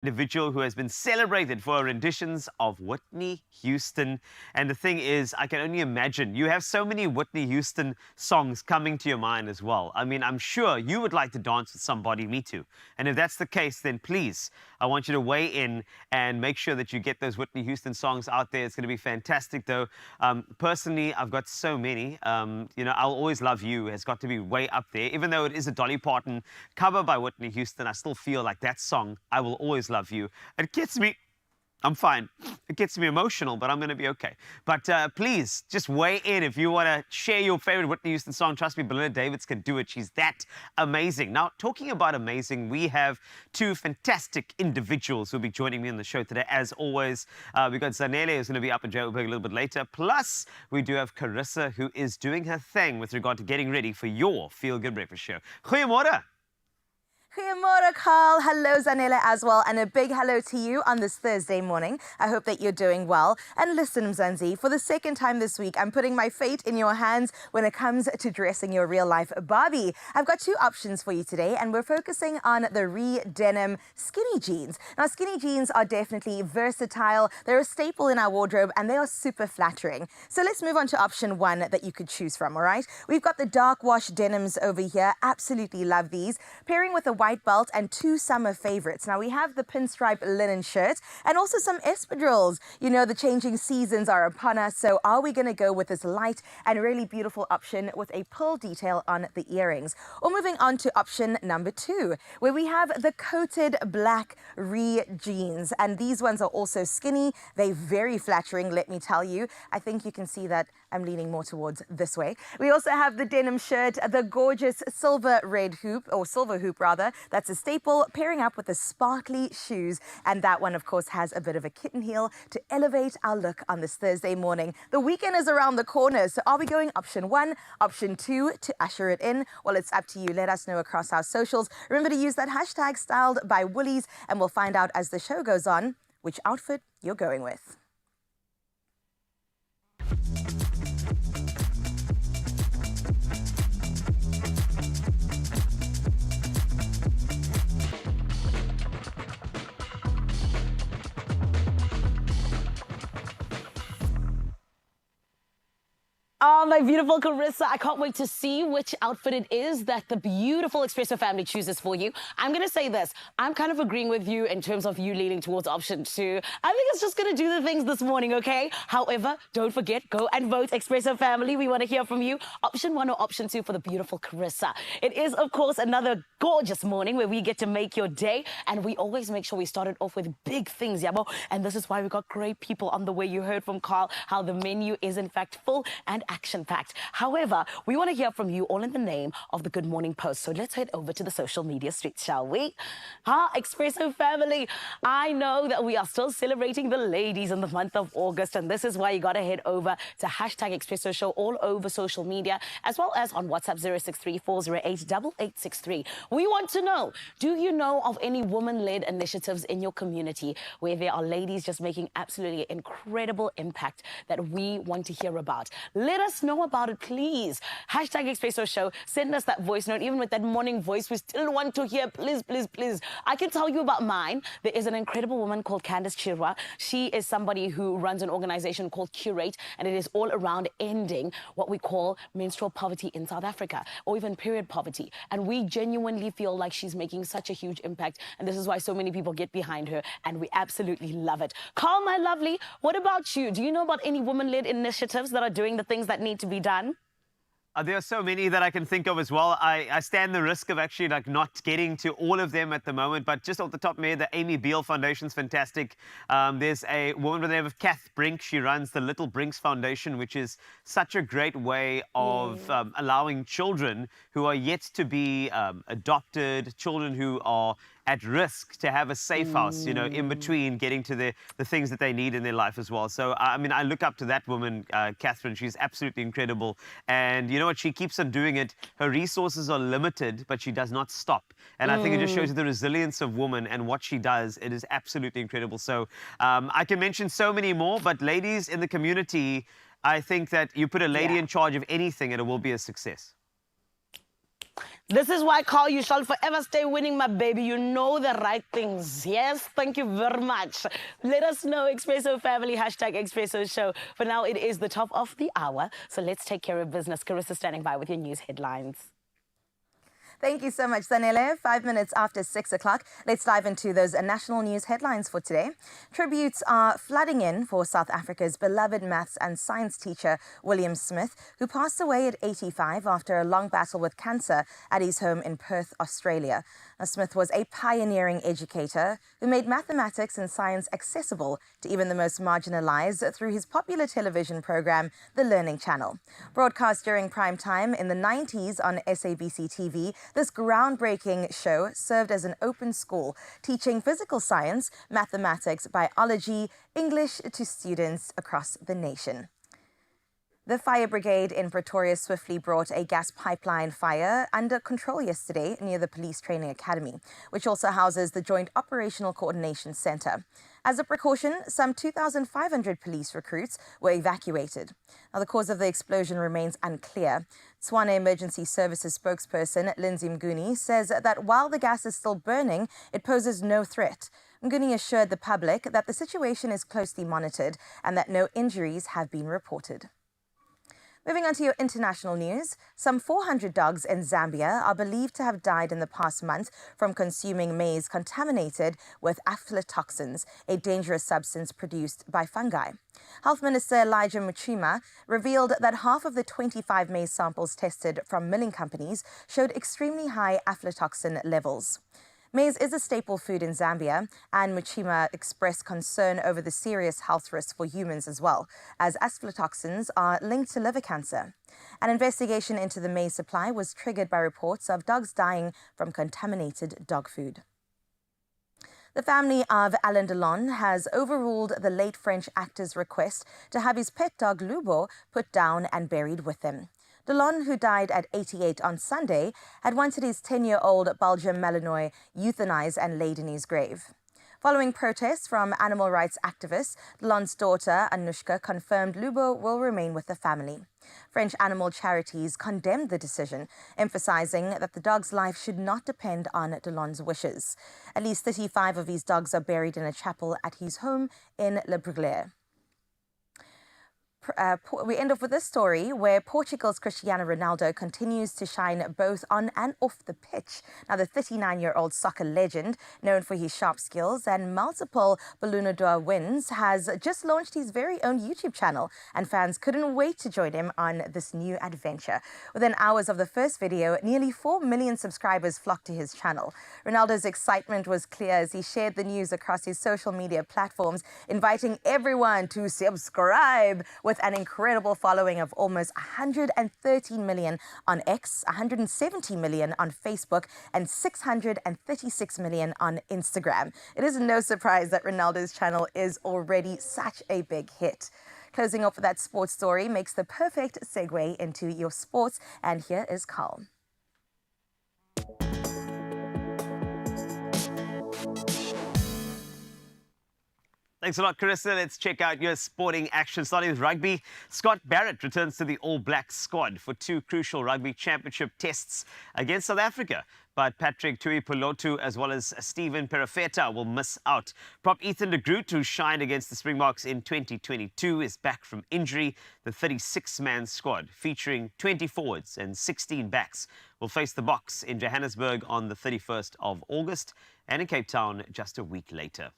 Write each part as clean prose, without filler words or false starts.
Individual who has been celebrated for her renditions of Whitney Houston. And the thing is, I can only imagine you have so many Whitney Houston songs coming to your mind as well. I mean, I'm sure you would like to dance with somebody, me too. And if that's the case, then please, I want you to weigh in and make sure that you get those Whitney Houston songs out there. It's going to be fantastic, though. Personally, I've got so many. I'll Always Love You has got to be way up there. Even though it is a Dolly Parton cover by Whitney Houston, I still feel like that song, I Will Always Love You. It gets me, I'm fine. It gets me emotional, but I'm going to be okay. But please, just weigh in if you want to share your favorite Whitney Houston song. Trust me, Belinda Davids can do it. She's that amazing. Now, talking about amazing, we have two fantastic individuals who will be joining me on the show today. As always, we've got Zanele, who's going to be up in Joburg a little bit later. Plus, we do have Carissa, who is doing her thing with regard to getting ready for your Feel Good Breakfast show. Goeiemorgen. Goeiemorgen, Carl. Hello, Zanele, as well. And a big hello to you on this Thursday morning. I hope that you're doing well. And listen, Mzansi, for the second time this week, I'm putting my fate in your hands when it comes to dressing your real-life Barbie. I've got two options for you today, and we're focusing on the re-denim skinny jeans. Now, skinny jeans are definitely versatile. They're a staple in our wardrobe, and they are super flattering. So let's move on to option one that you could choose from, all right? We've got the dark wash denims over here. Absolutely love these. Pairing with a white belt and two summer favorites. Now, we have the pinstripe linen shirt and also some espadrilles. You know, the changing seasons are upon us, so are we going to go with this light and really beautiful option with a pearl detail on the earrings? Or moving on to option number two, where we have the coated black jeans. And these ones are also skinny. They're very flattering, let me tell you. I think you can see that I'm leaning more towards this way. We also have the denim shirt, the gorgeous silver hoop rather. That's a staple, pairing up with the sparkly shoes. And that one, of course, has a bit of a kitten heel to elevate our look on this Thursday morning. The weekend is around the corner, so are we going option one, option two to usher it in? Well, it's up to you. Let us know across our socials. Remember to use that hashtag styled by Woolies, and we'll find out as the show goes on which outfit you're going with. Oh, my beautiful Carissa, I can't wait to see which outfit it is that the beautiful Expresso family chooses for you. I'm going to say this. I'm kind of agreeing with you in terms of you leaning towards option two. I think it's just going to do the things this morning, okay? However, don't forget, go and vote, Expresso family. We want to hear from you. Option one or option two for the beautiful Carissa. It is, of course, another gorgeous morning where we get to make your day, and we always make sure we start it off with big things, Yabo. And this is why we got great people on the way. You heard from Carl how the menu is, in fact, full and action-packed. However, we want to hear from you all in the name of the Good Morning Post. So let's head over to the social media streets, shall we? Expresso family, I know that we are still celebrating the ladies in the month of August, and this is why you got to head over to hashtag Expresso Show all over social media, as well as on WhatsApp 063-408-8863. We want to know, do you know of any woman-led initiatives in your community where there are ladies just making absolutely incredible impact that we want to hear about? Let us know about it, please. Hashtag Expresso Show. Send us that voice note. Even with that morning voice, we still want to hear. Please, please, please. I can tell you about mine. There is an incredible woman called Candace Chirwa. She is somebody who runs an organization called Curate, and it is all around ending what we call menstrual poverty in South Africa, or even period poverty. And we genuinely feel like she's making such a huge impact, and this is why so many people get behind her, and we absolutely love it. Carl, my lovely, what about you? Do you know about any woman-led initiatives that are doing the things that need to be done? There are so many that I can think of as well. I stand the risk of actually not getting to all of them at the moment, but just off the top of my head, the Amy Beale Foundation's fantastic. There's a woman by the name of Kath Brink. She runs the Little Brinks Foundation, which is such a great way of allowing children who are yet to be adopted, children who are at risk, to have a safe house, you know, in between getting to the things that they need in their life as well. So, I mean, I look up to that woman, Catherine. She's absolutely incredible. And you know what? She keeps on doing it. Her resources are limited, but she does not stop. And I think it just shows you the resilience of woman and what she does. It is absolutely incredible. So I can mention so many more, but ladies in the community, I think that you put a lady in charge of anything and it will be a success. This is why, Carl, you shall forever stay winning, my baby. You know the right things. Yes, thank you very much. Let us know, Expresso family, hashtag Expresso show. For now, it is the top of the hour, so let's take care of business. Carissa standing by with your news headlines. Thank you so much, Zanele. 5 minutes after 6 o'clock, let's dive into those national news headlines for today. Tributes are flooding in for South Africa's beloved maths and science teacher, William Smith, who passed away at 85 after a long battle with cancer at his home in Perth, Australia. Now, Smith was a pioneering educator who made mathematics and science accessible to even the most marginalized through his popular television program, The Learning Channel. Broadcast during prime time in the 90s on SABC TV, this groundbreaking show served as an open school, teaching physical science, mathematics, biology, English to students across the nation. The fire brigade in Pretoria swiftly brought a gas pipeline fire under control yesterday near the Police Training Academy, which also houses the Joint Operational Coordination Centre. As a precaution, some 2,500 police recruits were evacuated. Now, the cause of the explosion remains unclear. Tswana Emergency Services spokesperson Lindsay Mguni says that while the gas is still burning, it poses no threat. Mguni assured the public that the situation is closely monitored and that no injuries have been reported. Moving on to your international news, some 400 dogs in Zambia are believed to have died in the past month from consuming maize contaminated with aflatoxins, a dangerous substance produced by fungi. Health Minister Elijah Muchima revealed that half of the 25 maize samples tested from milling companies showed extremely high aflatoxin levels. Maize is a staple food in Zambia, and Muchima expressed concern over the serious health risks for humans as well, as aflatoxins are linked to liver cancer. An investigation into the maize supply was triggered by reports of dogs dying from contaminated dog food. The family of Alain Delon has overruled the late French actor's request to have his pet dog Lubo put down and buried with him. Delon, who died at 88 on Sunday, had wanted his 10-year-old Belgian Malinois euthanized and laid in his grave. Following protests from animal rights activists, Delon's daughter, Anushka, confirmed Lubo will remain with the family. French animal charities condemned the decision, emphasizing that the dog's life should not depend on Delon's wishes. At least 35 of his dogs are buried in a chapel at his home in Le Brugler. We end off with this story where Portugal's Cristiano Ronaldo continues to shine both on and off the pitch. Now, the 39-year-old soccer legend, known for his sharp skills and multiple Ballon d'Or wins, has just launched his very own YouTube channel, and fans couldn't wait to join him on this new adventure. Within hours of the first video, nearly 4 million subscribers flocked to his channel. Ronaldo's excitement was clear as he shared the news across his social media platforms, inviting everyone to subscribe, with an incredible following of almost 130 million on X, 170 million on Facebook, and 636 million on Instagram. It is no surprise that Ronaldo's channel is already such a big hit. Closing off with that sports story makes the perfect segue into your sports, and here is Carl. Thanks a lot, Carissa. Let's check out your sporting action. Starting with rugby, Scott Barrett returns to the All Blacks squad for 2 crucial rugby championship tests against South Africa. But Patrick Tuipulotu as well as Stephen Perafeta will miss out. Prop Ethan de Groot, who shined against the Springboks in 2022, is back from injury. The 36-man squad, featuring 20 forwards and 16 backs, will face the Boks in Johannesburg on the 31st of August and in Cape Town just a week later.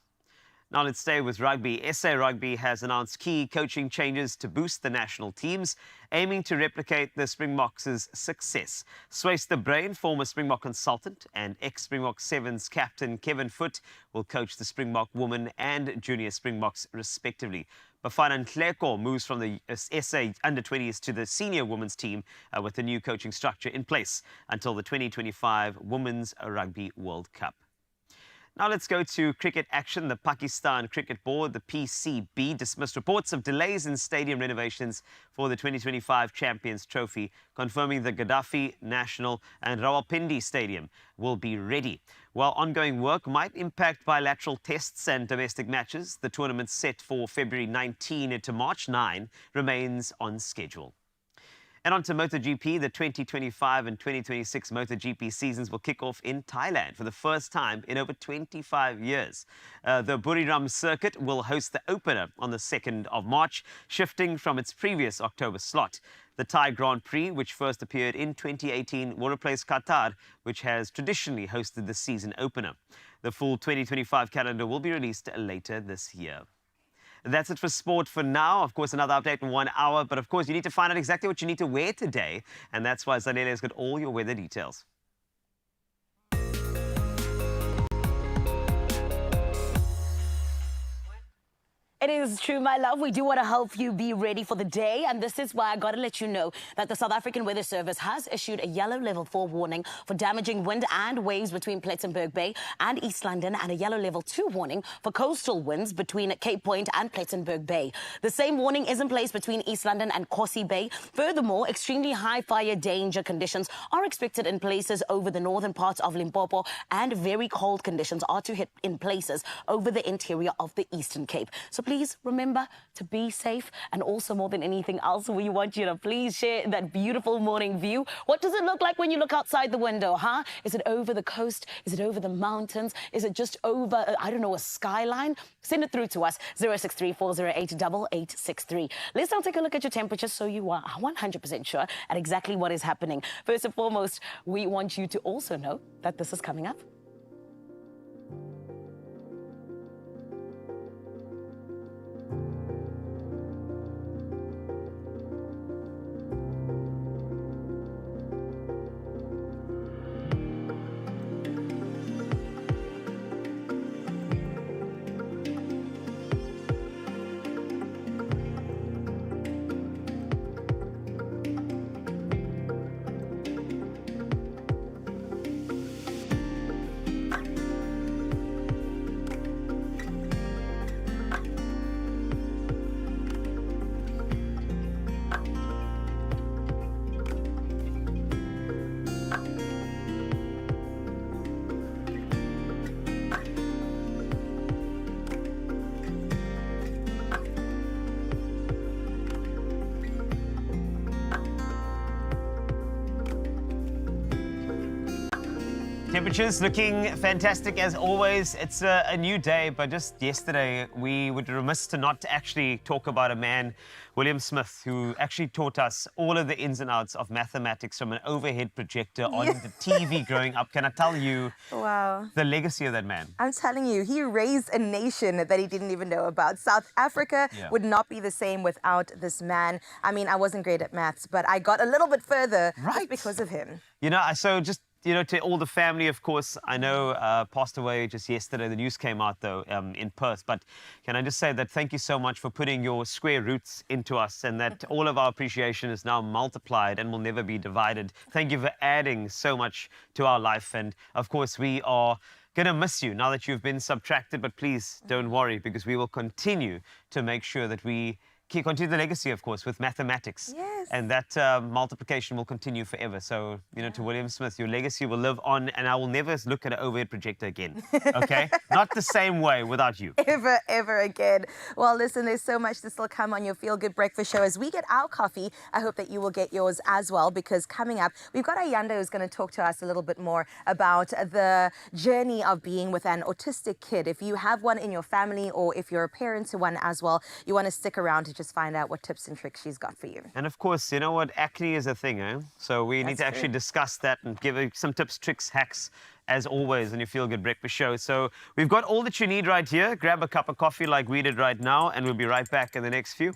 Now let's stay with rugby. SA Rugby has announced key coaching changes to boost the national teams, aiming to replicate the Springboks' success. Swys de Bruin, former Springbok consultant and ex-Springbok Sevens captain Kevin Foote, will coach the Springbok women and junior Springboks respectively. Bafana Nhleko moves from the SA under-20s to the senior women's team with the new coaching structure in place until the 2025 Women's Rugby World Cup. Now let's go to cricket action. The Pakistan Cricket Board, the PCB, dismissed reports of delays in stadium renovations for the 2025 Champions Trophy, confirming the Gaddafi, National and Rawalpindi Stadium will be ready. While ongoing work might impact bilateral tests and domestic matches, the tournament set for February 19 to March 9 remains on schedule. And on to MotoGP, the 2025 and 2026 MotoGP seasons will kick off in Thailand for the first time in over 25 years. The Buriram circuit will host the opener on the 2nd of March, shifting from its previous October slot. The Thai Grand Prix, which first appeared in 2018, will replace Qatar, which has traditionally hosted the season opener. The full 2025 calendar will be released later this year. That's it for sport for now. Of course, another update in 1 hour. But of course, you need to find out exactly what you need to wear today. And that's why Zanele has got all your weather details. It is true, my love. We do want to help you be ready for the day. And this is why I got to let you know that the South African Weather Service has issued a yellow level 4 warning for damaging wind and waves between Plettenberg Bay and East London, and a yellow level 2 warning for coastal winds between Cape Point and Plettenberg Bay. The same warning is in place between East London and Kosi Bay. Furthermore, extremely high fire danger conditions are expected in places over the northern parts of Limpopo, and very cold conditions are to hit in places over the interior of the Eastern Cape. So please remember to be safe, and also more than anything else, we want you to please share that beautiful morning view. What does it look like when you look outside the window, huh? Is it over the coast? Is it over the mountains? Is it just over, I don't know, a skyline? Send it through to us, 063-408-8863. Let's now take a look at your temperature so you are 100% sure at exactly what is happening. First and foremost, we want you to also know that this is coming up. Temperatures looking fantastic as always. It's a new day, but just yesterday we were remiss to not actually talk about a man, William Smith, who actually taught us all of the ins and outs of mathematics from an overhead projector on the TV growing up. Can I tell you the legacy of that man? I'm telling you, he raised a nation that he didn't even know about. South Africa would not be the same without this man. I mean, I wasn't great at maths, but I got a little bit further just because of him. You know, so just, you know, to all the family, of course, I know passed away just yesterday. The news came out, though, in Perth. But can I just say that thank you so much for putting your square roots into us, and that all of our appreciation is now multiplied and will never be divided. Thank you for adding so much to our life. And, of course, we are going to miss you now that you've been subtracted. But please don't worry, because we will continue to make sure that we continue the legacy, of course, with mathematics. Yes. And that multiplication will continue forever. So, you know, to William Smith, your legacy will live on, and I will never look at an overhead projector again, okay? Not the same way without you. Ever again. Well, listen, there's so much to still come on your Feel Good Breakfast show. As we get our coffee, I hope that you will get yours as well, because coming up, we've got Ayanda who's going to talk to us a little bit more about the journey of being with an autistic kid. If you have one in your family, or if you're a parent to one as well, you want to stick around to just find out what tips and tricks she's got for you. And of course, you know what? Acne is a thing, eh? So we need to actually discuss that and give you some tips, tricks, hacks, as always, on your Feel Good Breakfast show. So we've got all that you need right here. Grab a cup of coffee like we did right now, and we'll be right back in the next few.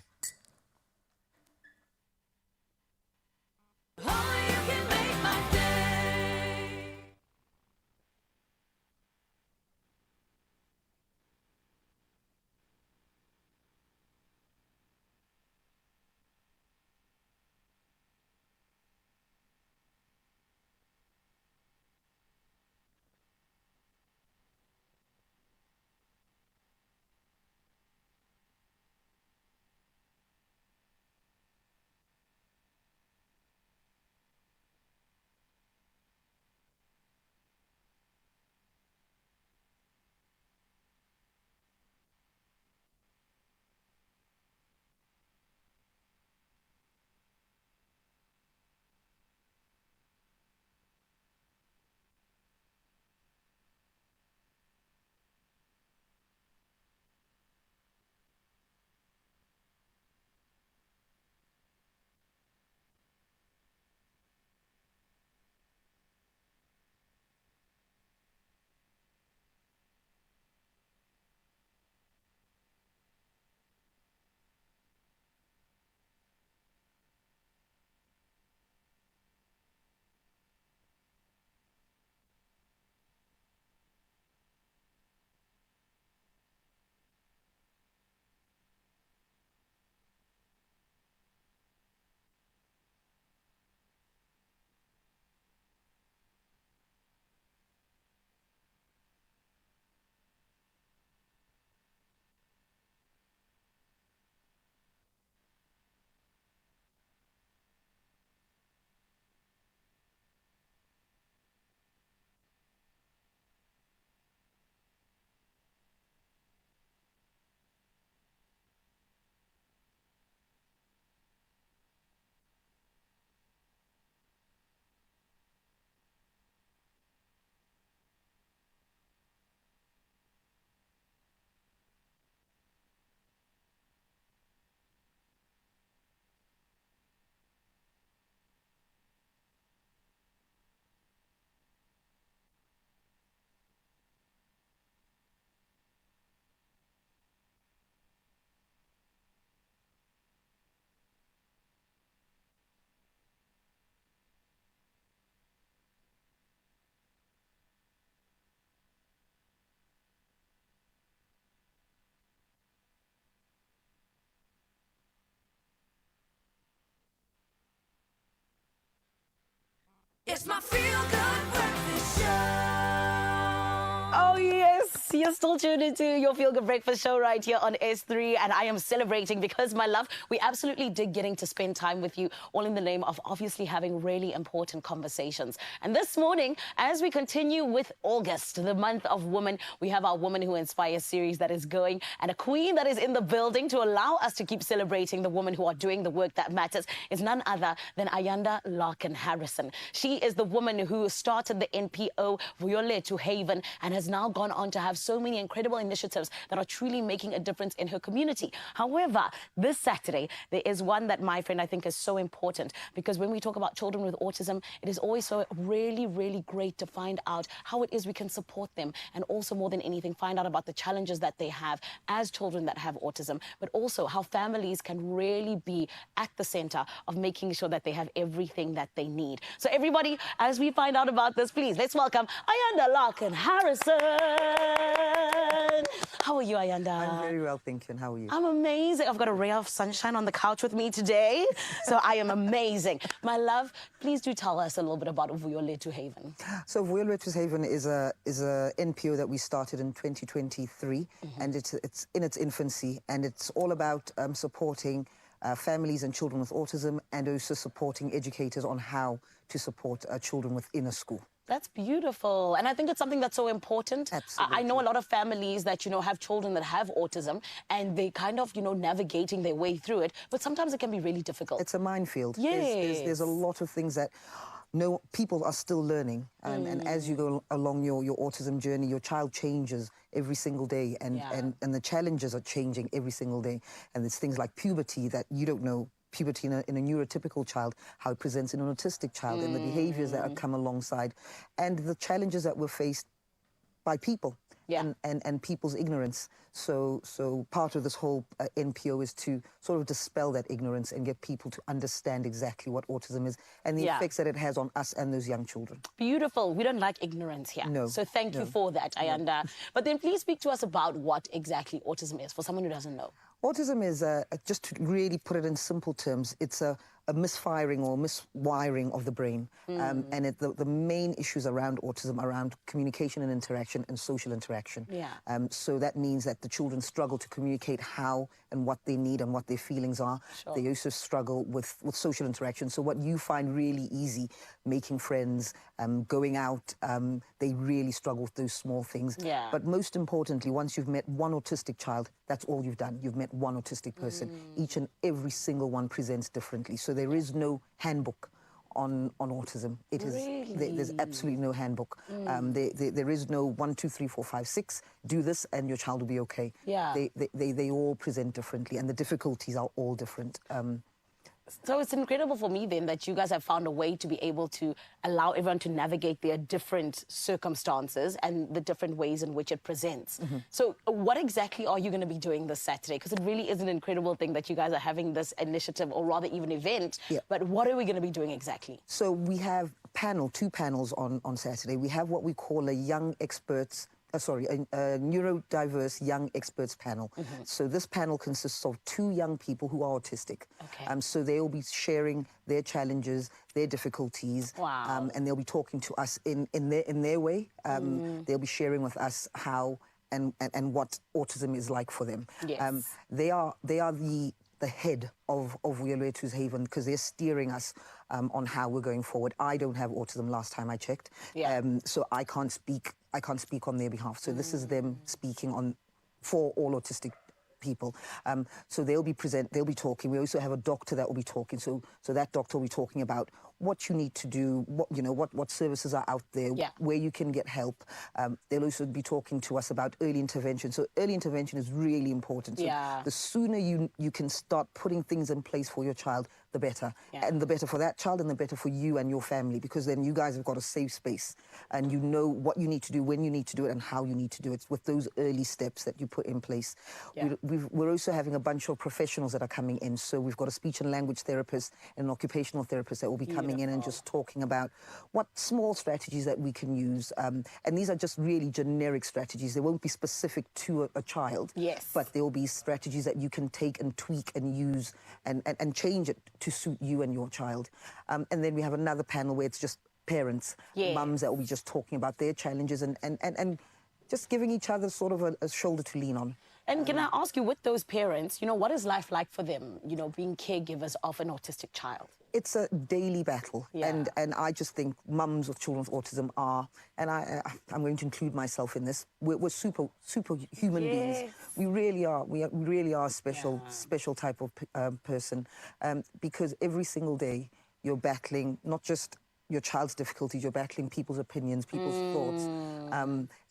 It's my feel-good breakfast show. Oh, yes. You're still tuned into your Feel Good Breakfast show right here on S3. And I am celebrating because, my love, we absolutely did getting to spend time with you, all in the name of obviously having really important conversations. And this morning, as we continue with August, the month of women, we have our Women Who Inspire series that is going, and a queen that is in the building to allow us to keep celebrating the women who are doing the work that matters is none other than Ayanda Larkin Harrison. She is the woman who started the NPO Vuyole to Haven and has now gone on to have so many incredible initiatives that are truly making a difference in her community. However, this Saturday, there is one that, my friend, I think is so important, because when we talk about children with autism, it is always so really, really great to find out how it is we can support them, and also, more than anything, find out about the challenges that they have as children that have autism, but also how families can really be at the center of making sure that they have everything that they need. So everybody, as we find out about this, please, let's welcome Ayanda Larkin Harrison. How are you, Ayanda? I'm very well, thank you. And how are you? I'm amazing. I've got a ray of sunshine on the couch with me today, so I am amazing. My love, please do tell us a little bit about Vuyole to Haven. So Vuyole to Haven is a NPO that we started in 2023, and it's in its infancy, and it's all about supporting families and children with autism, and also supporting educators on how to support children within a school. That's beautiful. And I think it's something that's so important. Absolutely. I know a lot of families that, have children that have autism, and they kind of, navigating their way through it. But sometimes it can be really difficult. It's a minefield. Yes. There's a lot of things that people are still learning. And as you go along your autism journey, your child changes every single day. And the challenges are changing every single day. And there's things like puberty that you don't know. Puberty in a neurotypical child, how it presents in an autistic child, and the behaviors that come alongside, and the challenges that were faced by people and people's ignorance. So part of this whole NPO is to sort of dispel that ignorance and get people to understand exactly what autism is and the effects that it has on us and those young children. Beautiful. We don't like ignorance here. No. So thank you for that, Ayanda. But then please speak to us about what exactly autism is for someone who doesn't know. Autism is, just to really put it in simple terms, it's a misfiring or miswiring of the brain. And the main issues around autism, around communication and interaction and social interaction. So that means that the children struggle to communicate how and what they need and what their feelings are. Sure. They also struggle with social interaction. So what you find really easy, making friends, going out, they really struggle with those small things. But most importantly, once you've met one autistic child, that's all you've done. You've met one autistic person. Each and every single one presents differently. So there is no handbook on autism. It is there's absolutely no handbook. There is no 1, 2, 3, 4, 5, 6. Do this and your child will be okay. They all present differently, and the difficulties are all different. So it's incredible for me then that you guys have found a way to be able to allow everyone to navigate their different circumstances and the different ways in which it presents. So what exactly are you going to be doing this Saturday? Because it really is an incredible thing that you guys are having this initiative, or rather even event. But what are we going to be doing exactly? So we have two panels on Saturday. We have what we call a young experts a neurodiverse young experts panel. So this panel consists of 2 young people who are autistic. So they'll be sharing their challenges, their difficulties, and they'll be talking to us in their way. They'll be sharing with us how and what autism is like for them. They are the head of Vuyole to Haven, because they're steering us on how we're going forward. I don't have autism last time I checked, so I can't speak on their behalf. So this is them speaking for all autistic people. So they'll be talking. We also have a doctor that will be talking. So that doctor will be talking about what you need to do, what services are out there, where you can get help. They'll also be talking to us about early intervention. So early intervention is really important. So the sooner you can start putting things in place for your child, the better. And the better for that child, and the better for you and your family, because then you guys have got a safe space and you know what you need to do, when you need to do it, and how you need to do it with those early steps that you put in place. We're also having a bunch of professionals that are coming in. So we've got a speech and language therapist and an occupational therapist that will be coming in and just talking about what small strategies that we can use. And these are just really generic strategies. They won't be specific to a child, but there will be strategies that you can take and tweak and use and change it to suit you and your child. And then we have another panel where it's just parents, Yes. mums that will be just talking about their challenges and just giving each other sort of a shoulder to lean on. And can I ask you, with those parents, what is life like for them, being caregivers of an autistic child? It's a daily battle, Yeah. and I just think mums of children with autism are, and I'm going to include myself in this. We're super human beings. Yes. We really are. We really are a special type of person, because every single day you're battling not just your child's difficulties, you're battling people's opinions, people's thoughts,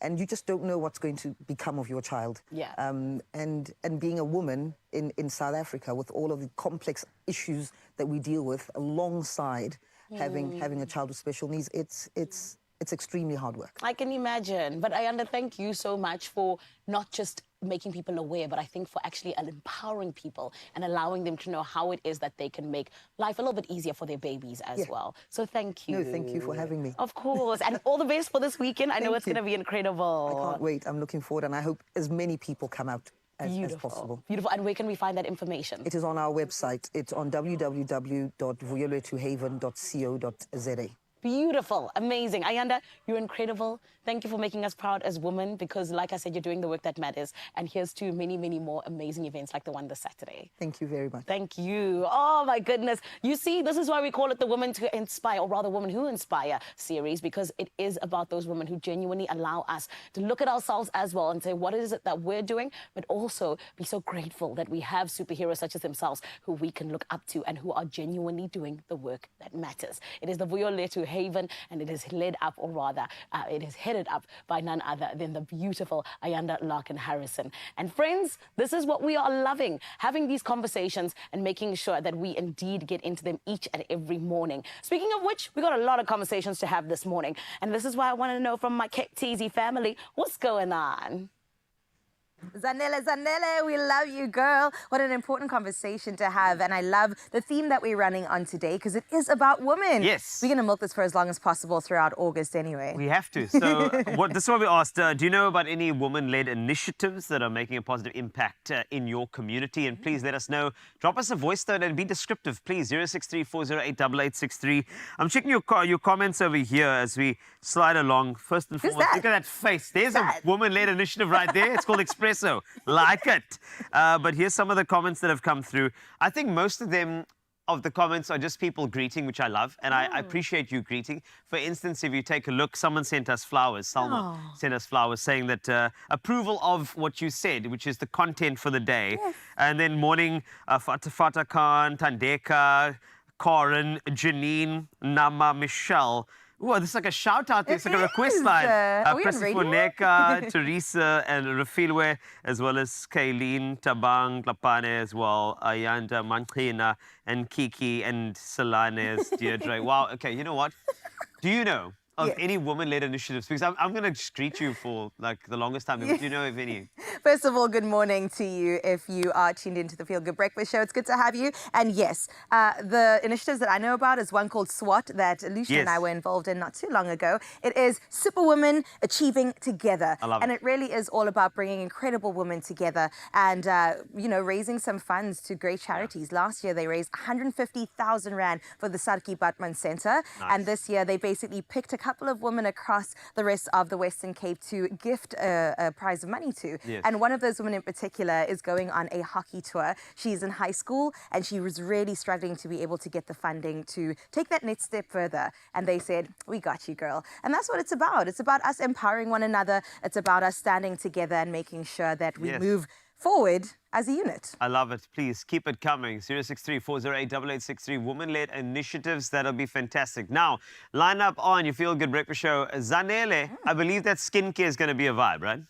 and you just don't know what's going to become of your child. Yeah. And being a woman in South Africa with all of the complex issues that we deal with alongside having a child with special needs, it's extremely hard work. I can imagine. But Ayanda, thank you so much for not just making people aware, but I think for actually empowering people and allowing them to know how it is that they can make life a little bit easier for their babies as well. So thank you. No, thank you for having me. Of course. And all the best for this weekend. I know Thank it's you. going to be incredible. I can't wait. I'm looking forward, and I hope as many people come out as possible. Beautiful. And where can we find that information? It is on our website. It's on www.vuyolethuhaven.co.za. Beautiful. Amazing. Ayanda, you're incredible. Thank you for making us proud as women because, like I said, you're doing the work that matters. And here's to many, many more amazing events like the one this Saturday. Thank you very much. Thank you. Oh, my goodness. You see, this is why we call it the Women to Inspire, or rather Women Who Inspire series, because it is about those women who genuinely allow us to look at ourselves as well and say, what is it that we're doing? But also be so grateful that we have superheroes such as themselves who we can look up to and who are genuinely doing the work that matters. It is the Vuyolethu Haven, and it is led up, or rather, it is headed up by none other than the beautiful Ayanda Larkin Harrison. And friends, this is what we are loving, having these conversations and making sure that we indeed get into them each and every morning. Speaking of which, we got a lot of conversations to have this morning. And this is why I want to know from my KTZ family, what's going on? Zanele, we love you, girl. What an important conversation to have. And I love the theme that we're running on today because it is about women. Yes. We're going to milk this for as long as possible throughout August anyway. We have to. So this is what we asked. Do you know about any woman-led initiatives that are making a positive impact in your community? And please let us know. Drop us a voice note and be descriptive, please. 063-408-8863. I'm checking your comments over here as we slide along. First and foremost, that? look at that face. There's a that? woman-led initiative right there. It's called Expresso. Like it. But here's some of the comments that have come through. I think most of them of the comments are just people greeting, which I love, and I appreciate you greeting. For instance, if you take a look, someone sent us flowers. Salma sent us flowers saying that approval of what you said, which is the content for the day. Yes. And then morning, Fata Khan, Tandeka, Corin, Janine, Nama, Michelle. Whoa, this is like a shout out. It's like a request line. Are we on radio? Neka, Teresa, and Rafilwe, as well as Kayleen, Tabang, Lapane as well, Ayanda, Mankhina, and Kiki, and Selanes, Deirdre. Wow, okay, you know what? Do you know of any woman-led initiatives? Because I'm going to just greet you for like the longest time. Do you know of any? First of all, good morning to you if you are tuned into the Feel Good Breakfast Show. It's good to have you. And yes, the initiatives that I know about is one called SWAT that Lucia and I were involved in not too long ago. It is Superwomen Achieving Together. I love and it. it really is all about bringing incredible women together and, raising some funds to great charities. Last year, they raised 150,000 Rand for the Sarki Batman Center. Nice. And this year, they basically picked a couple of women across the rest of the Western Cape to gift a prize of money to. Yes. And one of those women in particular is going on a hockey tour. She's in high school and she was really struggling to be able to get the funding to take that next step further. And they said, we got you, girl. And that's what it's about. It's about us empowering one another. It's about us standing together and making sure that we move forward as a unit. I love it. Please keep it coming. 063-408-8863. Woman-led initiatives. That'll be fantastic. Now, line up on your Feel Good Breakfast Show. Zanele, I believe that skincare is going to be a vibe, right?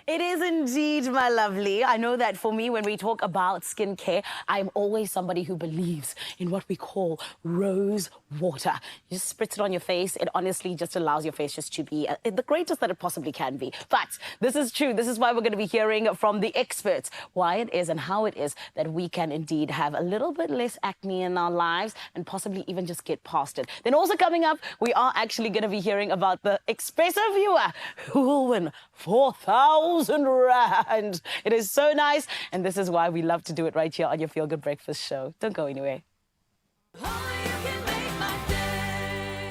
It is indeed, my lovely. I know that for me, when we talk about skincare, I'm always somebody who believes in what we call rose water. You just spritz it on your face. It honestly just allows your face just to be the greatest that it possibly can be. But this is true. This is why we're going to be hearing from the experts why it is and how it is that we can indeed have a little bit less acne in our lives and possibly even just get past it. Then also coming up, we are actually going to be hearing about the Expresso viewer who will win 4,000 Rand. It is so nice, and this is why we love to do it right here on your Feel Good Breakfast Show. Don't go anywhere. Only you can make my day.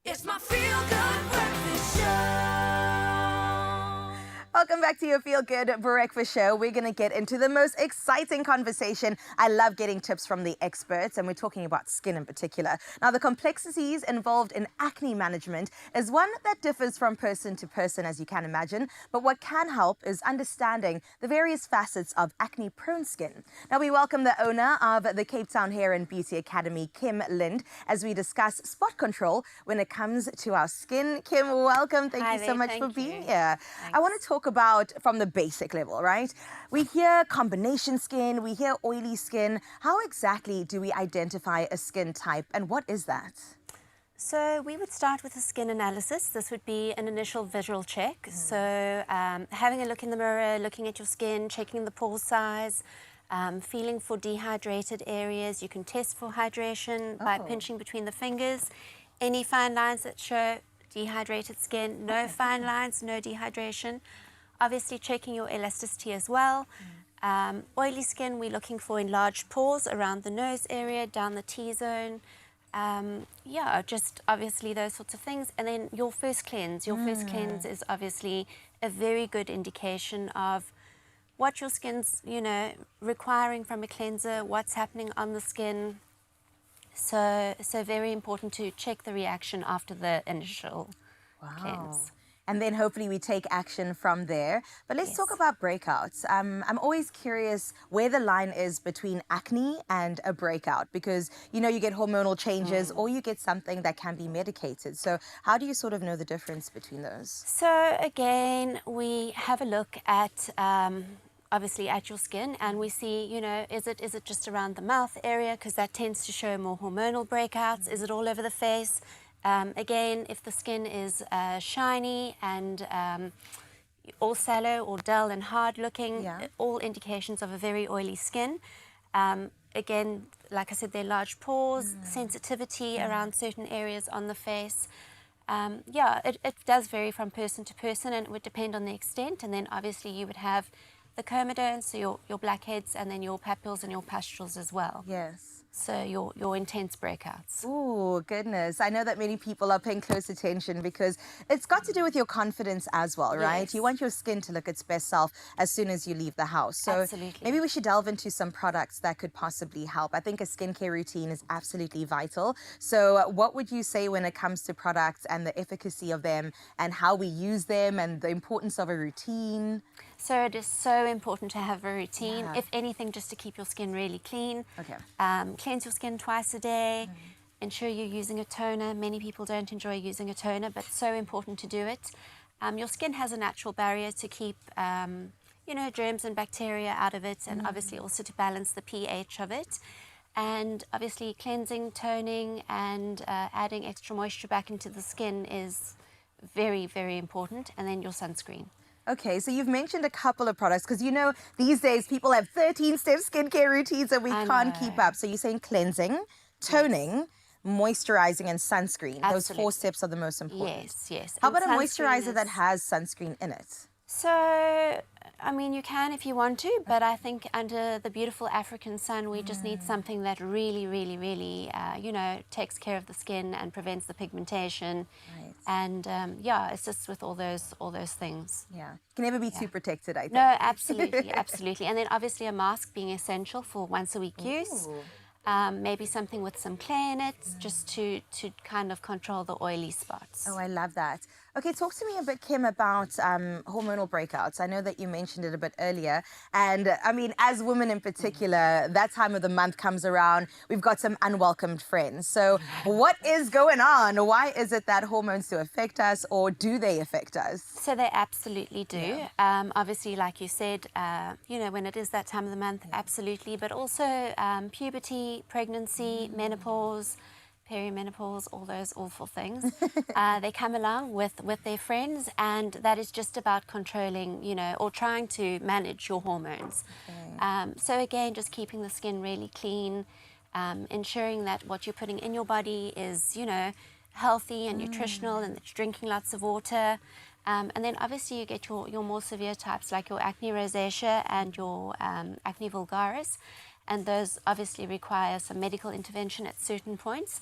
It's my feel good breakfast show. Welcome back to your Feel Good Breakfast Show. We're going to get into the most exciting conversation. I love getting tips from the experts, and we're talking about skin in particular. Now, the complexities involved in acne management is one that differs from person to person, as you can imagine. But what can help is understanding the various facets of acne-prone skin. Now, we welcome the owner of the Cape Town Hair and Beauty Academy, Kim Lind, as we discuss spot control when it comes to our skin. Kim, welcome. Thank Hi you so there, much for thank being you. here. I want to talk about from the basic level, right? We hear combination skin, we hear oily skin. How exactly do we identify a skin type, and what is that? So we would start with a skin analysis. This would be an initial visual check. So having a look in the mirror, looking at your skin, checking the pore size, feeling for dehydrated areas. You can test for hydration by pinching between the fingers. Any fine lines that show dehydrated skin, no fine lines, no dehydration. Obviously checking your elasticity as well. Oily skin, we're looking for enlarged pores around the nose area, down the T-zone. Yeah, just obviously those sorts of things. And then your first cleanse. Your first cleanse is obviously a very good indication of what your skin's, you know, requiring from a cleanser, what's happening on the skin. So very important to check the reaction after the initial cleanse. And then hopefully we take action from there. But let's talk about breakouts. I'm always curious where the line is between acne and a breakout, because, you know, you get hormonal changes or you get something that can be medicated. So how do you sort of know the difference between those? So again, we have a look at obviously at your skin, and we see, you know, is it just around the mouth area, because that tends to show more hormonal breakouts? Is it all over the face? Again, if the skin is shiny and all sallow or dull and hard looking, all indications of a very oily skin. Again, like I said, there are large pores, sensitivity around certain areas on the face. Yeah, it does vary from person to person, and it would depend on the extent. And then obviously you would have the comedones, so your blackheads, and then your papules and your pustules as well. Yes. So your intense breakouts. Oh, goodness. I know that many people are paying close attention because it's got to do with your confidence as well, right? Yes. You want your skin to look its best self as soon as you leave the house. So Absolutely. maybe we should delve into some products that could possibly help. I think a skincare routine is absolutely vital. So what would you say when it comes to products and the efficacy of them and how we use them and the importance of a routine? So it is so important to have a routine. Yeah. If anything, just to keep your skin really clean. Okay. Cleanse your skin twice a day. Ensure you're using a toner. Many people don't enjoy using a toner, but it's so important to do it. Your skin has a natural barrier to keep, you know, germs and bacteria out of it, and obviously also to balance the pH of it. And obviously cleansing, toning, and adding extra moisture back into the skin is very, very important. And then your sunscreen. Okay, so you've mentioned a couple of products because, you know, these days people have 13-step skincare routines that we can't keep up. So you're saying cleansing, toning, moisturizing, and sunscreen. Those 4 steps are the most important. Yes, yes. How And about a sunscreen moisturizer that has sunscreen in it? So, I mean, you can if you want to, but I think under the beautiful African sun, we just need something that really, really, really, you know, takes care of the skin and prevents the pigmentation. Right. And yeah, assists with all those things. Yeah. Can never be too protected, I think. No, absolutely, absolutely. And then obviously a mask being essential for once a week use. Maybe something with some clay in it, just to kind of control the oily spots. Oh, I love that. Okay, talk to me a bit, Kim, about hormonal breakouts. I know that you mentioned it a bit earlier. And I mean, as women in particular, that time of the month comes around, we've got some unwelcomed friends. So what is going on? Why is it that hormones do affect us, or do they affect us? So they absolutely do. Obviously, like you said, you know, when it is that time of the month, absolutely. But also puberty, pregnancy, menopause, perimenopause, all those awful things. They come along with their friends, and that is just about controlling, you know, or trying to manage your hormones. So again, just keeping the skin really clean, ensuring that what you're putting in your body is, you know, healthy and nutritional, and that you're drinking lots of water. And then obviously you get your more severe types like your acne rosacea and your acne vulgaris. and those obviously require some medical intervention at certain points.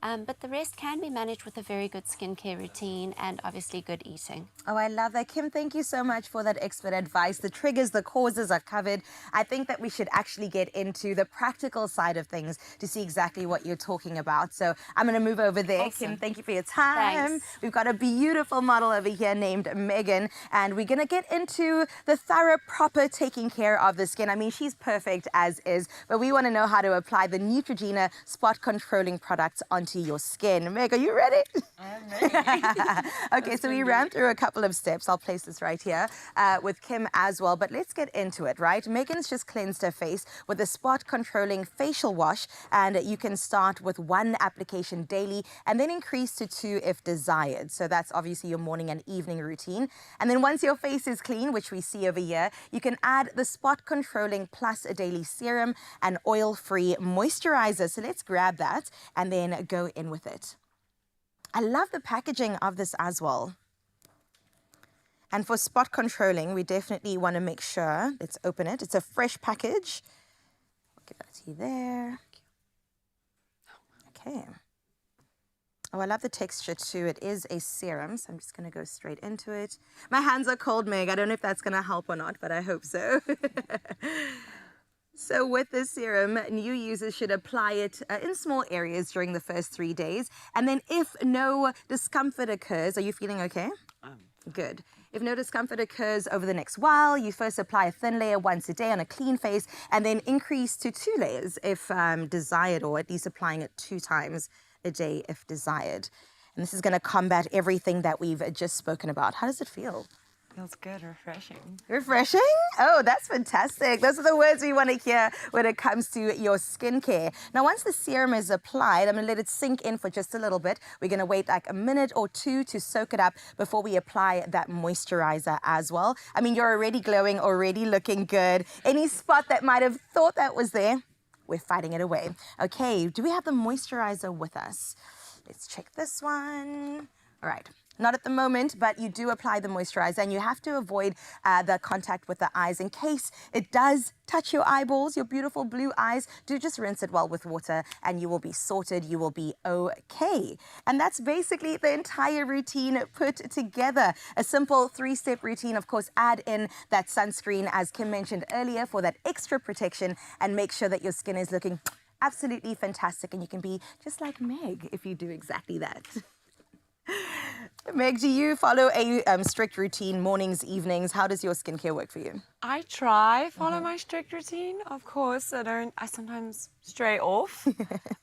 But the rest can be managed with a very good skincare routine and obviously good eating. Oh, I love that. Kim, thank you so much for that expert advice. The triggers, the causes are covered. I think that we should actually get into the practical side of things to see exactly what you're talking about. So I'm going to move over there. Awesome. Kim, thank you for your time. Thanks. We've got a beautiful model over here named Megan, and we're going to get into the thorough, proper taking care of the skin. I mean, she's perfect as is, but we want to know how to apply the Neutrogena spot controlling products onto your skin. Meg, are you ready? I'm ready. Okay, so we ran through a couple of steps. I'll place this right here with Kim as well, but let's get into it, right? Megan's just cleansed her face with a spot controlling facial wash, and you can start with 1 application daily and then increase to 2 if desired. So that's obviously your morning and evening routine. And then once your face is clean, which we see over here, you can add the spot controlling plus a daily serum and oil-free moisturizer. So let's grab that and then go in with it. I love the packaging of this as well. And for spot controlling, we definitely want to make sure, let's open it. It's a fresh package. I'll give that to you there. Okay. Oh, I love the texture too. It is a serum, so I'm just going to go straight into it. My hands are cold, Meg. I don't know if that's going to help or not, but I hope so. So with this serum, new users should apply it in small areas during the first 3 days. And then if no discomfort occurs, are you feeling okay? Good. If no discomfort occurs over the next while, you first apply a thin layer once a day on a clean face and then increase to 2 layers if desired, or at least applying it 2 times a day if desired. And this is going to combat everything that we've just spoken about. How does it feel? Feels good, refreshing. Refreshing? Oh, that's fantastic. Those are the words we want to hear when it comes to your skincare. Now, once the serum is applied, I'm going to let it sink in for just a little bit. We're going to wait like a minute or 2 to soak it up before we apply that moisturizer as well. I mean, you're already glowing, already looking good. Any spot that might have thought that was there, we're fighting it away. Okay, do we have the moisturizer with us? Let's check this one. All right. Not at the moment, but you do apply the moisturizer, and you have to avoid the contact with the eyes in case it does touch your eyeballs, your beautiful blue eyes. Do just rinse it well with water and you will be sorted. You will be okay. And that's basically the entire routine put together. A simple 3-step routine. Of course, add in that sunscreen, as Kim mentioned earlier, for that extra protection, and make sure that your skin is looking absolutely fantastic. And you can be just like Meg if you do exactly that. Meg, do you follow a strict routine, mornings, evenings? How does your skincare work for you? I try follow my strict routine. Of course, I sometimes stray off.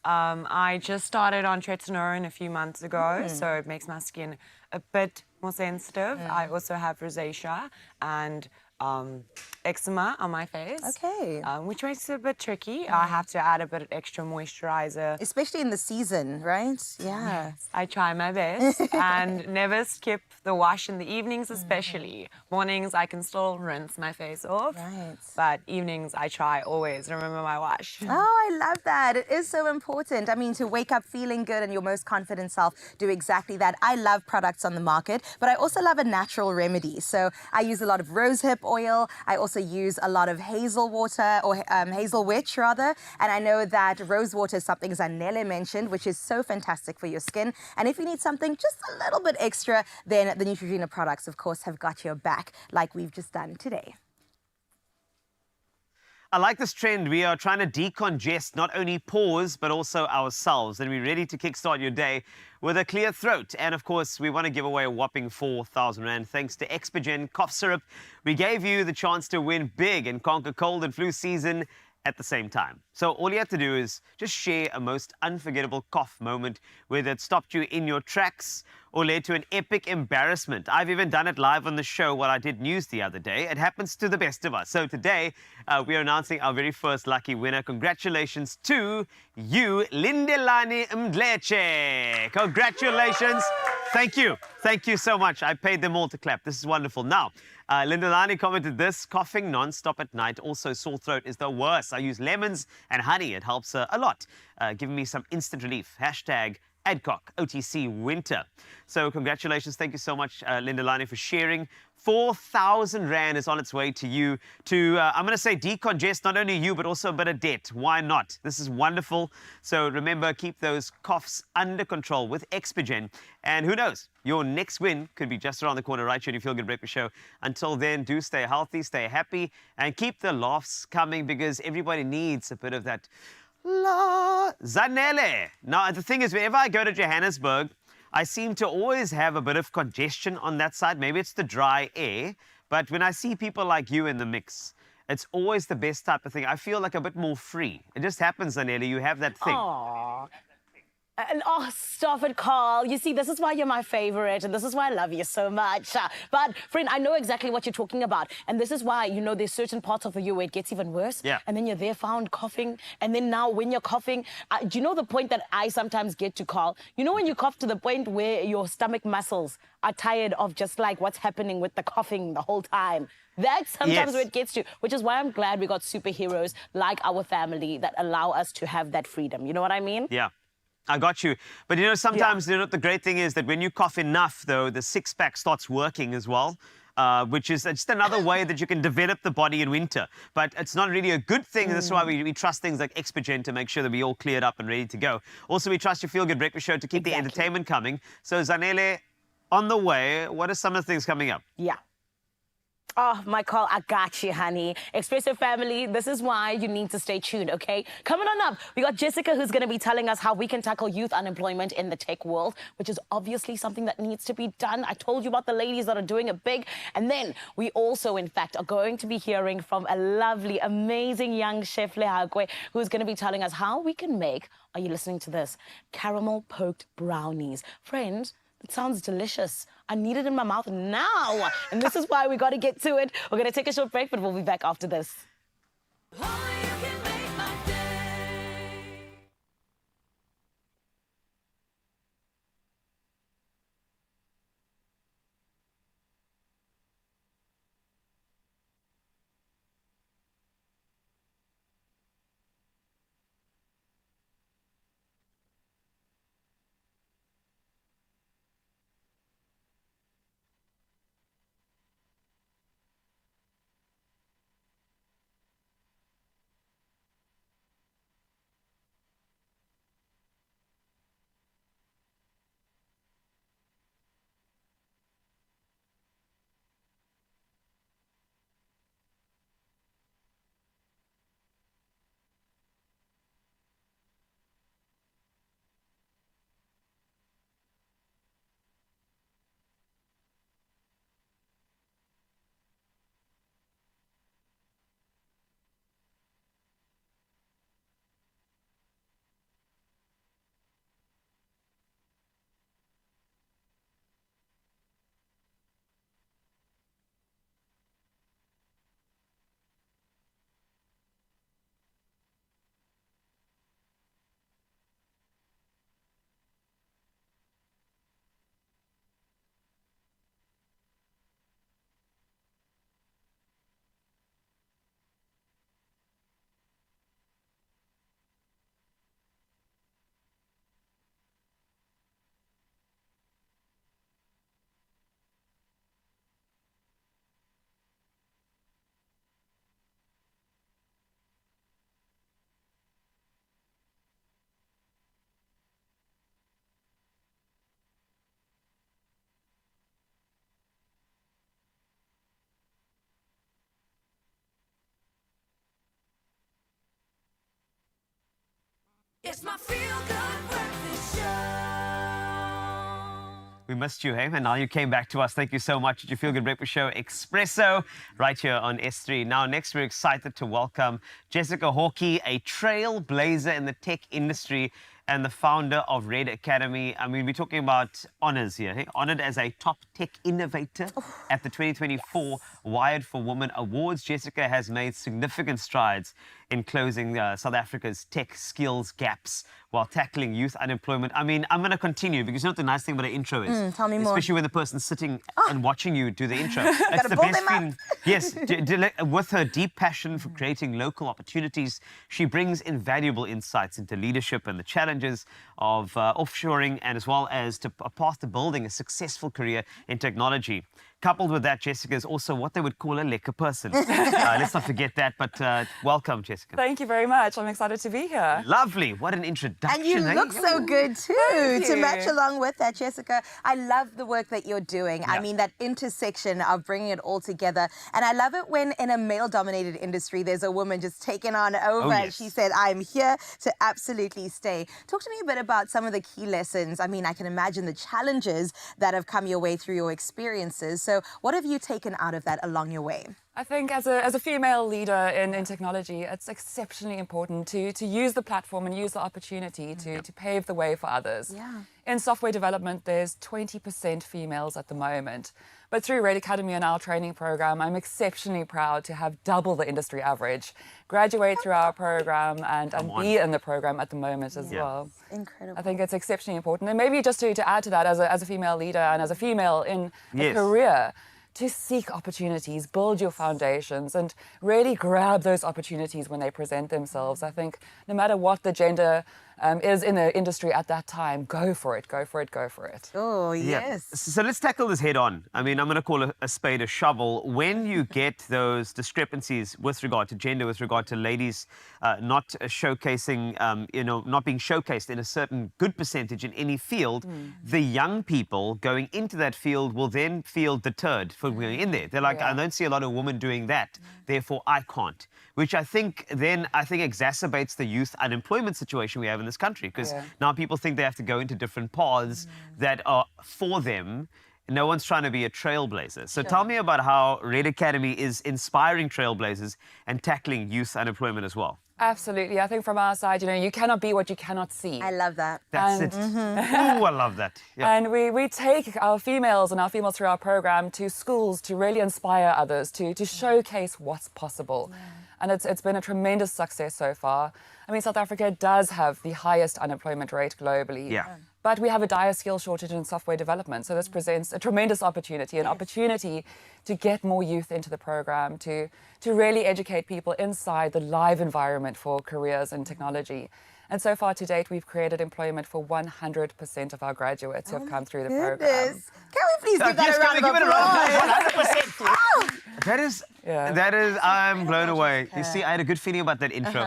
I just started on tretinoin a few months ago, so it makes my skin a bit more sensitive. I also have rosacea and eczema on my face. Okay. Which makes it a bit tricky. I have to add a bit of extra moisturizer. Especially in the season, right? Yeah. I try my best and never skip the wash in the evenings, especially. Mornings, I can still rinse my face off. Right. But evenings, I try always remember my wash. Oh, I love that. It is so important. I mean, to wake up feeling good and your most confident self, do exactly that. I love products on the market, but I also love a natural remedy. So I use a lot of rosehip oil. I also use a lot of hazel water, or hazel witch rather. And I know that rose water is something Zanele mentioned, which is so fantastic for your skin. And if you need something just a little bit extra, then the Neutrogena products, of course, have got your back, like we've just done today. I like this trend. We are trying to decongest not only pores, but also ourselves. And we're ready to kickstart your day with a clear throat. And of course, we want to give away a whopping 4,000 Rand thanks to Expresso cough syrup. We gave you the chance to win big and conquer cold and flu season at the same time. So all you have to do is just share a most unforgettable cough moment, whether it stopped you in your tracks or led to an epic embarrassment. I've even done it live on the show while I did news the other day. It happens to the best of us. So today, we are announcing our very first lucky winner. Congratulations to you, Lindelani Mdleche. Congratulations. Thank you. Thank you so much. I paid them all to clap. This is wonderful. Now, Lindelani commented this: coughing non-stop at night, also sore throat, is the worst. I use lemons and honey. It helps a lot, giving me some instant relief. Hashtag Adcock OTC Winter. So congratulations. Thank you so much, Linda Lani, for sharing. 4,000 Rand is on its way to you to, I'm going to say, decongest not only you, but also a bit of debt. Why not? This is wonderful. So remember, keep those coughs under control with Expigen. And who knows, your next win could be just around the corner right here on your Feel Good Breakfast Show. Until then, do stay healthy, stay happy, and keep the laughs coming because everybody needs a bit of that la Zanele. Now, the thing is, whenever I go to Johannesburg, I seem to always have a bit of congestion on that side. Maybe it's the dry air, but when I see people like you in the mix, it's always the best type of thing. I feel like a bit more free. It just happens, Zanele. You have that thing. Aww. And oh, stop it, Carl. You see, this is why you're my favorite, and this is why I love you so much. But, friend, I know exactly what you're talking about. And this is why, you know, there's certain parts of the year where it gets even worse. Yeah. And then you're there found coughing. And then now when you're coughing, do you know the point that I sometimes get to, Carl? You know when you cough to the point where your stomach muscles are tired of just like what's happening with the coughing the whole time? That's sometimes where it gets to, which is why I'm glad we got superheroes like our family that allow us to have that freedom. You know what I mean? Yeah. I got you. But, you know, sometimes, you know, the great thing is that when you cough enough, though, the six-pack starts working as well, which is just another way that you can develop the body in winter. But it's not really a good thing. That's why we trust things like Expigen to make sure that we're all cleared up and ready to go. Also, we trust your Feel Good Breakfast Show to keep the entertainment coming. So, Zanele, on the way, what are some of the things coming up? Yeah. Oh, my Carl, I got you, honey. Expresso family, this is why you need to stay tuned, okay? Coming on up, we got Jessica, who's going to be telling us how we can tackle youth unemployment in the tech world, which is obviously something that needs to be done. I told you about the ladies that are doing it big. And then we also, in fact, are going to be hearing from a lovely, amazing young chef, Lehagwe, who's going to be telling us how we can make, are you listening to this, caramel poked brownies. Friends, it sounds delicious. I need it in my mouth now. And this is why we got to get to it. We're going to take a short break, but we'll be back after this. Only you can make my day. It's my Feel Good Breakfast Show. We missed you, hey? And now you came back to us. Thank you so much. It's your Feel Good Breakfast Show, Expresso, right here on S3. Now, next, we're excited to welcome Jessica Hawkey, a trailblazer in the tech industry and the founder of Red Academy. I mean, we're talking about honors here, hey? Honored as a top tech innovator at the 2024 Wired for Women Awards. Jessica has made significant strides in closing South Africa's tech skills gaps while tackling youth unemployment. I mean, I'm going to continue because you know what the nice thing about an intro is? Tell me more. Especially when the person's sitting and watching you do the intro. That's Gotta the build best them up. feeling. Yes, with her deep passion for creating local opportunities, she brings invaluable insights into leadership and the challenges of offshoring, and as well as a path to building a successful career in technology. Coupled with that, Jessica is also what they would call a lekker person. Let's not forget that, but welcome, Jessica. Thank you very much. I'm excited to be here. Lovely. What an introduction. And you eh? look so good too, Thank to you. match along with that, Jessica. I love the work that you're doing. I Yeah. mean, that intersection of bringing it all together. And I love it when in a male-dominated industry, there's a woman just taking on over. And yes. she said, I'm here to absolutely stay. Talk to me a bit about some of the key lessons. I mean, I can imagine the challenges that have come your way through your experiences. So what have you taken out of that along your way? I think as a female leader in technology, it's exceptionally important to use the platform and use the opportunity to pave the way for others. Yeah. In software development, there's 20% females at the moment. But through Red Academy and our training program, I'm exceptionally proud to have double the industry average, graduate through our program and be in the program at the moment as well. Incredible. I think it's exceptionally important. And maybe just to add to that, as a female leader and as a female in a Yes. career, to seek opportunities, build your foundations, and really grab those opportunities when they present themselves. I think no matter what the gender is in the industry at that time, go for it, go for it, go for it. Oh, Yeah. yes. So let's tackle this head on. I mean, I'm going to call a spade a shovel. When you get those discrepancies with regard to gender, with regard to ladies not showcasing, not being showcased in a certain good percentage in any field, the young people going into that field will then feel deterred from going in there. They're like, I don't see a lot of women doing that, therefore I can't. Which I think exacerbates the youth unemployment situation we have in this country, because now people think they have to go into different paths that are for them. No one's trying to be a trailblazer. So tell me about how Red Academy is inspiring trailblazers and tackling youth unemployment as well. Absolutely. I think from our side, you cannot be what you cannot see. I love that. That's And- it. Ooh, I love that. Yeah. And we take our females through our program to schools to really inspire others, to showcase what's possible. And it's been a tremendous success so far. I mean, South Africa does have the highest unemployment rate globally. Yeah. But we have a dire skill shortage in software development. So this presents a tremendous opportunity, an opportunity to get more youth into the program, to really educate people inside the live environment for careers in technology. And so far to date, we've created employment for 100% of our graduates who have come through the program. Goodness. Can we please give that Yes, a can round we of give it a round of applause? applause? 100%. That is, I'm blown away. her. You see, I had a good feeling about that intro.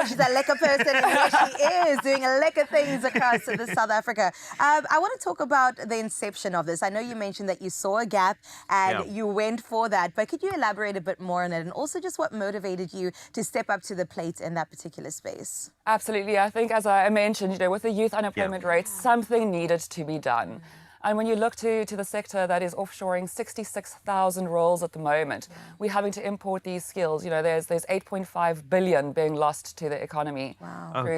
She's a lekker person, and here she is doing lekker things across the South Africa. I want to talk about the inception of this. I know you mentioned that you saw a gap and you went for that, but could you elaborate a bit more on it, and also just what motivated you to step up to the plate in that particular space? Absolutely. I think, as I mentioned, with the youth unemployment rate, something needed to be done. And when you look to the sector that is offshoring 66,000 roles at the moment, we're having to import these skills. There's 8.5 billion being lost to the economy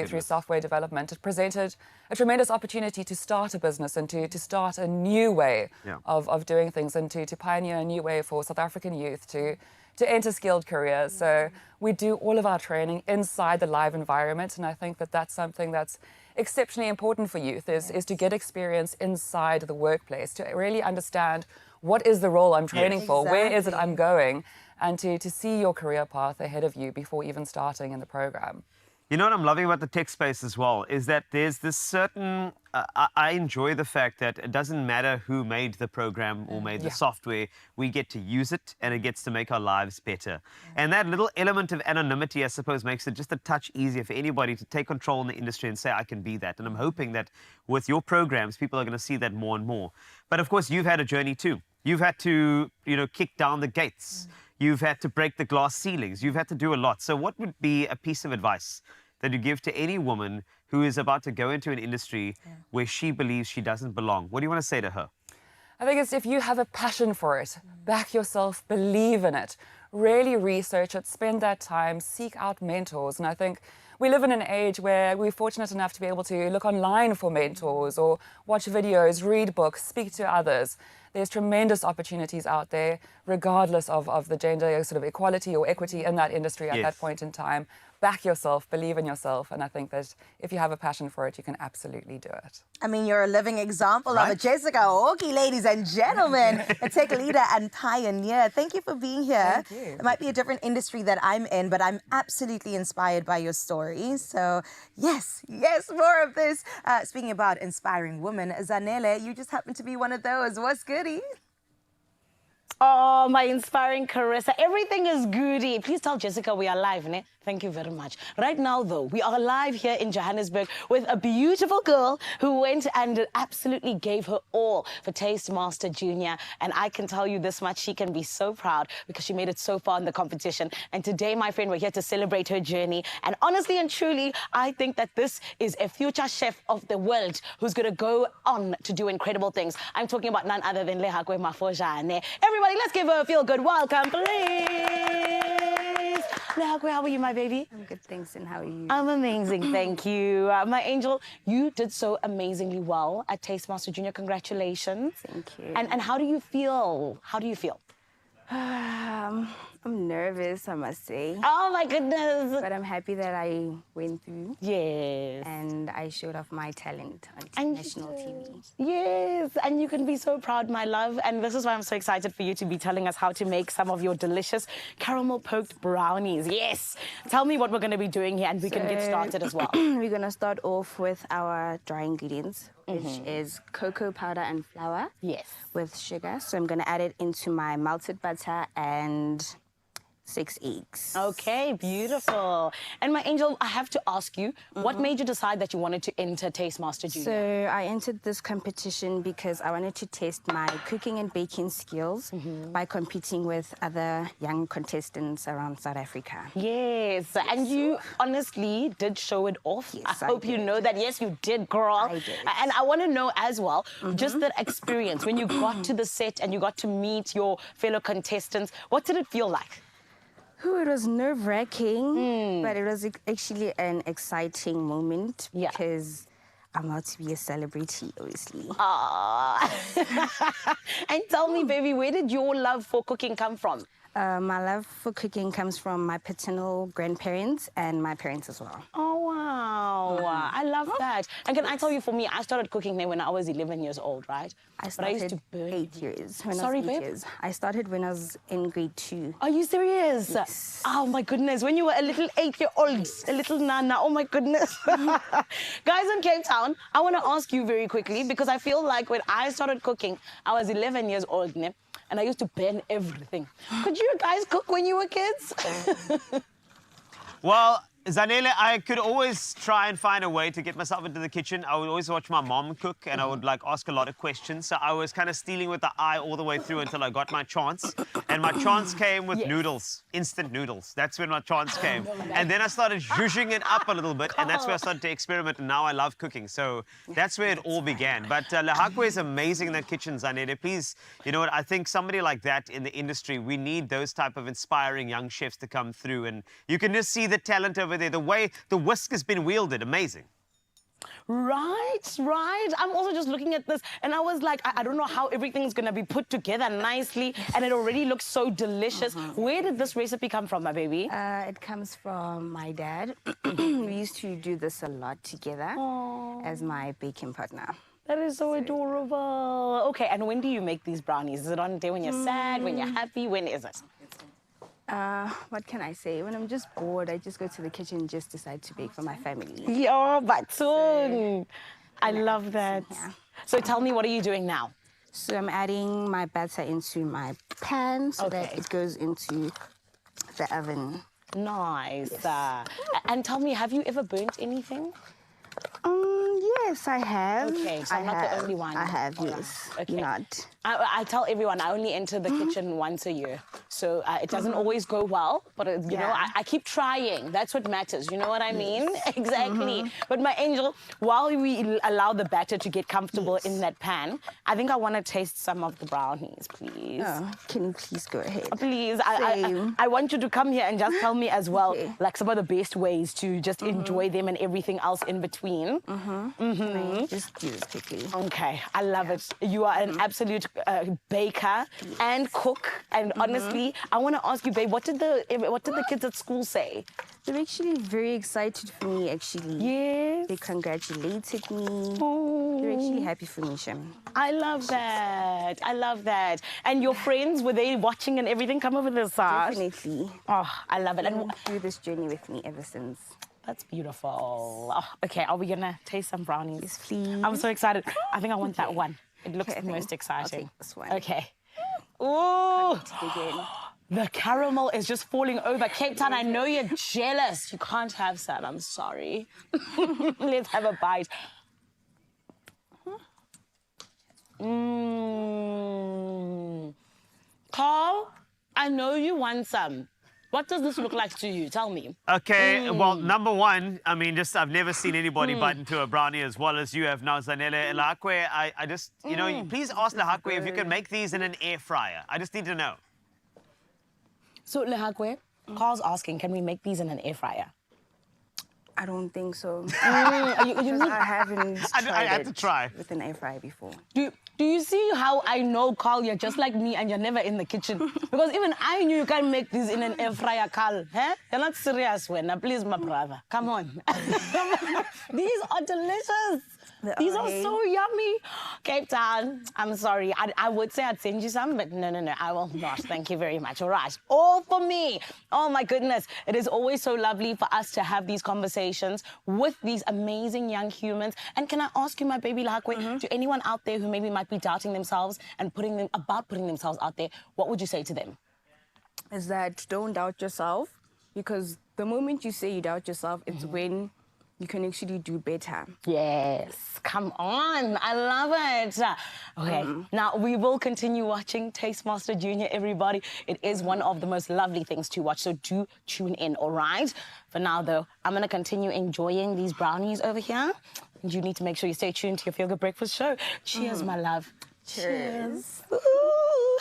through software development. It presented a tremendous opportunity to start a business and to start a new way of doing things, and to pioneer a new way for South African youth to enter skilled careers. So we do all of our training inside the live environment, and I think that that's something that's exceptionally important for youth, is to get experience inside the workplace, to really understand what is the role I'm training for, where is it I'm going, and to see your career path ahead of you before even starting in the program. You know what I'm loving about the tech space as well is that there's this certain. I enjoy the fact that it doesn't matter who made the program or made the software, we get to use it and it gets to make our lives better. And that little element of anonymity, I suppose, makes it just a touch easier for anybody to take control in the industry and say, I can be that. And I'm hoping that with your programs, people are going to see that more and more. But of course, you've had a journey too. You've had to, kick down the gates. You've had to break the glass ceilings. You've had to do a lot. So what would be a piece of advice that you give to any woman who is about to go into an industry where she believes she doesn't belong? What do you want to say to her? I think it's if you have a passion for it, back yourself, believe in it, really research it, spend that time, seek out mentors. And I think we live in an age where we're fortunate enough to be able to look online for mentors or watch videos, read books, speak to others. there's tremendous opportunities out there, regardless of the gender sort of equality or equity in that industry at that point in time. Back yourself, believe in yourself, and I think that if you have a passion for it, you can absolutely do it. I mean, you're a living example of it. Jessica Oki, ladies and gentlemen, a tech leader and pioneer. Thank you for being here. Thank you. It might be a different industry that I'm in, but I'm absolutely inspired by your story. So, yes, more of this. Speaking about inspiring women, Zanele, you just happen to be one of those. What's goody? Oh, my inspiring Carissa. Everything is goody. Please tell Jessica we are live, ne? Thank you very much. Right now, though, we are live here in Johannesburg with a beautiful girl who went and absolutely gave her all for Taste Master Junior. And I can tell you this much, she can be so proud because she made it so far in the competition. And today, my friend, we're here to celebrate her journey. And honestly and truly, I think that this is a future chef of the world who's going to go on to do incredible things. I'm talking about none other than Lehakwe Mafojane. Everybody, let's give her a feel-good welcome, please. Lehakwe, how are you, my baby? I'm good, thanks. And how are you? I'm amazing, thank you. My angel, you did so amazingly well at Taste Master Junior. Congratulations. Thank you. And how do you feel? How do you feel? I'm nervous, I must say. Oh, my goodness. But I'm happy that I went through. Yes. And I showed off my talent on national TV. Yes, and you can be so proud, my love. And this is why I'm so excited for you to be telling us how to make some of your delicious caramel poked brownies. Yes. Tell me what we're going to be doing here and we can get started as well. We're going to start off with our dry ingredients, which is cocoa powder and flour. Yes. With sugar. So I'm going to add it into my melted butter and 6 eggs. Okay, beautiful. And my angel, I have to ask you, what made you decide that you wanted to enter Taste Master Junior? So I entered this competition because I wanted to test my cooking and baking skills by competing with other young contestants around South Africa. Yes, and you honestly did show it off. Yes, I I hope you did. know that. Yes, you did, girl. I did. And I want to know as well, just that experience, when you got to the set and you got to meet your fellow contestants, what did it feel like? Ooh, it was nerve-wracking, but it was actually an exciting moment Yeah. because I'm about to be a celebrity, obviously. And tell me, baby, where did your love for cooking come from? My love for cooking comes from my paternal grandparents and my parents as well. Oh, wow. I love that. And can I tell you, for me, I started cooking when I was 11 years old, right? I But started used to burn 8 years. When Sorry, I was 8 babe? years. I started when I was in grade 2. Are you serious? Yes. Oh my goodness, when you were a little 8-year-old, a little nana, oh my goodness. Guys in Cape Town, I want to ask you very quickly because I feel like when I started cooking, I was 11 years old, ne? And I used to burn everything. Could you guys cook when you were kids? Well, Zanele, I could always try and find a way to get myself into the kitchen. I would always watch my mom cook and I would ask a lot of questions. So I was kind of stealing with the eye all the way through until I got my chance. And my chance came with noodles, instant noodles. That's when my chance came. And then I started zhuzhing it up a little bit and that's where I started to experiment and now I love cooking. So that's where it all began. But Lehakwe is amazing in the kitchen, Zanele. Please, you know what, I think somebody like that in the industry, we need those type of inspiring young chefs to come through. And you can just see the talent over there, the way the whisk has been wielded, amazing. Right. I'm also just looking at this and I was like, I don't know how everything's going to be put together nicely and it already looks so delicious. Where did this recipe come from, my baby? It comes from my dad. We used to do this a lot together as my baking partner. That is so adorable. Okay, and when do you make these brownies? Is it on a day when you're sad, when you're happy? When is it? What can I say? When I'm just bored, I just go to the kitchen and just decide to bake for my family. Yeah, but soon. I love that. Yeah. So tell me, what are you doing now? So I'm adding my batter into my pan so that Okay. it goes into the oven. Nice. And tell me, have you ever burnt anything? Yes, I have. Okay, so I'm not the only one. I have, All right. yes. Okay. Not. I tell everyone I only enter the kitchen once a year. So it doesn't always go well, but you know, I keep trying. That's what matters. You know what I mean? Exactly. But my angel, while we allow the batter to get comfortable in that pan, I think I want to taste some of the brownies, please. Oh, can you please go ahead? Please, Same. I want you to come here and just tell me as well, Okay. like some of the best ways to just enjoy them and everything else in between. Can I just do this quickly? Okay, I love it. You are an absolute baker and cook. And honestly, I want to ask you, babe, what did the kids at school say? They're actually very excited for me, actually. Yes. They congratulated me. Oh. They're actually happy for me, Shem. I love that. I love that. And your friends, were they watching and everything? Come over this side. Definitely. Oh, I love it. And Been through this journey with me ever since. that's beautiful. Oh, okay, are we gonna taste some brownies? Yes, please. I'm so excited. I think I want that one. It looks Okay, the most I'll exciting. take this one. Okay. Ooh. Begin. The caramel is just falling over. Cape Town, I know you're jealous. You can't have that. I'm sorry. Let's have a bite. Mmm. Carl, I know you want some. What does this look like to you? Tell me. Okay, well, number one, I mean, just I've never seen anybody bite into a brownie as well as you have now, Zanele. Lahakwe, I just, you know, please ask Lahakwe if you can make these in an air fryer. I just need to know. So, Lahakwe, Carl's asking, can we make these in an air fryer? I don't think so. You Because I haven't I tried had to it try. with an air fryer before. Do you see how I know, Carl, you're just like me and you're never in the kitchen? Because even I knew you can't make this in an air fryer, Carl. Huh? You're not serious, Wena. Please, my brother. Come on. These are delicious. These are so yummy. Cape Town, I'm sorry. I would say I'd send you some, but no, I will not. Thank you very much. All right. All for me. Oh, my goodness. It is always so lovely for us to have these conversations with these amazing young humans. And can I ask you, my baby Lahakwe, to anyone out there who maybe might be doubting themselves and putting themselves out there, what would you say to them? Is that don't doubt yourself, because the moment you say you doubt yourself, it's when you can actually do better. Yes, come on. I love it. Okay, now we will continue watching Tastemaster Junior, everybody. It is one of the most lovely things to watch, so do tune in, all right? For now, though, I'm going to continue enjoying these brownies over here. And you need to make sure you stay tuned to your Feel Good Breakfast show. Cheers, my love. Cheers. Ooh.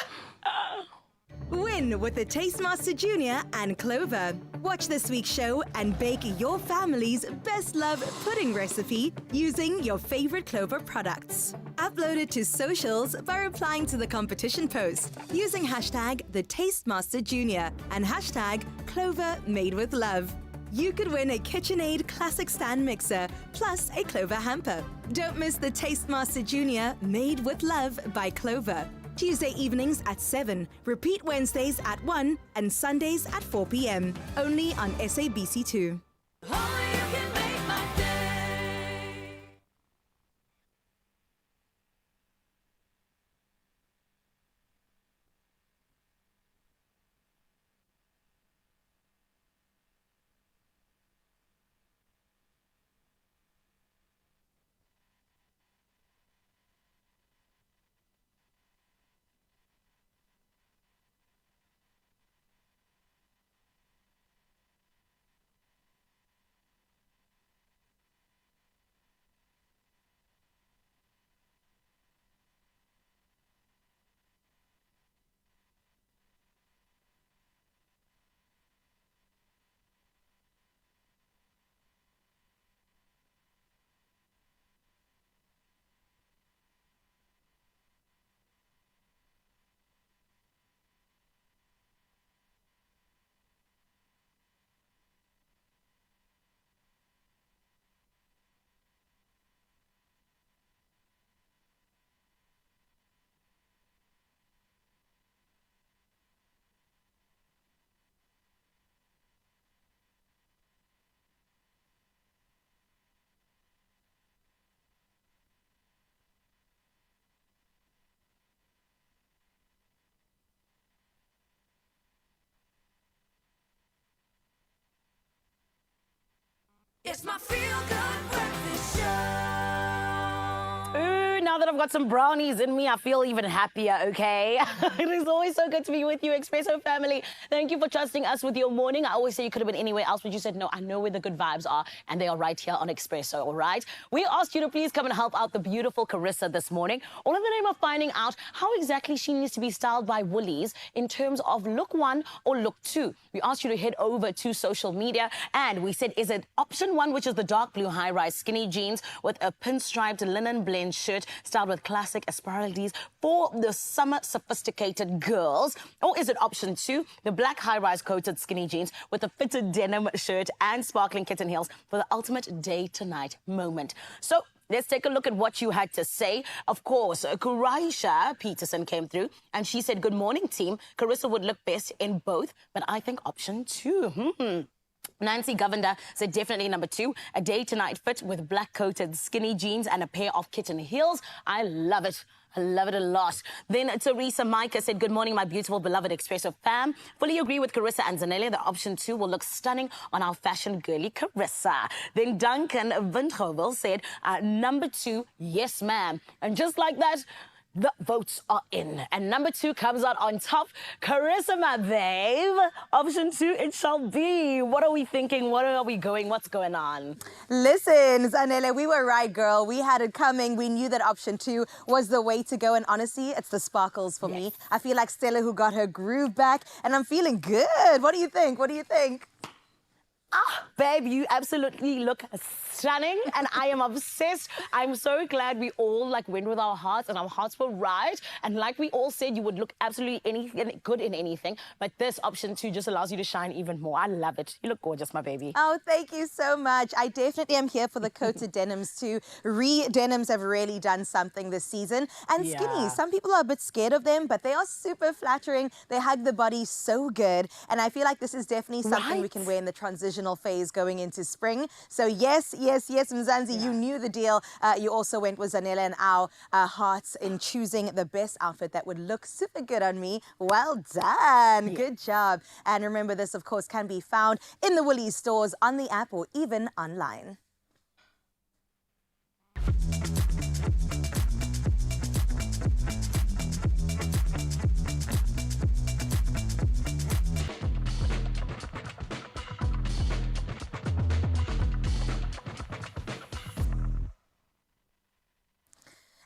Win with the Tastemaster Junior and Clover. Watch this week's show and bake your family's best love pudding recipe using your favorite Clover products. Upload it to socials by replying to the competition post using hashtag the Tastemaster Junior and hashtag Clover Made with Love. You could win a KitchenAid Classic Stand Mixer plus a Clover hamper. Don't miss the Tastemaster Junior Made with Love by Clover. Tuesday evenings at 7, repeat Wednesdays at 1 and Sundays at 4 p.m. Only on SABC2. Only you can make my day. It's my Feel Good Breakfast Show. Ooh, now that I've got some brownies in me, I feel even happier, okay? It is always so good to be with you, Expresso family. Thank you for trusting us with your morning. I always say you could have been anywhere else, but you said, no, I know where the good vibes are, and they are right here on Expresso, all right? We asked you to please come and help out the beautiful Carissa this morning, all in the name of finding out how exactly she needs to be styled by Woolies in terms of look 1 or look 2. We asked you to head over to social media, and we said, is it option 1, which is the dark blue high-rise skinny jeans with a pinstriped linen blend shirt, styled with classic aspiralities for the summer sophisticated girls? Or is it option 2, the black high-rise coated skinny jeans with a fitted denim shirt and sparkling kitten heels for the ultimate day-to-night moment? So let's take a look at what you had to say. Of course, Kuraisha Peterson came through and she said, good morning, team. Carissa would look best in both, but I think option 2. Nancy Govender said definitely number 2, a day-to-night fit with black-coated skinny jeans and a pair of kitten heels. I love it. I love it a lot. Then Teresa Micah said, good morning, my beautiful, beloved Expresso fam. Fully agree with Carissa and Zanele that option 2 will look stunning on our fashion girly Carissa. Then Duncan Windhovel said, number 2, yes, ma'am. And just like that, the votes are in. And number 2 comes out on top. Carissa, my babe. Option 2, it shall be. What are we thinking? What are we going? What's going on? Listen, Zanele, we were right, girl. We had it coming. We knew that option 2 was the way to go. And honestly, it's the sparkles for me. I feel like Stella who got her groove back. And I'm feeling good. What do you think? What do you think? Babe, you absolutely look stunning and I am obsessed. I'm so glad we all went with our hearts and our hearts were right. And like we all said, you would look absolutely good in anything. But this option 2 just allows you to shine even more. I love it. You look gorgeous, my baby. Oh, thank you so much. I definitely am here for the coated denims too. Denims have really done something this season. And skinnies, some people are a bit scared of them, but they are super flattering. They hug the body so good. And I feel like this is definitely something we can wear in the transitional phase going into spring. So yes, Mzansi, you knew the deal. You also went with Zanele and our hearts in choosing the best outfit that would look super good on me. Well done. Good job. And remember, this, of course, can be found in the Woolies stores, on the app, or even online.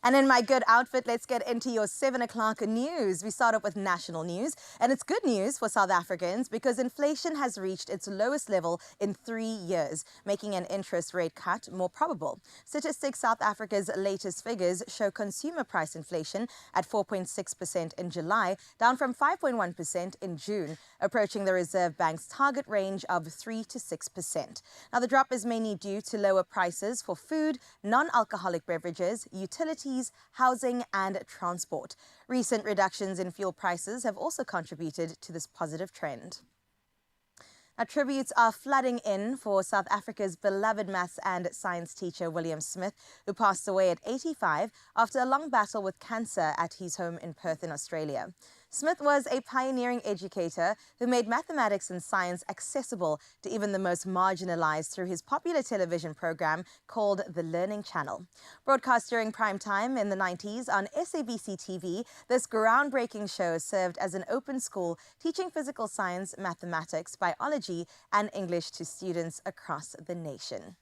And in my good outfit, let's get into your 7 o'clock news. We start up with national news, and it's good news for South Africans because inflation has reached its lowest level in 3 years, making an interest rate cut more probable. Statistics South Africa's latest figures show consumer price inflation at 4.6% in July, down from 5.1% in June, approaching the Reserve Bank's target range of 3 to 6%. Now, the drop is mainly due to lower prices for food, non-alcoholic beverages, utilities, housing and transport. Recent reductions in fuel prices have also contributed to this positive trend. Now, tributes are flooding in for South Africa's beloved maths and science teacher William Smith, who passed away at 85 after a long battle with cancer at his home in Perth in Australia. Smith was a pioneering educator who made mathematics and science accessible to even the most marginalized through his popular television program called The Learning Channel. Broadcast during prime time in the 90s on SABC TV, this groundbreaking show served as an open school teaching physical science, mathematics, biology, and English to students across the nation.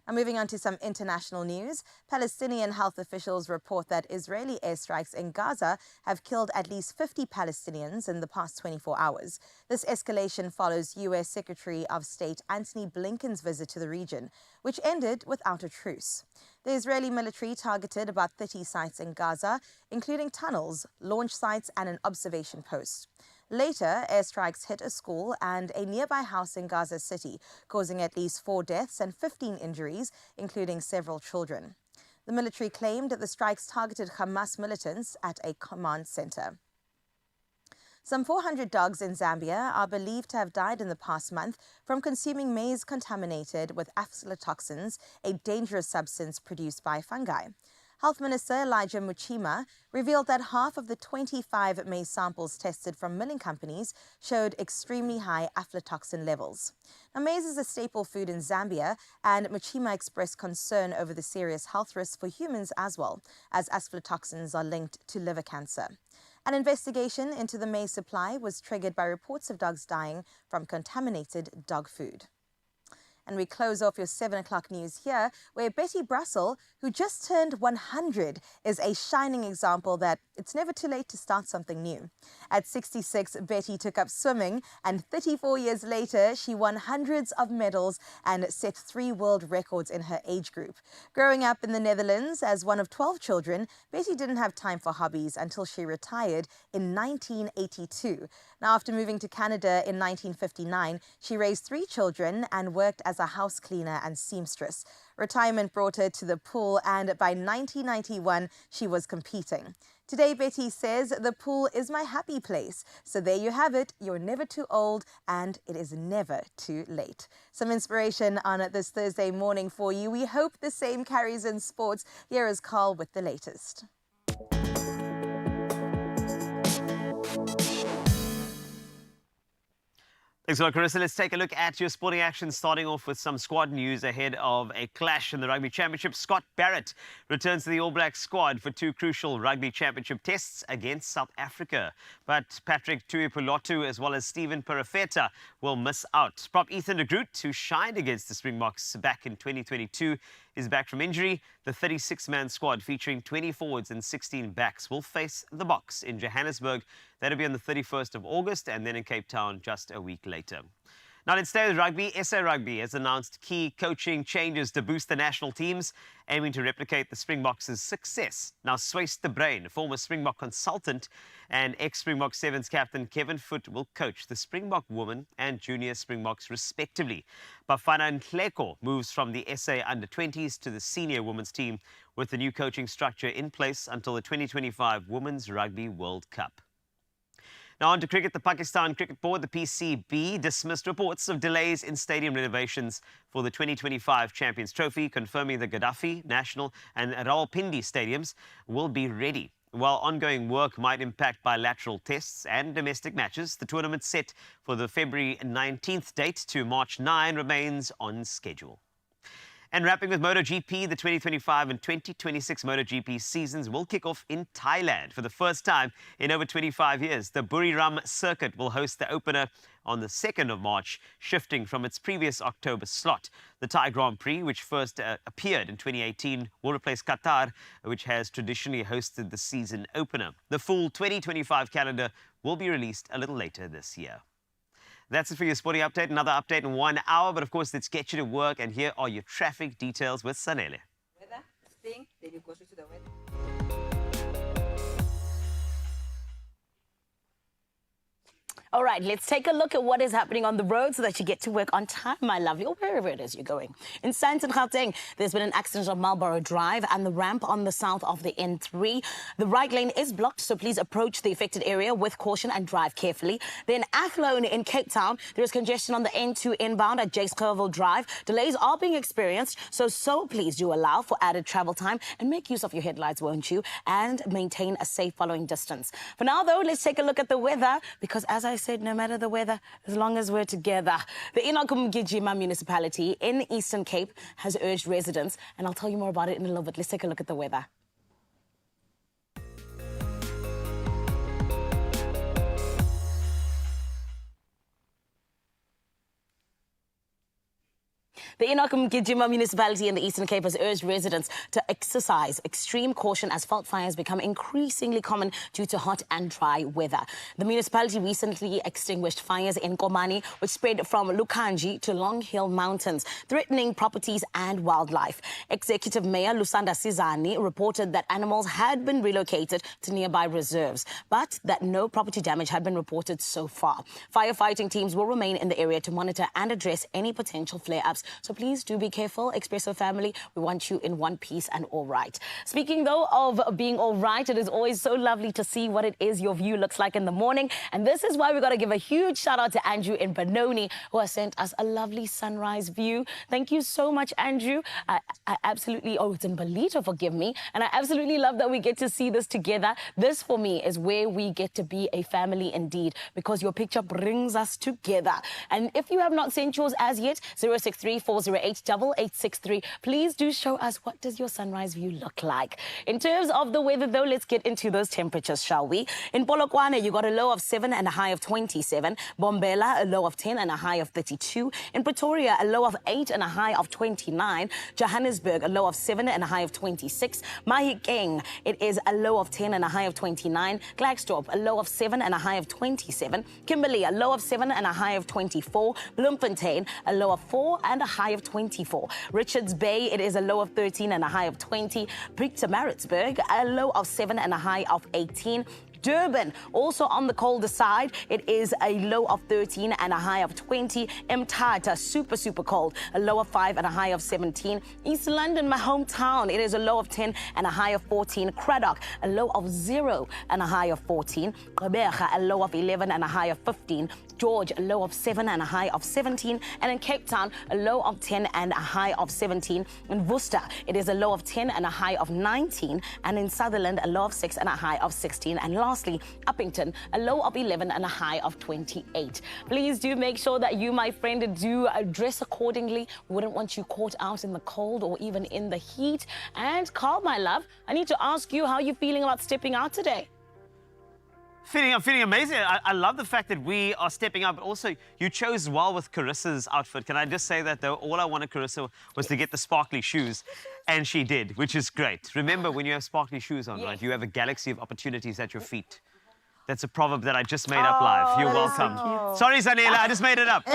Now, moving on to some international news, Palestinian health officials report that Israeli airstrikes in Gaza have killed at least 50 Palestinians in the past 24 hours. This escalation follows U.S. Secretary of State Antony Blinken's visit to the region, which ended without a truce. The Israeli military targeted about 30 sites in Gaza, including tunnels, launch sites, and an observation post. Later, airstrikes hit a school and a nearby house in Gaza City, causing at least 4 deaths and 15 injuries, including several children. The military claimed that the strikes targeted Hamas militants at a command center. Some 400 dogs in Zambia are believed to have died in the past month from consuming maize contaminated with aflatoxins, a dangerous substance produced by fungi. Health Minister Elijah Muchima revealed that half of the 25 maize samples tested from milling companies showed extremely high aflatoxin levels. Now, maize is a staple food in Zambia, and Muchima expressed concern over the serious health risks for humans as well, as aflatoxins are linked to liver cancer. An investigation into the maize supply was triggered by reports of dogs dying from contaminated dog food. And we close off your 7 o'clock news here, where Betty Brassel, who just turned 100, is a shining example that it's never too late to start something new. At 66, Betty took up swimming, and 34 years later, she won hundreds of medals and set 3 world records in her age group. Growing up in the Netherlands as one of 12 children, Betty didn't have time for hobbies until she retired in 1982. Now, after moving to Canada in 1959, she raised 3 children and worked as a house cleaner and seamstress. Retirement brought her to the pool, and by 1991, she was competing. Today, Betty says, the pool is my happy place. So there you have it. You're never too old, and it is never too late. Some inspiration on this Thursday morning for you. We hope the same carries in sports. Here is Carl with the latest. Thanks a lot, Carissa. Let's take a look at your sporting action, starting off with some squad news ahead of a clash in the Rugby Championship. Scott Barrett returns to the All Blacks squad for 2 crucial Rugby Championship tests against South Africa. But Patrick Tuipulotu as well as Stephen Perifeta will miss out. Prop Ethan de Groot, who shined against the Springboks back in 2022, is back from injury. The 36-man squad featuring 20 forwards and 16 backs will face the Boks in Johannesburg. That'll be on the 31st of August, and then in Cape Town just a week later. Now, let's stay with rugby. SA Rugby has announced key coaching changes to boost the national teams, aiming to replicate the Springboks' success. Now, Swys de Bruin, former Springbok consultant and ex-Springbok Sevens captain Kevin Foote will coach the Springbok women and junior Springboks respectively. Bafana Nhleko moves from the SA under-20s to the senior women's team with the new coaching structure in place until the 2025 Women's Rugby World Cup. Now on to cricket. The Pakistan Cricket Board, the PCB, dismissed reports of delays in stadium renovations for the 2025 Champions Trophy, confirming the Gaddafi, National and Rawalpindi stadiums will be ready. While ongoing work might impact bilateral tests and domestic matches, the tournament set for the February 19th date to March 9 remains on schedule. And wrapping with MotoGP, the 2025 and 2026 MotoGP seasons will kick off in Thailand for the first time in over 25 years. The Buriram circuit will host the opener on the 2nd of March, shifting from its previous October slot. The Thai Grand Prix, which first appeared in 2018, will replace Qatar, which has traditionally hosted the season opener. The full 2025 calendar will be released a little later this year. That's it for your sporting update. Another update in 1 hour. But of course, let's get you to work. And here are your traffic details with Sanele. Weather, sting, then you go straight to the weather. All right, let's take a look at what is happening on the road so that you get to work on time, my lovely, or wherever it is you're going. In Sandton, Gauteng, there's been an accident on Marlborough Drive and the ramp on the south of the N3. The right lane is blocked, so please approach the affected area with caution and drive carefully. Then Athlone in Cape Town, there is congestion on the N2 inbound at Jakes Kerville Drive. Delays are being experienced, so please do allow for added travel time and make use of your headlights, won't you? And maintain a safe following distance. For now, though, let's take a look at the weather, because as I said, no matter the weather, as long as we're together. The Enoch Mgijima municipality in Eastern Cape has urged residents, and I'll tell you more about it in a little bit. Let's take a look at the weather. The Enoch Mgijima municipality in the Eastern Cape has urged residents to exercise extreme caution as fault fires become increasingly common due to hot and dry weather. The municipality recently extinguished fires in Komani, which spread from Lukanji to Long Hill Mountains, threatening properties and wildlife. Executive Mayor Lusanda Sizani reported that animals had been relocated to nearby reserves, but that no property damage had been reported so far. Firefighting teams will remain in the area to monitor and address any potential flare-ups. So please do be careful, Expresso family. We want you in one piece and all right. Speaking, though, of being all right, it is always so lovely to see what it is your view looks like in the morning. And this is why we've got to give a huge shout out to Andrew in Benoni, who has sent us a lovely sunrise view. Thank you so much, Andrew. I absolutely, it's in Belito, forgive me. And I absolutely love that we get to see this together. This, for me, is where we get to be a family indeed, because your picture brings us together. And if you have not sent yours as yet, 063 04088863. Please do show us, what does your sunrise view look like? In terms of the weather, though, let's get into those temperatures, shall we? In Polokwane, you got a low of 7 and a high of 27. Bombela, a low of 10 and a high of 32. In Pretoria, a low of 8 and a high of 29. Johannesburg, a low of 7 and a high of 26. Mahikeng, it is a low of 10 and a high of 29. Klerksdorp, a low of 7 and a high of 27. Kimberley, a low of 7 and a high of 24. Bloemfontein, a low of 4 and a high of 24. Richards Bay, it is a low of 13 and a high of 20. Pietermaritzburg, a low of 7 and a high of 18. Durban, also on the colder side, it is a low of 13 and a high of 20. Mthatha, super, super cold, a low of 5 and a high of 17. East London, my hometown, it is a low of 10 and a high of 14. Cradock, a low of 0 and a high of 14. Gqeberha, a low of 11 and a high of 15. George, a low of 7 and a high of 17. And in Cape Town, a low of 10 and a high of 17. In Worcester, it is a low of 10 and a high of 19. And in Sutherland, a low of 6 and a high of 16. And lastly, Uppington, a low of 11 and a high of 28. Please do make sure that you, my friend, do dress accordingly. We wouldn't want you caught out in the cold or even in the heat. And Carl, my love, I need to ask you how you're feeling about stepping out today. I'm feeling amazing. I love the fact that we are stepping up, but also you chose well with Carissa's outfit. Can I just say that, though, all I wanted Carissa was to get the sparkly shoes, and she did, which is great. Remember, when you have sparkly shoes on, right, you have a galaxy of opportunities at your feet. That's a proverb that I just made up live. You're welcome. Sorry, Zanela, I just made it up.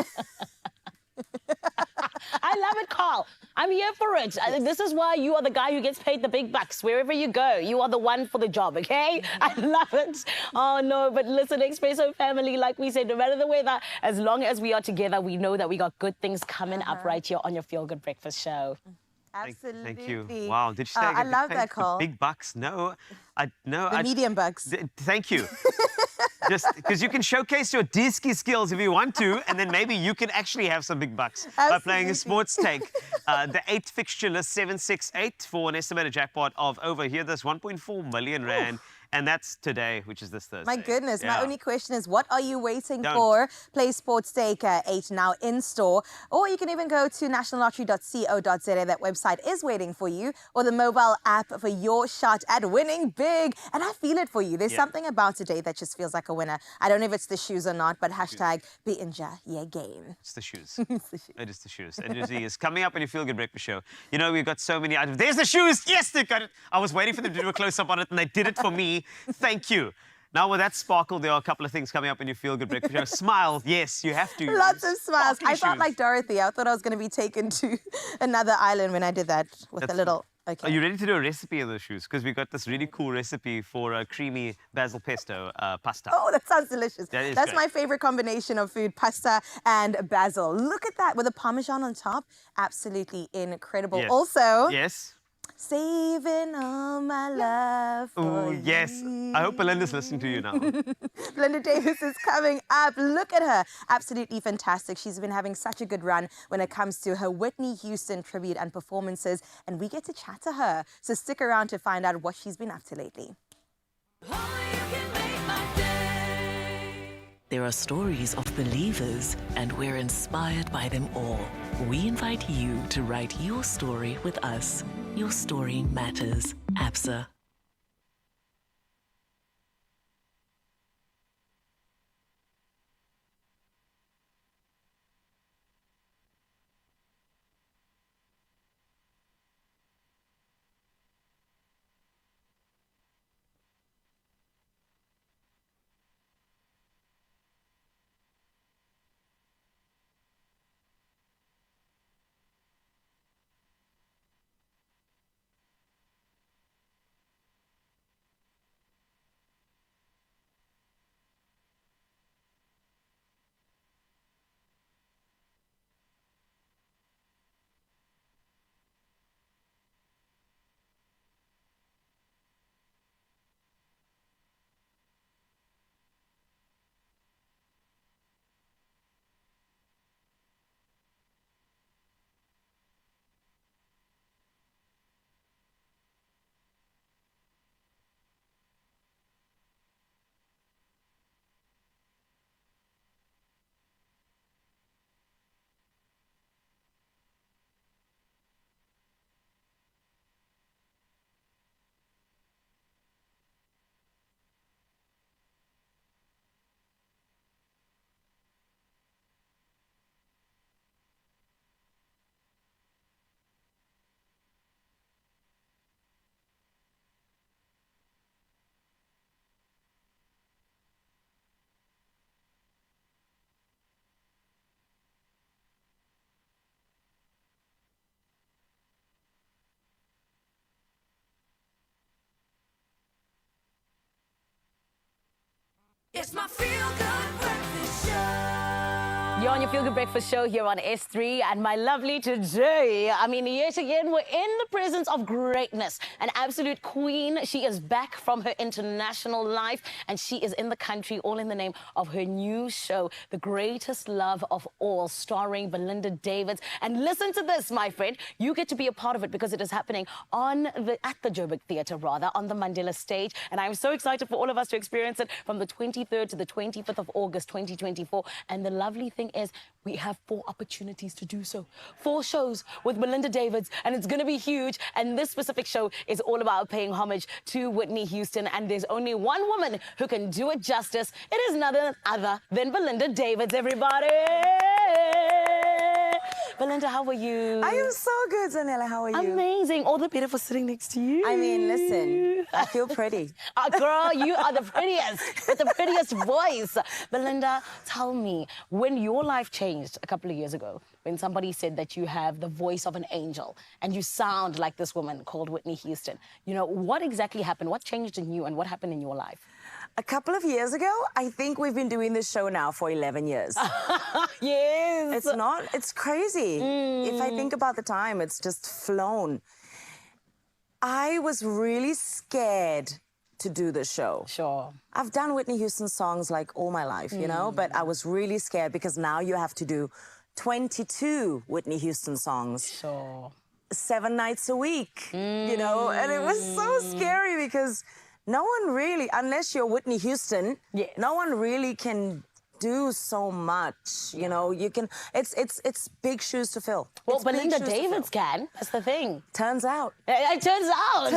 I love it, Carl. I'm here for it. This is why you are the guy who gets paid the big bucks. Wherever you go, you are the one for the job, okay? I love it. Oh, no, but listen, Expresso family, like we said, no matter the weather, as long as we are together, we know that we got good things coming up right here on your Feel Good Breakfast Show. Absolutely. Thank you. Wow, did you say I love that, Carl. Big bucks? No, The medium bucks. Thank you. Just because you can showcase your disky skills if you want to, and then maybe you can actually have some big bucks by playing a sports take. The 8th fixture list, 768, for an estimated jackpot of over, hear this, 1.4 million rand. And that's today, which is this Thursday. My goodness, Yeah. my only question is, what are you waiting for? Play Sports Stake 8 now in store. Or you can even go to nationallottery.co.za. That website is waiting for you. Or the mobile app for your shot at winning big. And I feel it for you. There's something about today that just feels like a winner. I don't know if it's the shoes or not, but hashtag Be-Inja, yeah, game. It's the shoes. It is the shoes. And it is coming up in your Feel Good Breakfast Show. You know, we've got so many items. There's the shoes. Yes, they got it. I was waiting for them to do a close-up on it, and they did it for me. Thank you. Now, with that sparkle, there are a couple of things coming up in your Feel Good Breakfast Show. Smile. Yes, you have to. Lots of smiles. Sparkly I felt shoes. like Dorothy. I thought I was going to be taken to another island when I did that with a little... Okay. Are you ready to do a recipe of those shoes? Because we got this really cool recipe for a creamy basil pesto pasta. Oh, that sounds delicious. That is That's great. my favorite combination of food, pasta and basil. Look at that with a Parmesan on top. Absolutely incredible. Yes. Also, Yes. saving all my love for Oh, yes. I hope Belinda's listening to you now. Belinda Davis is coming up. Look at her. Absolutely fantastic. She's been having such a good run when it comes to her Whitney Houston tribute and performances, and we get to chat to her. So stick around to find out what she's been up to lately. There are stories of believers, and we're inspired by them all. We invite you to write your story with us. Your story matters. ABSA. It's my feel-good breakfast show. You're on your Feel Good Breakfast show here on S3, and my lovely today, I mean, yet again, we're in the presence of greatness. An absolute queen. She is back from her international life, and she is in the country, all in the name of her new show, The Greatest Love of All, starring Belinda Davids. And listen to this, my friend. You get to be a part of it because it is happening at the Joburg Theatre, on the Mandela stage. And I'm so excited for all of us to experience it from the 23rd to the 25th of August, 2024. And the lovely thing is we have 4 opportunities to do so. 4 shows with Belinda Davids, and it's going to be huge. And this specific show is all about paying homage to Whitney Houston. And there's only one woman who can do it justice. It is none other than Belinda Davids, everybody. Belinda, how are you? I am so good, Zanella. How are you? Amazing. All the better for sitting next to you. I mean, listen, I feel pretty. Girl, you are the prettiest, with the prettiest voice. Belinda, tell me, when your life changed a couple of years ago, when somebody said that you have the voice of an angel and you sound like this woman called Whitney Houston, you know, what exactly happened? What changed in you and what happened in your life? A couple of years ago, I think we've been doing this show now for 11 years. Yes. It's crazy. If I think about the time, it's just flown. I was really scared to do the show. Sure. I've done Whitney Houston songs like all my life, you know, but I was really scared because now you have to do 22 Whitney Houston songs. Sure. 7 nights a week, you know, and it was so scary because no one really, unless you're Whitney Houston, yes, no one really can do so much. You know, you can. It's big shoes to fill. Well, It's big Belinda shoes to Davids fill. can. That's the thing. Turns out. It turns out.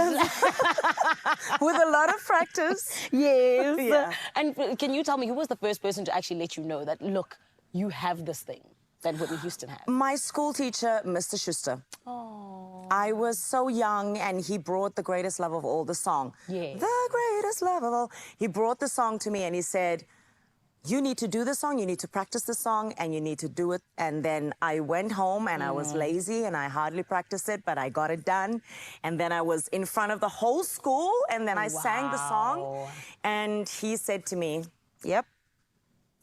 With a lot of practice. Yes. Yeah. And can you tell me who was the first person to actually let you know that, look, you have this thing that Whitney Houston had? My school teacher, Mr. Schuster. Oh. I was so young, and he brought The Greatest Love of All, the song. Yes. The Greatest Love of All. He brought the song to me, and he said, you need to do the song, you need to practice the song, and you need to do it. And then I went home, and I was lazy, and I hardly practiced it, but I got it done. And then I was in front of the whole school, and then I sang the song. And he said to me, yep,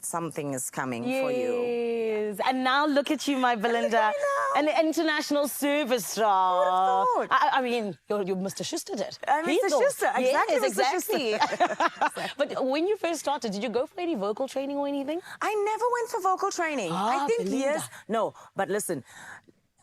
something is coming for you. Yes. And now look at you, my Belinda. An international superstar. Who would have thought? I mean, you're Mr. Schuster did. Mr. Schuster, exactly, Yes, Mr. exactly. But when you first started, did you go for any vocal training or anything? I never went for vocal training. I think Belinda. no, but listen,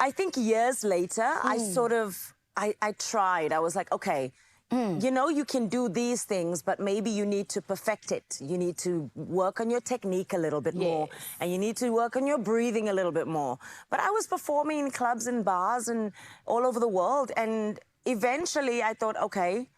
I think years later, I sort of, I tried. I was like, okay, you know, you can do these things, but maybe you need to perfect it. You need to work on your technique a little bit more, and you need to work on your breathing a little bit more. But I was performing in clubs and bars and all over the world, and eventually I thought, okay,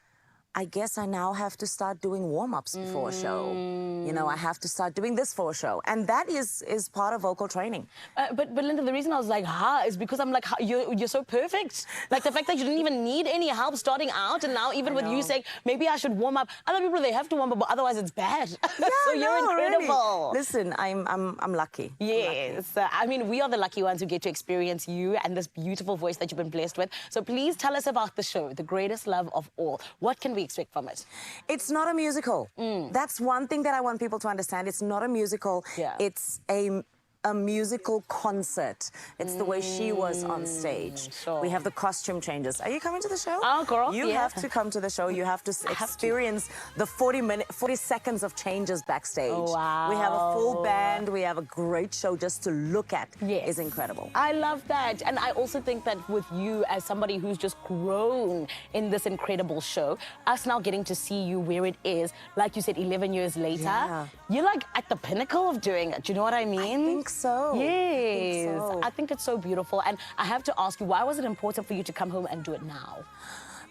I guess I now have to start doing warm-ups before a show. You know, I have to start doing this for a show. And that is part of vocal training. But Linda, the reason I was like, is because I'm like, you're so perfect. Like the fact that you didn't even need any help starting out, and now even with you saying, maybe I should warm up. Other people, they have to warm up, but otherwise it's bad. Yeah, so you're incredible. Really. Listen, I'm lucky. Yes. I mean, we are the lucky ones who get to experience you and this beautiful voice that you've been blessed with. So please tell us about the show, The Greatest Love of All. What can we expect from it? It's not a musical. That's one thing that I want people to understand. It's not a musical. Yeah. It's a musical concert. It's the way she was on stage. Sure. We have the costume changes. Are you coming to the show? Oh, girl, You yeah. have to come to the show. You have to experience the 40 seconds of changes backstage. Oh, wow. We have a full band. We have a great show just to look at. Yes. Is incredible. I love that. And I also think that with you as somebody who's just grown in this incredible show, us now getting to see you where it is, like you said, 11 years later, Yeah. you're like at the pinnacle of doing it. Do you know what I mean? I think so. Yes. I I think it's so beautiful. And I have to ask you, why was it important for you to come home and do it now?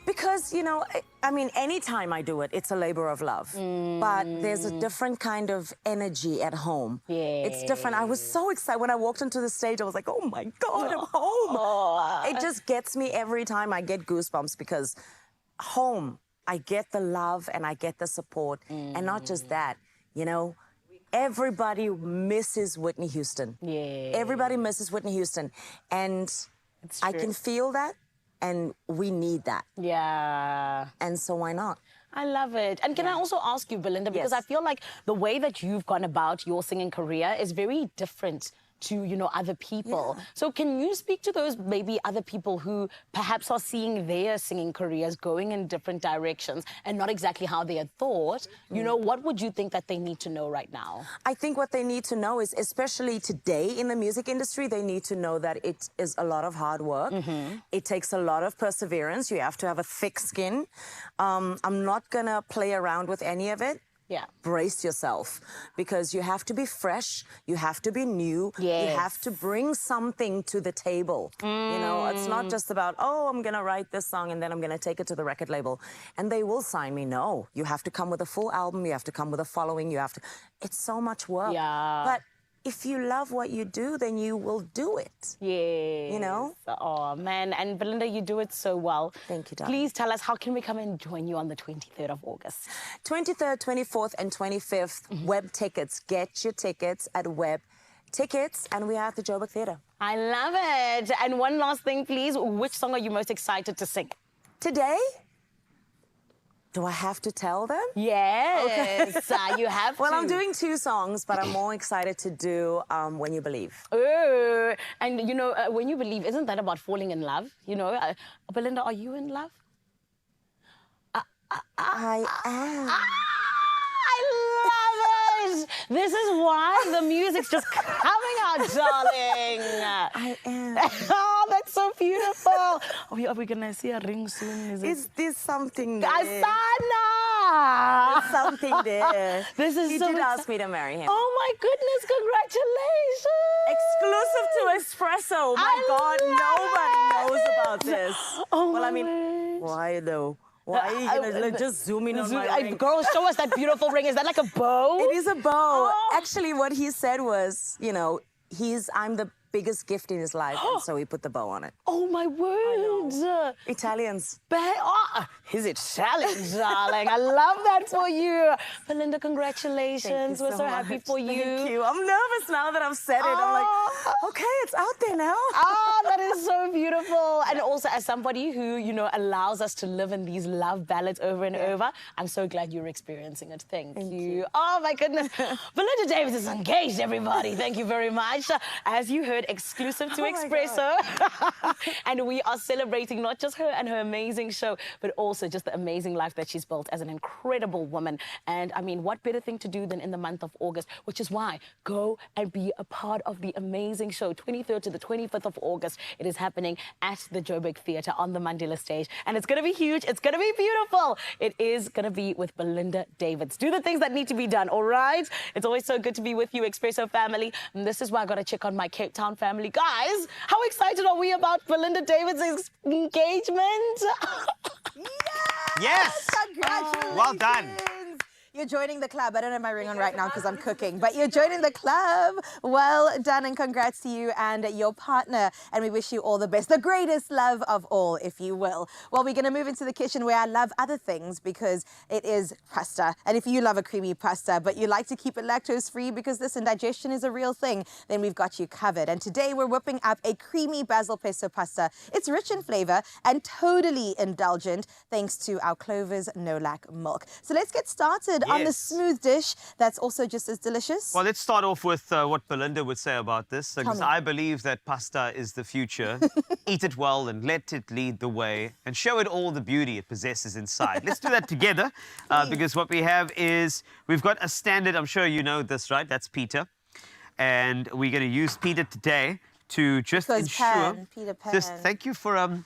Because, you know, I mean, anytime I do it, it's a labor of love. But there's a different kind of energy at home. It's different. I was so excited. When I walked onto the stage, I was like, oh, my God, I'm home. It just gets me every time. I get goosebumps because home, I get the love and I get the support. And not just that, you know, everybody misses Whitney Houston. Yeah. Everybody misses Whitney Houston. And I can feel that. And we need that. Yeah. And so why not? I love it. And can I also ask you, Belinda, because I feel like the way that you've gone about your singing career is very different to, you know, other people. So can you speak to those maybe other people who perhaps are seeing their singing careers going in different directions and not exactly how they had thought? You know, what would you think that they need to know right now? I think what they need to know is, especially today in the music industry, they need to know that it is a lot of hard work. It takes a lot of perseverance. You have to have a thick skin. I'm not gonna play around with any of it. Yeah. Brace yourself, because you have to be fresh, you have to be new, you have to bring something to the table. You know, it's not just about, oh, I'm gonna write this song and then I'm gonna take it to the record label and they will sign me. No, you have to come with a full album, you have to come with a following, you have to, it's so much work. Yeah. But if you love what you do, then you will do it. Yeah. You know? Oh, man. And Belinda, you do it so well. Thank you, darling. Please tell us, how can we come and join you on the 23rd of August? 23rd, 24th, and 25th, Web Tickets. Get your tickets at Web Tickets, and we are at the Joburg Theatre. I love it. And one last thing, please. Which song are you most excited to sing? Today? Do I have to tell them? Yes, you have to. Well, I'm doing 2 songs, but I'm more excited to do When You Believe. Oh, and you know, When You Believe, isn't that about falling in love? You know, Belinda, are you in love? I am. I love it. This is why the music's just coming out, darling. I am. Oh, that's so beautiful. Are we gonna see a ring soon? Is this something there? Asana! There's something there. This is He so did ask me to marry him. Oh my goodness, congratulations! Exclusive to Expresso. My God, nobody knows about this. Oh, well, my I mean, word. why though? Why are you gonna just zoom in on my ring? Girl, show us that beautiful ring. Is that like a bow? It is a bow. Actually, what he said was, you know, I'm the biggest gift in his life, and so he put the bow on it. Oh my word! Italians. He's Italian, darling. I love that for you. Belinda, congratulations. We're so happy for you. Thank you. I'm nervous now that I've said it. I'm like, okay, it's out there now. Oh, that is so beautiful. And also, as somebody who, you know, allows us to live in these love ballads over and over, I'm so glad you're experiencing it. Thank you. Oh, my goodness. Belinda Davis is engaged, everybody. Thank you very much. As you heard, exclusive to Expresso. And we are celebrating not just her and her amazing show, but also just the amazing life that she's built as an incredible woman. And I mean, what better thing to do than in the month of August, which is why go and be a part of the amazing show, 23rd to the 25th of August. It is happening at the Joburg Theatre on the Mandela stage. And it's going to be huge. It's going to be beautiful. It is going to be with Belinda Davids. Do the things that need to be done, all right? It's always so good to be with you, Expresso family. And this is why I got to check on my Cape Town family. Guys, how excited are we about Belinda Davids' engagement? Yes! Congratulations! Well done. You're joining the club. I don't have my ring on right now because I'm cooking, but you're joining the club. Well done, and congrats to you and your partner. And we wish you all the best, the greatest love of all, if you will. Well, we're going to move into the kitchen where I love other things because it is pasta. And if you love a creamy pasta, but you like to keep it lactose-free because this indigestion is a real thing, then we've got you covered. And today we're whipping up a creamy basil pesto pasta. It's rich in flavor and totally indulgent thanks to our Clover's no-lac milk. So let's get started on the smooth dish that's also just as delicious. Well, let's start off with what Belinda would say about this, because I believe that pasta is the future. Eat it well and let it lead the way and show it all the beauty it possesses inside. Let's do that together, because what we have is, we've got a standard, I'm sure you know this, right? That's Peter. And we're going to use Peter today to just ensure... Peter Pan. Just thank you for...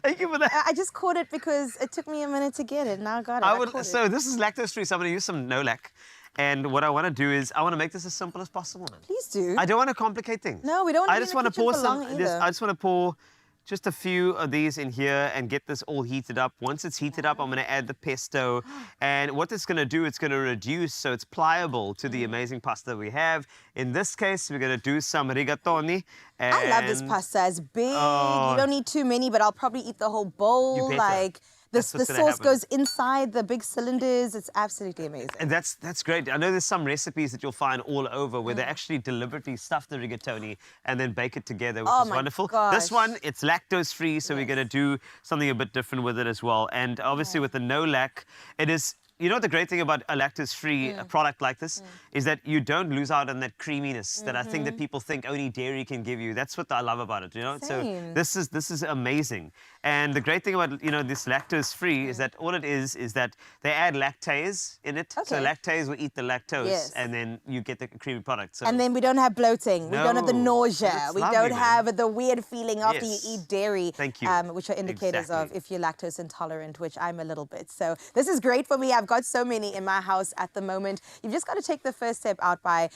Thank you for that. I just caught it because it took me a minute to get it. Now I got it. So this is lactose-free, so I'm going to use some no-lac. And what I want to do is, I want to make this as simple as possible, man. Please do. I don't want to complicate things. No, we don't want to I just want to pour some... either. I just want to pour just a few of these in here and get this all heated up. Once it's heated up, I'm going to add the pesto. And what it's going to do, it's going to reduce so it's pliable to the amazing pasta we have. In this case, we're going to do some rigatoni. I love this pasta. It's big. You don't need too many, but I'll probably eat the whole bowl. You better. Like, That's the what's gonna sauce happen. goes inside the big cylinders. It's absolutely amazing. And that's great. I know there's some recipes that you'll find all over where they Mm. actually deliberately stuff the rigatoni and then bake it together, which Oh is my wonderful. gosh. This one, it's lactose free, so we're gonna do something a bit different with it as well. And obviously with the no lac, it is. You know what the great thing about a lactose-free product like this is that you don't lose out on that creaminess that I think that people think only dairy can give you. That's what I love about it, you know? Same. So this is amazing. And the great thing about, you know, this lactose-free is that all it is that they add lactase in it. So Okay. lactase will eat the lactose Yes. and then you get the creamy product. So And then we don't have bloating. We don't have the No. nausea. That's We lovely, don't man. have the weird feeling after Yes. you eat dairy. Thank you. Which are indicators of Exactly. if you're lactose intolerant, which I'm a little bit. So this is great for me. I've got so many in my house at the moment. You've just got to take the first step out by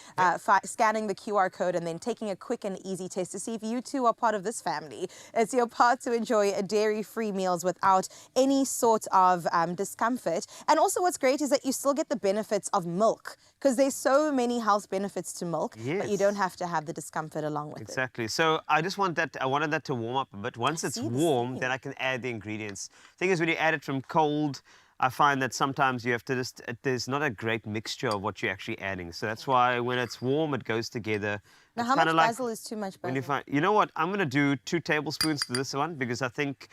scanning the QR code and then taking a quick and easy test to see if you too are part of this family. It's your part to enjoy a dairy-free meals without any sort of discomfort. And also what's great is that you still get the benefits of milk because there's so many health benefits to milk, but you don't have to have the discomfort along with it. Exactly. So I just want that, I wanted that to warm up a bit. Once it's see the warm, steam. then I can add the ingredients. Thing is, when you add it from cold, I find that sometimes you have to just, there's not a great mixture of what you're actually adding. So that's why when it's warm, it goes together. Now, It's how much kinda like basil is too much when basil? you know what? I'm going to do 2 tablespoons to this one because I think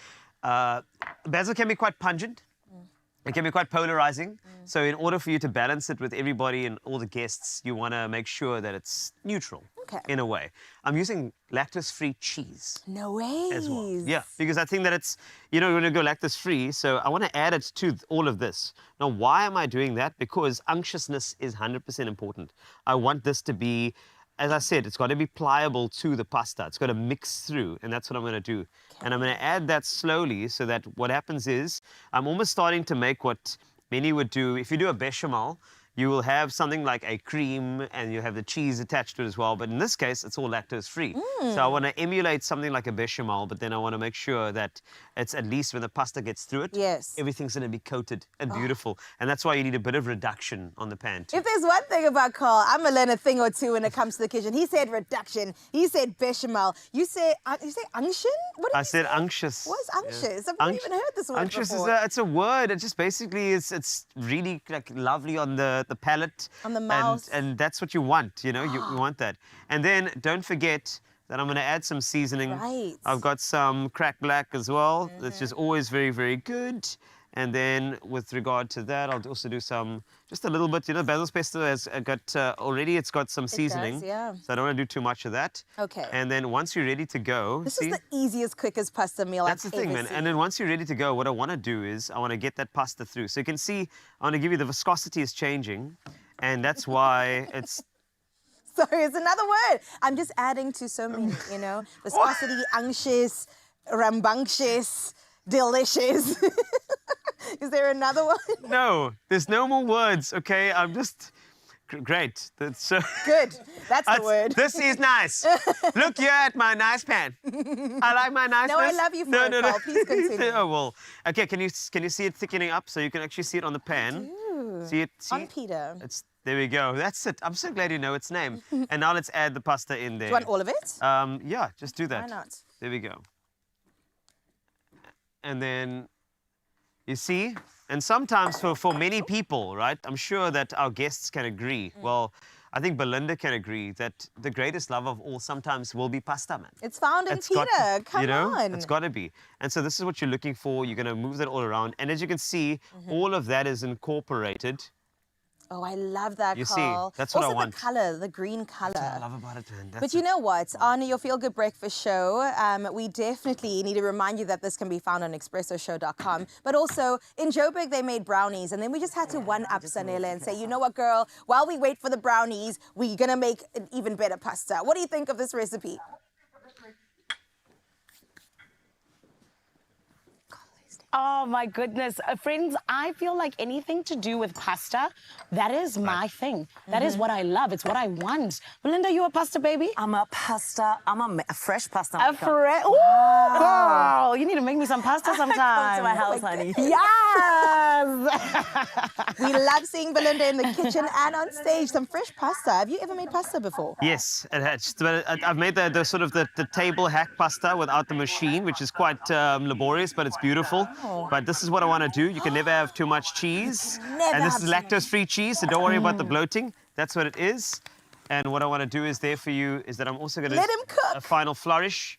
basil can be quite pungent. It can be quite polarizing. So in order for you to balance it with everybody and all the guests, you want to make sure that it's neutral in a way. I'm using lactose-free cheese No way. as well. Yeah, because I think that it's, you know, you're going to go lactose-free, so I want to add it to all of this. Now, why am I doing that? Because unctuousness is 100% important. I want this to be, as I said, it's got to be pliable to the pasta. It's got to mix through, and that's what I'm going to do. And I'm going to add that slowly so that what happens is I'm almost starting to make what many would do. If you do a bechamel, you will have something like a cream and you have the cheese attached to it as well. But in this case, it's all lactose free. So I want to emulate something like a bechamel, but then I want to make sure that it's at least when the pasta gets through it, Yes. everything's going to be coated and beautiful. And that's why you need a bit of reduction on the pan too. If there's one thing about Carl, I'm gonna learn a thing or two when it comes to the kitchen. He said reduction. He said bechamel. You say unction? What did I you said say? unctuous. What's Yeah. unctuous? I've never even heard this word Unctuous before. is it's a word. It just basically it's really like lovely on the palate. On the mouth. And that's what you want, you know, you want that. And then don't forget that I'm going to add some seasoning. Right. I've got some cracked black as well. That's just always very, very good. And then with regard to that, I'll also do some, just a little bit, you know, basil's pesto has got, already it's got some seasoning. does, yeah. So I don't want to do too much of that. Okay. And then once you're ready to go, This see? is the easiest, quickest pasta meal That's I've the thing, ever man. seen. And then once you're ready to go, what I want to do is I want to get that pasta through. So you can see, I want to give you the viscosity is changing. And that's why it's... Sorry, it's another word. I'm just adding to so many, you know, viscosity, unctuous, rambunctious, delicious. Is there another one? No, there's no more words, okay? I'm just... Great. That's so... Good. That's the word. This is nice. Look here at my nice pan. I like my niceness. No, I love you for it, Paul. Please continue. Oh, well. Okay, can you see it thickening up so you can actually see it on the pan? See it? See? On Peter. There we go. That's it. I'm so glad you know its name. And now let's add the pasta in there. Do you want all of it? Yeah, just do that. Why not? There we go. And then, you see? And sometimes for many people, right, I'm sure that our guests can agree. Well, I think Belinda can agree that the greatest love of all sometimes will be pasta, man. It's found in Peter. Come you know, on. It's got to be. And so this is what you're looking for. You're going to move that all around. And as you can see, all of that is incorporated. Oh, I love that, You see, Carl. that's what I also want. the color, the green color. That's what I love about it, man. But That's you it. know what? On your Feel Good Breakfast show, we definitely need to remind you that this can be found on expressoshow.com. But also, in Joburg, they made brownies. And then we just had to one-up Sanela and say, you know what, girl? While we wait for the brownies, we're going to make an even better pasta. What do you think of this recipe? Oh my goodness. Friends, I feel like anything to do with pasta, that is my thing. That is what I love. It's what I want. Belinda, you a pasta baby? I'm a fresh pasta A maker. fresh. Ooh, girl, you need to make me some pasta sometime. Come to my house, honey. Yes! We love seeing Belinda in the kitchen and on stage. Some fresh pasta. Have you ever made pasta before? Yes, it has. But I've made the sort of the table hack pasta without the machine, which is quite laborious, but it's beautiful. But this is what I want to do. You can never have too much cheese. Never And this have is too much. lactose-free cheese, so don't worry about the bloating. That's what it is. And what I want to do is there for you is that I'm also going to Let him cook. a final flourish.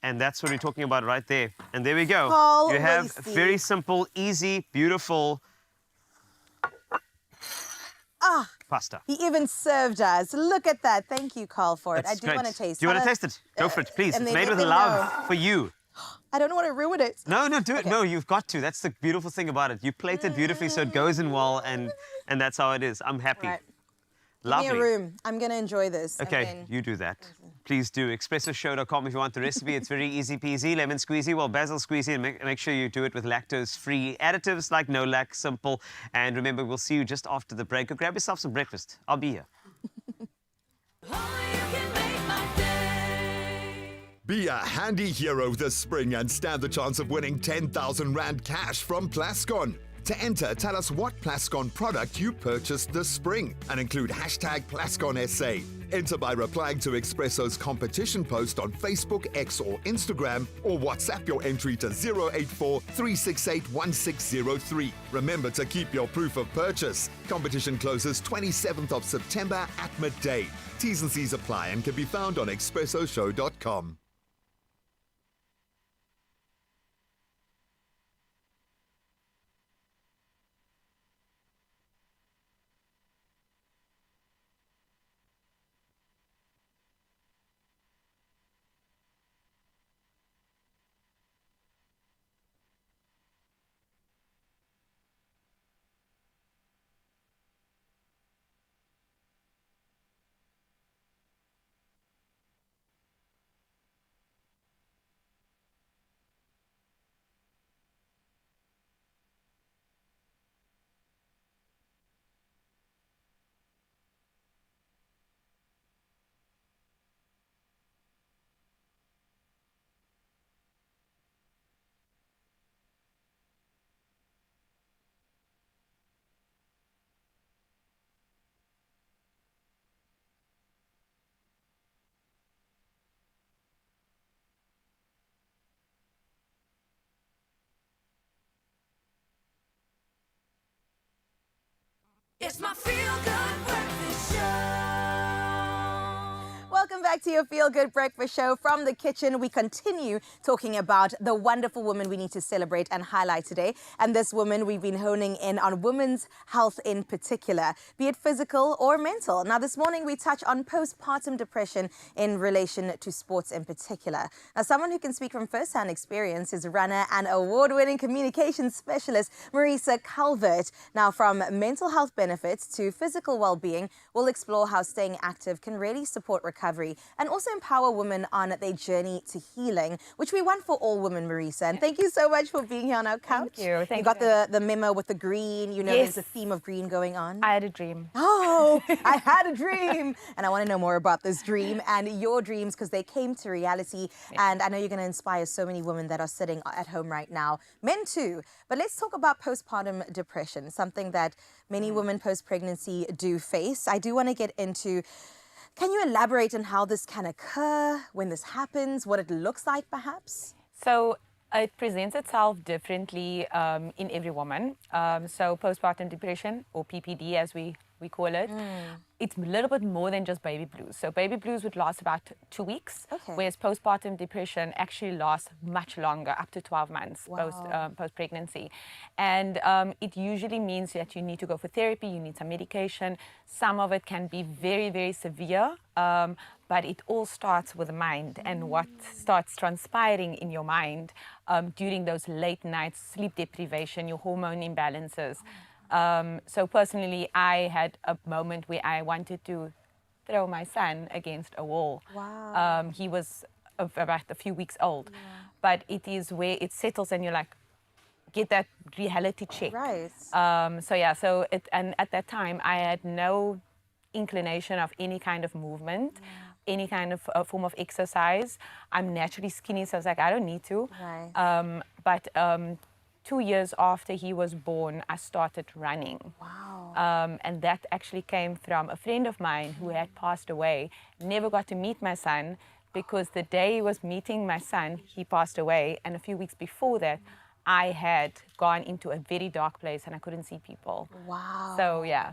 And that's what we're talking about right there. And there we go. Carl You have Lacey. very simple, easy, beautiful pasta. He even served us. Look at that. Thank you, Carl, for it. That's I do great. want to taste. Do you want to Tell taste us- it? Go for it, please. and It's then made let with them love know. for you. I don't want to ruin it. No, do it. Okay. No, you've got to. That's the beautiful thing about it. You plate it beautifully so it goes in well, and that's how it is. I'm happy. Right. Lovely. Give me a room. I'm going to enjoy this. and Okay, then- you do that. Please do. ExpressoShow.com if you want the recipe. It's very easy peasy. Lemon squeezy, well, basil squeezy, and make sure you do it with lactose-free additives like no lac, simple. And remember, we'll see you just after the break. Go grab yourself some breakfast. I'll be here. Be a handy hero this spring and stand the chance of winning 10,000 Rand cash from Plascon. To enter, tell us what Plascon product you purchased this spring and include hashtag PlasconSA. Enter by replying to Expresso's competition post on Facebook, X or Instagram, or WhatsApp your entry to 084 368 1603. Remember to keep your proof of purchase. Competition closes 27th of September at midday. T's and C's apply and can be found on ExpressoShow.com. It's my feel-good breakfast show. Welcome back to your Feel Good Breakfast Show. From the kitchen, we continue talking about the wonderful woman we need to celebrate and highlight today. And this woman, we've been honing in on women's health in particular, be it physical or mental. Now, this morning, we touch on postpartum depression in relation to sports in particular. Now, someone who can speak from first-hand experience is runner and award-winning communications specialist, Marisa Calvert. Now, from mental health benefits to physical well-being, we'll explore how staying active can really support recovery and also empower women on their journey to healing, which we want for all women, Marisa. And thank you so much for being here on our couch. Thank you. You got the memo with the green. You know, Yes. there's a theme of green going on. I had a dream. Oh, I had a dream. And I want to know more about this dream and your dreams because they came to reality. And I know you're going to inspire so many women that are sitting at home right now, men too. But let's talk about postpartum depression, something that many women post-pregnancy do face. I do want to get into, can you elaborate on how this can occur, when this happens, what it looks like perhaps? So it presents itself differently in every woman. So postpartum depression, or PPD as we call it, it's a little bit more than just baby blues. So baby blues would last about 2 weeks, whereas postpartum depression actually lasts much longer, up to 12 months post-pregnancy. And it usually means that you need to go for therapy, you need some medication. Some of it can be very, very severe, but it all starts with the mind and what starts transpiring in your mind during those late nights, sleep deprivation, your hormone imbalances. So personally, I had a moment where I wanted to throw my son against a wall. Wow. He was about a few weeks old, but it is where it settles and you're like, get that reality check. Right. And at that time, I had no inclination of any kind of movement, any kind of form of exercise. I'm naturally skinny, so I was like, I don't need to. Right. But 2 years after he was born, I started running. Wow. And that actually came from a friend of mine who had passed away. Never got to meet my son because the day he was meeting my son, he passed away. And a few weeks before that, I had gone into a very dark place and I couldn't see people. Wow. So yeah.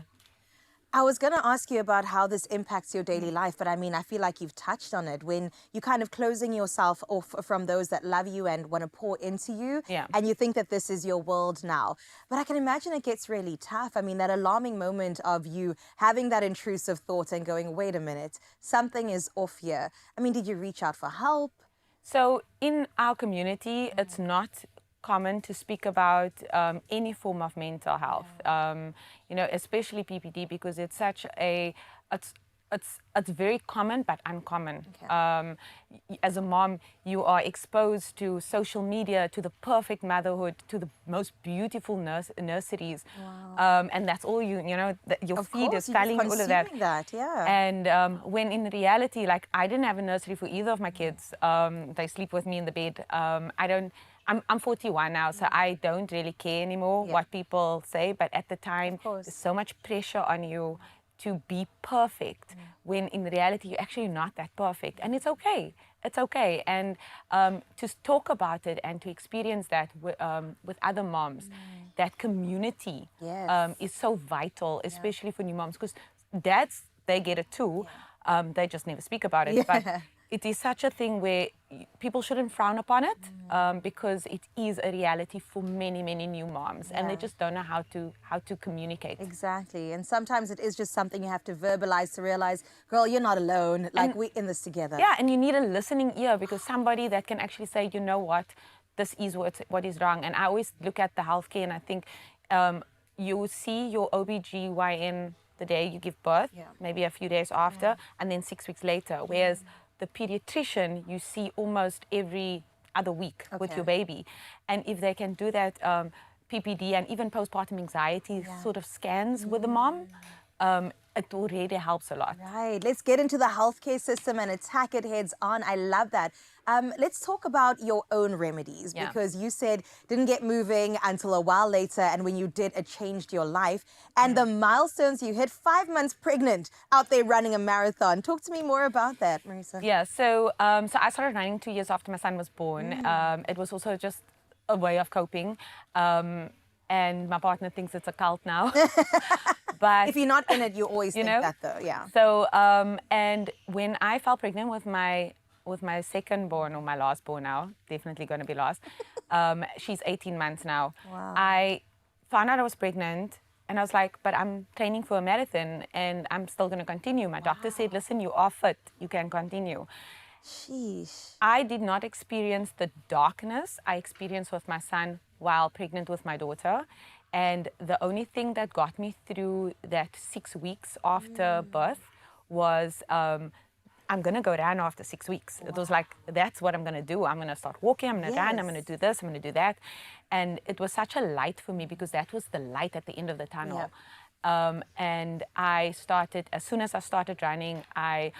I was going to ask you about how this impacts your daily life, but I mean, I feel like you've touched on it when you're kind of closing yourself off from those that love you and want to pour into you, Yeah. and you think that this is your world now. But I can imagine it gets really tough. I mean, that alarming moment of you having that intrusive thought and going, wait a minute, something is off here. I mean, did you reach out for help? So in our community, it's not common to speak about any form of mental health, you know, especially PPD, because it's such a, it's very common but uncommon. As a mom, you are exposed to social media, to the perfect motherhood, to the most beautiful nurseries, and that's all you know. Your feed is telling you all of that. Yeah. And when in reality, like I didn't have a nursery for either of my kids. They sleep with me in the bed. I'm 41 now, so I don't really care anymore what people say. But at the time, there's so much pressure on you to be perfect when in reality you're actually not that perfect. And it's okay. It's okay. And to talk about it and to experience that with other moms, that community is so vital, especially for new moms, because dads, they get it too. They just never speak about it. But it is such a thing where people shouldn't frown upon it because it is a reality for many, many new moms, and they just don't know how to communicate. Exactly. And sometimes it is just something you have to verbalize to realize, girl, you're not alone. Like, we're in this together. Yeah, and you need a listening ear, because somebody that can actually say, you know what, this is what is wrong. And I always look at the healthcare and I think you see your OBGYN the day you give birth, maybe a few days after, and then 6 weeks later. Whereas the pediatrician you see almost every other week with your baby. And if they can do that PPD and even postpartum anxiety sort of scans with the mom, it already helps a lot. Right. Let's get into the healthcare system and attack it heads on. I love that. Let's talk about your own remedies, because you said didn't get moving until a while later, and when you did, it changed your life. And the milestones you hit, 5 months pregnant, out there running a marathon. Talk to me more about that, Marisa. Yeah, so so I started running 2 years after my son was born. It was also just a way of coping. And my partner thinks it's a cult now. But if you're not in it, you always think that though, So, and when I fell pregnant with my second born, or my last born now, definitely going to be last, she's 18 months now. Wow. I found out I was pregnant, and I was like, but I'm training for a marathon, and I'm still going to continue. My doctor said, listen, you are fit, you can continue. Sheesh. I did not experience the darkness I experienced with my son while pregnant with my daughter. And the only thing that got me through that 6 weeks after birth was I'm going to go run after 6 weeks. It was like, that's what I'm going to do. I'm going to start walking, I'm going to run, I'm going to do this, I'm going to do that. And it was such a light for me, because that was the light at the end of the tunnel. And I started, as soon as I started running, I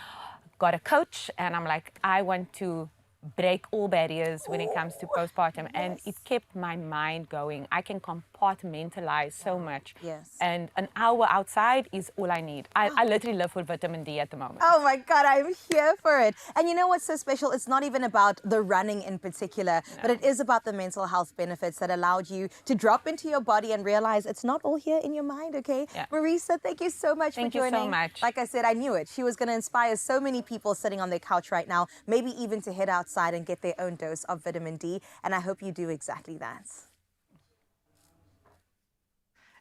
got a coach, and I'm like, I want to break all barriers when it comes to postpartum. And it kept my mind going. I can compartmentalize so much. And an hour outside is all I need. I literally live for vitamin D at the moment. Oh my God, I'm here for it. And you know what's so special? It's not even about the running in particular, but it is about the mental health benefits that allowed you to drop into your body and realize it's not all here in your mind, okay? Marisa, thank you so much for joining. Thank you so much. Like I said, I knew it. She was going to inspire so many people sitting on their couch right now, maybe even to head outside and get their own dose of vitamin D. And I hope you do exactly that.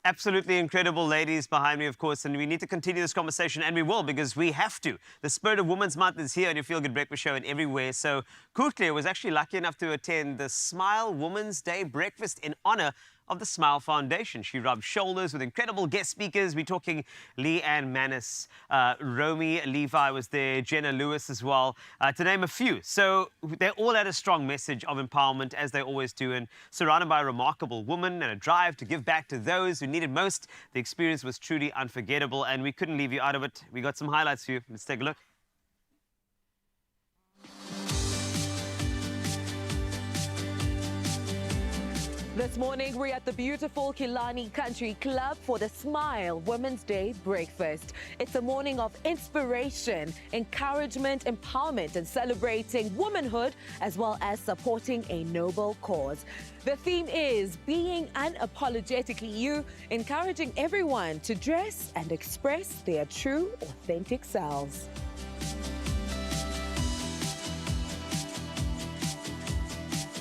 Absolutely incredible ladies behind me, of course, and we need to continue this conversation, and we will, because we have to. The spirit of Women's Month is here on your Feel Good Breakfast Show and everywhere. So Kutli was actually lucky enough to attend the Smile Women's Day Breakfast in honor of the Smile Foundation. She rubbed shoulders with incredible guest speakers. We're talking Leanne Manis, Romy Levi was there, Jenna Lewis as well, to name a few. So they all had a strong message of empowerment, as they always do, and surrounded by a remarkable woman and a drive to give back to those who needed most. The experience was truly unforgettable, and we couldn't leave you out of it. We got some highlights for you. Let's take a look. This morning, we're at the beautiful Killarney Country Club for the Smile Women's Day Breakfast. It's a morning of inspiration, encouragement, empowerment, and celebrating womanhood, as well as supporting a noble cause. The theme is being unapologetically you, encouraging everyone to dress and express their true, authentic selves.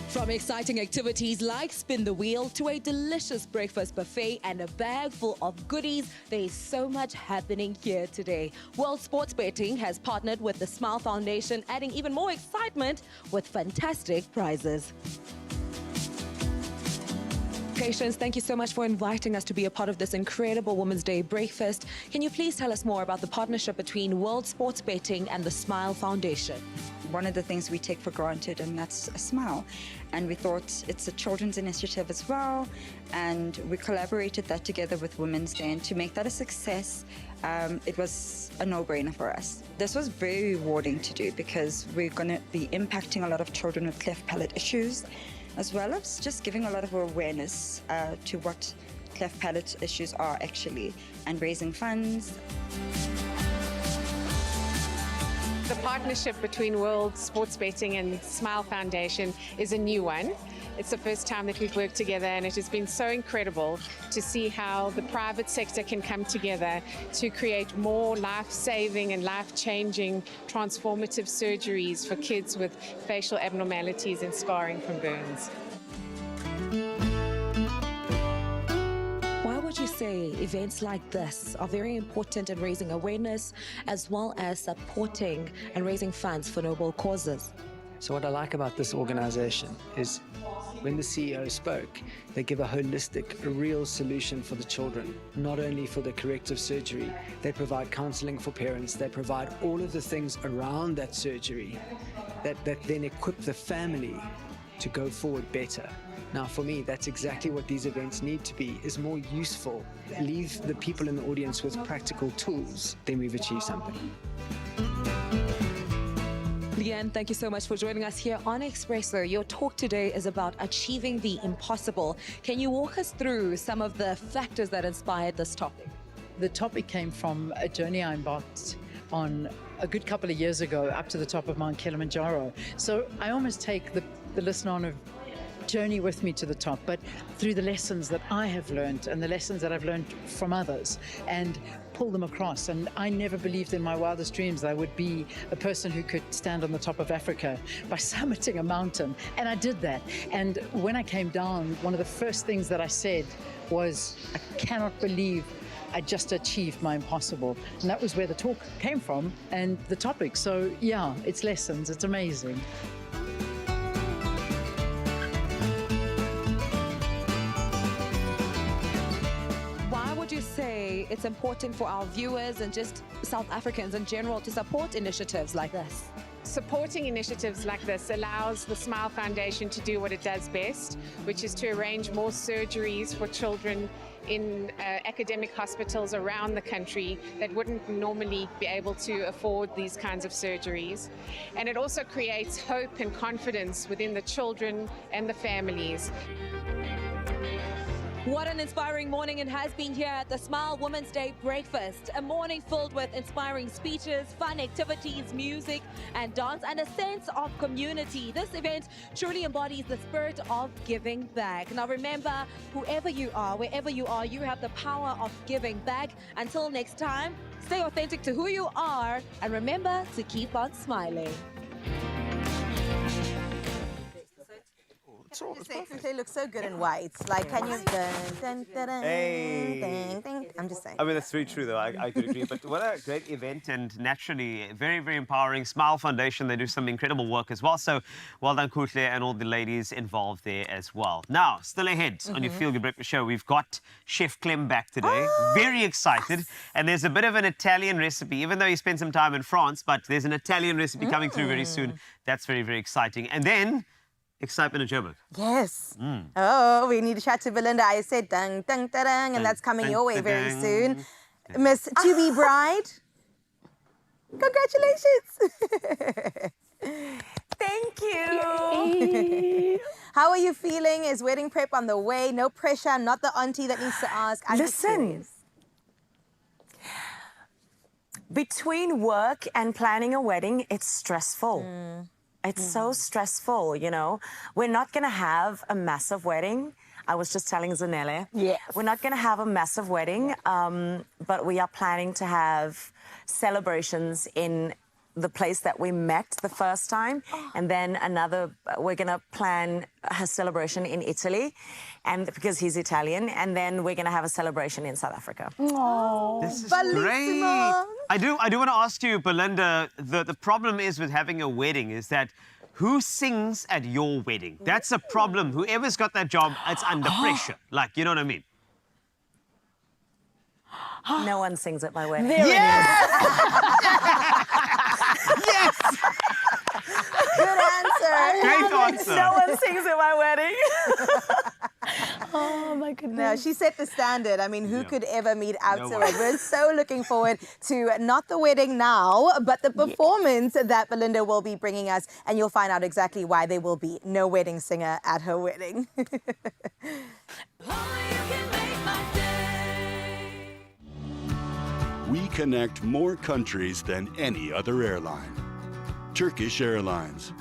From exciting activities like spin the wheel to a delicious breakfast buffet and a bag full of goodies, there is so much happening here today. World Sports Betting has partnered with the Smile Foundation, adding even more excitement with fantastic prizes. Patience, thank you so much for inviting us to be a part of this incredible Women's Day breakfast. Can you please tell us more about the partnership between World Sports Betting and the Smile Foundation? One of the things we take for granted, and that's a smile. And we thought it's a children's initiative as well, and we collaborated that together with Women's Day. And to make that a success, it was a no-brainer for us. This was very rewarding to do because we're going to be impacting a lot of children with cleft palate issues, as well as just giving a lot of awareness to what cleft palate issues are actually, and raising funds. The partnership between World Sports Betting and Smile Foundation is a new one. It's the first time that we've worked together, and it has been so incredible to see how the private sector can come together to create more life-saving and life-changing transformative surgeries for kids with facial abnormalities and scarring from burns. Why would you say events like this are very important in raising awareness as well as supporting and raising funds for noble causes? So what I like about this organization is when the CEO spoke, they give a holistic, a real solution for the children, not only for the corrective surgery. They provide counseling for parents. They provide all of the things around that surgery that then equip the family to go forward better. Now, for me, that's exactly what these events need to be, is more useful. Leave the people in the audience with practical tools, then we've achieved something. Leanne, thank you so much for joining us here on Expresso. Your talk today is about achieving the impossible. Can you walk us through some of the factors that inspired this topic? The topic came from a journey I embarked on a good couple of years ago up to the top of Mount Kilimanjaro. So I almost take the listener on a journey with me to the top, but through the lessons that I have learned and the lessons that I've learned from others, and pull them across. And I never believed in my wildest dreams that I would be a person who could stand on the top of Africa by summiting a mountain. And I did that. And when I came down, one of the first things that I said was, I cannot believe I just achieved my impossible. And that was where the talk came from and the topic. So yeah, it's lessons. It's amazing. You say it's important for our viewers and just South Africans in general to support initiatives like this? Supporting initiatives like this allows the Smile Foundation to do what it does best, which is to arrange more surgeries for children in academic hospitals around the country that wouldn't normally be able to afford these kinds of surgeries. And it also creates hope and confidence within the children and the families. What an inspiring morning it has been here at the Smile Women's Day Breakfast. A morning filled with inspiring speeches, fun activities, music and dance, and a sense of community. This event truly embodies the spirit of giving back. Now remember, whoever you are, wherever you are, you have the power of giving back. Until next time, stay authentic to who you are and remember to keep on smiling. They look so good in white. Like, can you... Hey. I'm just saying. I mean, that's very true, though. I could agree. But what a great event, and naturally, very, very empowering. Smile Foundation, they do some incredible work as well. So well done, Kutle, and all the ladies involved there as well. Now, still ahead on your Feel Good Breakfast show, we've got Chef Clem back today. Very excited. And there's a bit of an Italian recipe, even though he spent some time in France, but there's an Italian recipe coming through very soon. That's very, very exciting. And then... excitement in Joburg. Yes. Oh, we need to chat to Belinda. I said dang, dang, dang, dang, and that's coming your way very soon. Miss To-Be Bride, congratulations. Thank you. How are are you feeling? Is wedding prep on the way? No pressure. I'm not the auntie that needs to ask. I'm just Listen, curious. between work and planning a wedding, it's stressful. It's so stressful, you know. We're not going to have a massive wedding. I was just telling Zanele. Yes. We're not going to have a massive wedding, but we are planning to have celebrations in the place that we met the first time, and then we're going to plan a celebration in Italy, and because he's Italian, and then we're going to have a celebration in South Africa. This is great. I do want to ask you, Belinda, the problem is with having a wedding is that who sings at your wedding? That's a problem. Whoever's got that job, it's under pressure. Like, you know what I mean? No one sings at my wedding. There it is. Yes! Good answer. Great answer. No one sings at my wedding. Oh, my goodness. No, she set the standard. I mean, who could ever meet up No to way. it? We're so looking forward to not the wedding now, but the performance that Belinda will be bringing us, and you'll find out exactly why there will be no wedding singer at her wedding. We connect more countries than any other airline. Turkish Airlines.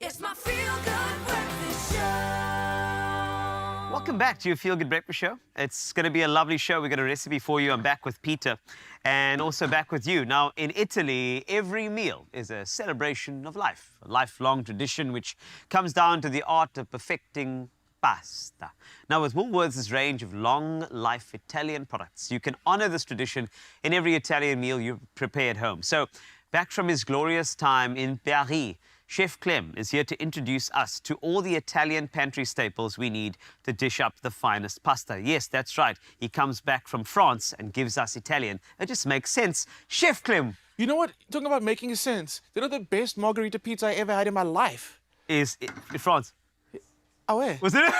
It's my feel-good breakfast show. Welcome back to your Feel Good Breakfast Show. It's going to be a lovely show. We've got a recipe for you. I'm back with Peter and also back with you. Now, in Italy, every meal is a celebration of life, a lifelong tradition which comes down to the art of perfecting pasta. Now, with Woolworths' range of long-life Italian products, you can honor this tradition in every Italian meal you prepare at home. So, back from his glorious time in Paris, Chef Clem is here to introduce us to all the Italian pantry staples we need to dish up the finest pasta. Yes, that's right. He comes back from France and gives us Italian. It just makes sense. Chef Clem. You know what? Talking about making sense. You know the best margarita pizza I ever had in my life? Is in France. Oh, where? Was it?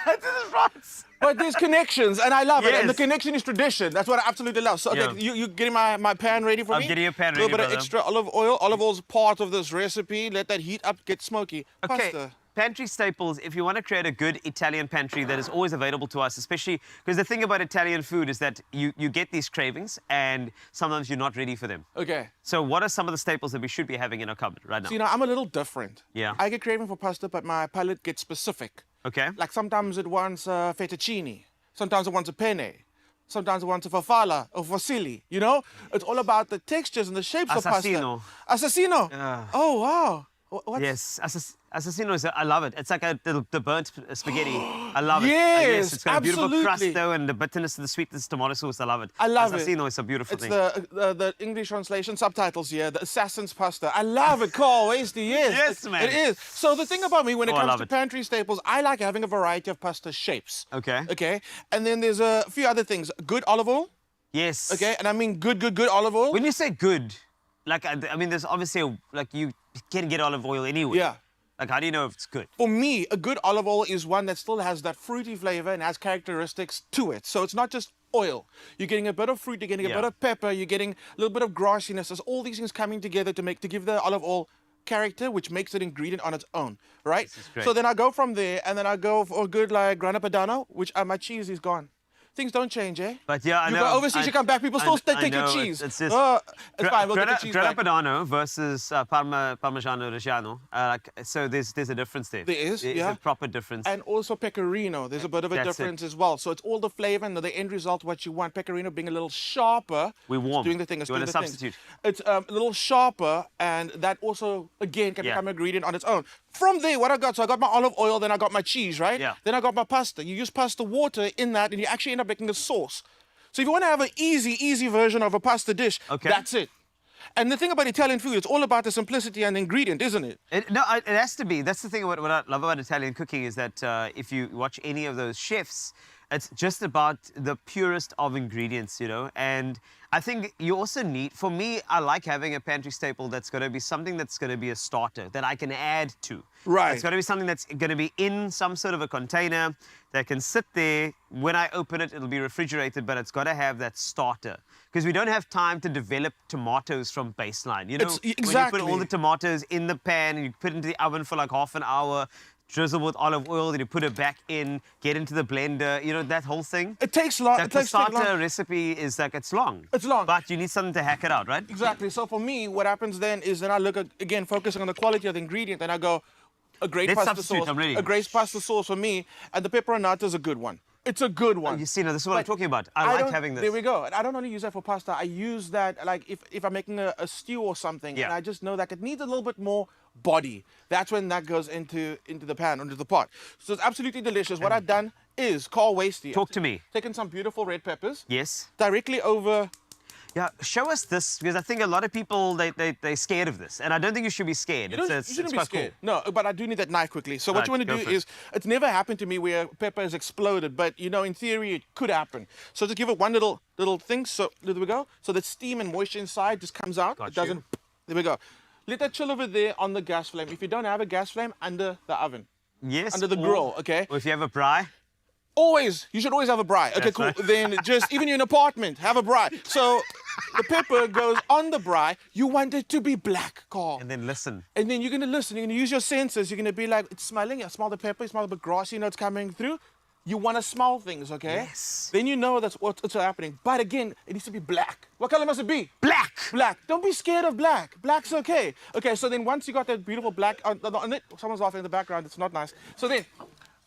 This is France. But there's connections, and I love it. And the Yes. connection is tradition. That's what I absolutely love. So, okay, Yeah. you getting my pan ready for I'm me? getting your pan A little ready, bit of brother. extra olive oil. Olive oil's part of this recipe. Let that heat up, get smoky. Okay, Pasta. pantry staples, if you want to create a good Italian pantry that is always available to us, especially because the thing about Italian food is that you get these cravings and sometimes you're not ready for them. Okay. So what are some of the staples that we should be having in our cupboard right now? So, you know, I'm a little different. Yeah. I get craving for pasta, but my palate gets specific. Okay. Like sometimes it wants fettuccine. Sometimes it wants a penne. Sometimes it wants a farfalla or fusilli, you know? It's all about the textures and the shapes of pasta. Assassino. Assassino? Yeah. Oh, wow. What's... Yes, assassino I love it. It's like the burnt spaghetti. I love it. Yes, It's got a beautiful crust absolutely. though, and the bitterness and the sweetness tomato sauce. I love it. I love it. Assassino is a beautiful It's thing. the English translation subtitles here, the assassin's pasta. I love it, Carl Wasty, yes. Yes, man. It is. So the thing about me, when it I comes love to it. pantry staples, I like having a variety of pasta shapes. Okay. Okay. And then there's a few other things. Good olive oil. Yes. Okay. And I mean good olive oil. When you say good, like I mean, there's obviously like you can get olive oil anywhere. Yeah. Like, how do you know if it's good? For me, a good olive oil is one that still has that fruity flavor and has characteristics to it. So it's not just oil. You're getting a bit of fruit, you're getting a bit of pepper, you're getting a little bit of grassiness. There's all these things coming together to give the olive oil character, which makes it ingredient on its own, right? This is great. So then I go from there, and then I go for a good like grana padano, which my cheese is gone. Things don't change, eh? But yeah, I you know. go overseas, you come back, people still take your know, cheese. It's just It's fine, we'll get the cheese Grana back. Padano versus Parmigiano Reggiano. So there's a difference there. There is, There's yeah. a proper difference. And also pecorino, there's a bit of a That's difference as well. So it's all the flavor and the end result, what you want. Pecorino being a little sharper. We're warm. It's doing the thing. It's You want doing a the thing. substitute. It's a little sharper, and that also, again, can Yeah. become an ingredient on its own. From there, what I got, so I got my olive oil, then I got my cheese, right? Yeah. Then I got my pasta. You use pasta water in that, and you actually end up making a sauce. So if you want to have an easy version of a pasta dish, that's it. And the thing about Italian food, it's all about the simplicity and the ingredient, isn't it? It has to be. That's the thing what I love about Italian cooking is that if you watch any of those chefs, it's just about the purest of ingredients, you know. And I think you also need, for me, I like having a pantry staple that's going to be something that's going to be a starter that I can add to. Right. It's got to be something that's going to be in some sort of a container that can sit there. When I open it, it'll be refrigerated, but it's got to have that starter. Because we don't have time to develop tomatoes from baseline. You know, when you put all the tomatoes in the pan and you put it into the oven for like half an hour, drizzle with olive oil, then you put it back in, get into the blender, you know, that whole thing. It takes long. Like the starter recipe is like, it's long. It's long. But you need something to hack it out, right? Exactly. So for me, what happens then is then I look at, again, focusing on the quality of the ingredient, and I go, a great Let's pasta substitute, sauce. I'm ready. A great pasta sauce for me, and the peperonata is a good one. It's a good one. You see, now this is what I'm talking about. I like having this. There we go. And I don't only use that for pasta. I use that like if I'm making a stew or something, and I just know that it needs a little bit more body. That's when that goes into the pan, into the pot. So it's absolutely delicious. What I've done is, Carl Wasty. Talk to me. Taken some beautiful red peppers. Yes. Directly over. Yeah, show us this, because I think a lot of people, they're scared of this. And I don't think you should be scared. You shouldn't be quite scared. No, but I do need that knife quickly. So what you Right, want to go do for it. is, it's never happened to me where pepper has exploded, but you know, in theory, it could happen. So just give it one little thing. So there we go. So the steam and moisture inside just comes out. It doesn't. There we go. Let that chill over there on the gas flame. If you don't have a gas flame, under the oven. Yes. Under the grill, okay? Or if you have a braai. You should always have a braai. Okay, That's cool. right. Then just, even in an apartment, have a braai. So the pepper goes on the braai. You want it to be black, Carl. And then listen. And then you're going to listen. You're going to use your senses. You're going to be like, it's smelling. You smell the pepper. You smell the grassy notes coming through. You want to smell things, okay? Yes. Then you know that's what's happening. But again, it needs to be black. What color must it be? Black. Black. Don't be scared of black. Black's okay. Okay, so then once you got that beautiful black on it, someone's laughing in the background. It's not nice. So then,